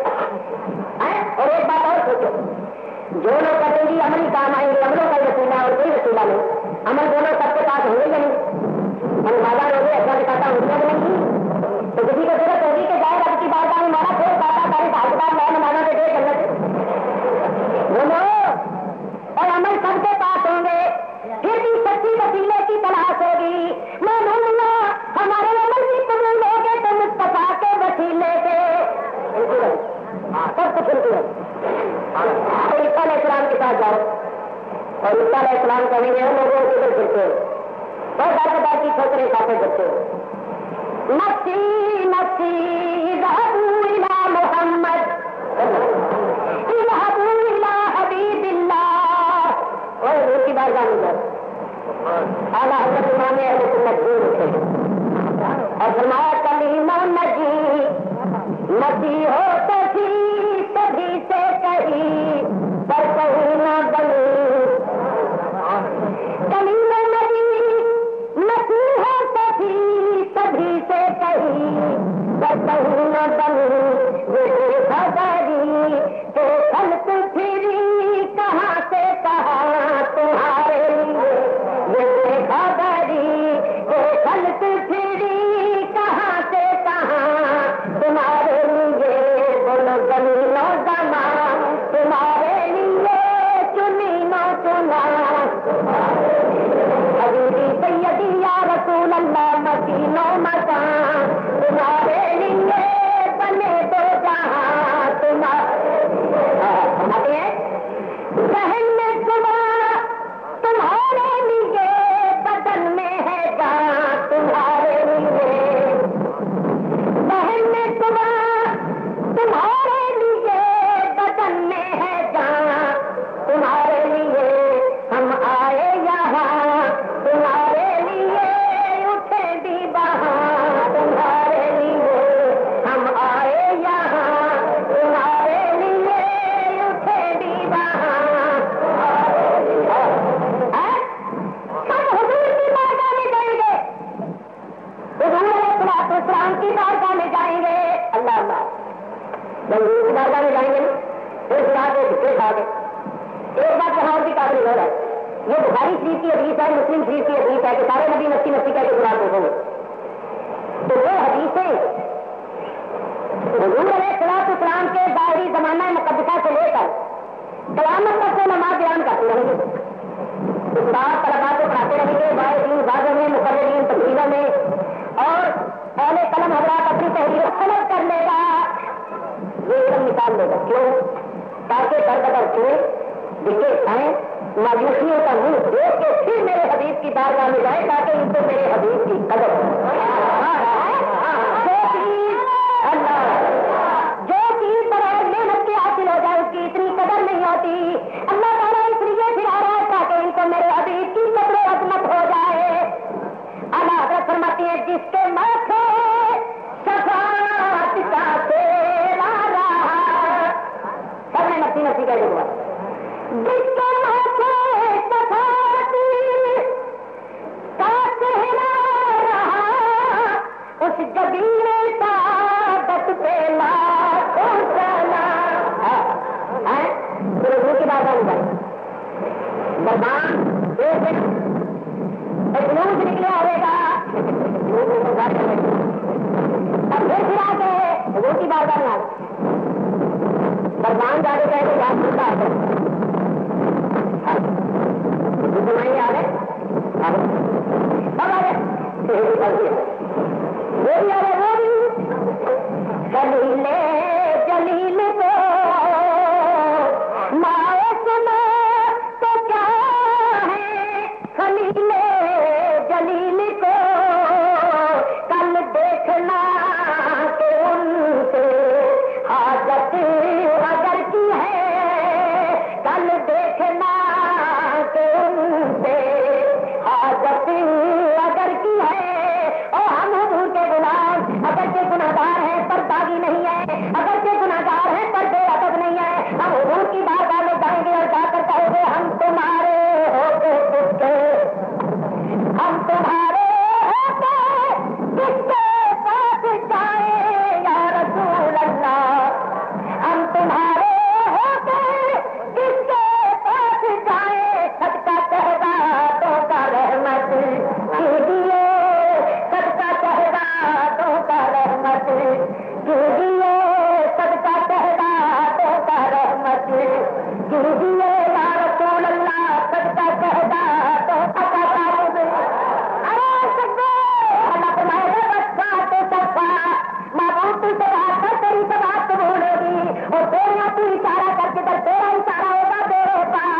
اور ایک بات اور سوچو, جو لوگ کہتے ہیں عمل ہی کام آئیں گے, عملوں کا وسیلہ اور کوئی وسیلہ نہیں, عمل دونوں سب کے پاس ہوئے یا نہیں؟ ہم بازار ہو گئے اچھا دکھاتا ہوں یا نہیں؟ تو کسی کو ضرورت ہوگی کہ جائے رب کی بارگاہ میں مارا پھر کاٹا تاریخ حساب میں نمانا دے دے جنت بولو. اور عمل سب کے پاس ہوں گے, پھر بھی سچی وسیلے کی تلاش ہوگی. میں بولوں ہمارے عمل بھی قبول ہو گئے تو مصطفیٰ کے وسیلے سے سب کچھ ہے. عیسیٰ علیہ السلام کے ساتھ جاؤ اور عیسیٰ علیہ السلام کہیں گے ہم لوگوں کو ادھر پھرتے ہو بہت بار بار کی چھوٹے کھاتے بچے ہو. نفسی نفسی ذهبوا الى محمد اذهبوا الى حبیب اللہ. اور ان کی بارگاہ میں جاؤ. اعلیٰ حضرت امام اہل سنت ضرور اٹھے اور فرمایا کلمہ نجی نجی ہو سبھی سے کہیں پر کہیں نہ بنی. کلمہ نجی نجی ہو سبھی سے کہیں پر کہیں نہ بنی. دیکھا داری کہ خلق پھری کہاں سے کہاں تمہارے لیے. دیکھا داری کہ خلق پھری کہاں سے کہاں تمہارے لیے. بولو زمینوں زمان تمہارے لیے زمینوں چنا. حبیبی سیدی یا رسول اللہ مکینوں مکان تمہارے لیے بنے دو جہاں تمہارے ذہن میں صبح تمہارے لیے بدن میں ہے جان تمہارے لیے. ذہن میں صبح تمہارے لیے بدن میں ہے جان تمہارے لیے. ہم آئے یہاں تمہارے لیے اٹھے بھی وہاں تمہارے لیے. ہم آئے یہاں تمہارے لیے اٹھے بھی وہاں تمہارے لیے. ہم حضور کی بارگاہ میں جائیں گے, حضور علیہ السلام کی بارگاہ میں جائیں گے. اللہ اللہ جب حضور کی بارگاہ میں جائیں گے پھر کھا کے بھٹے کھا کے. ایک بات یہاں اور بھی قابل غور ہے, یہ بخاری شریف کی حدیث ہے, مسلم شریف کی حدیث ہے کہ سارے نبی نفسی نفسی کہہ کے قرآن دیکھیں گے. تو وہ حدیثیں حضور علیہ السلام کے ظاہری زمانہ مقدسہ سے لے کر قیامت تک سے نماز بیان کرتے رہیں گے. استاد طلباء کو پڑھاتے رہیں گے, باعثین بعضوں میں مقررین تقریروں میں, اور اہل قلم حضرات اپنی تحریر خلط کر لے گا. یہ ایک مثال دے گا. کیوں؟ تاکہ در بدر سے دکھے کھائیں مایوسیوں کا منہ دیکھ کے پھر میرے حبیب کی بارگاہ میں جائے تاکہ ان کو میرے حبیب کی قدر جو چیز بغیر محنت کے حاصل ہو جائے اس کی اتنی قدر نہیں ہوتی. اللہ تعالیٰ اس لیے پھر آ رہا ہے تاکہ ان کو میرے حبیب کی قدر و عظمت ہو جائے. اعلیٰ حضرت فرماتی ہیں جس کے ماتھے شفاعت کا تیرا رہا سب نے نفسی نفسی کہہ دیا. جس کے ماتھے شفاعت کا تیرا رہا اس جبین سعادت پہ لاکھوں سلام. پھر حضور کی بات آئی دربان ایک نوز نکلے آئے گا اب پھر آ کے حضور کی بات آئی دربان جا کے کہتے یاد کرتا ہے سنائی آ گئے اب آ گئے وہ بھی آ رہے وہ بھی جلیل جلیل کو مائے سنا تو کیا ہے خلیل جلیل کو کل دیکھنا کہ ان سے حاجت اگر کی ہے تو ارے سکتے اللہ فرمائے گا بچہ تو سکتا محبوب تو سے بات کر تیری سے بات قبول ہوگی اور تیرا تو اشارہ کر کے تیرا اشارہ ہوگا تیرے پاس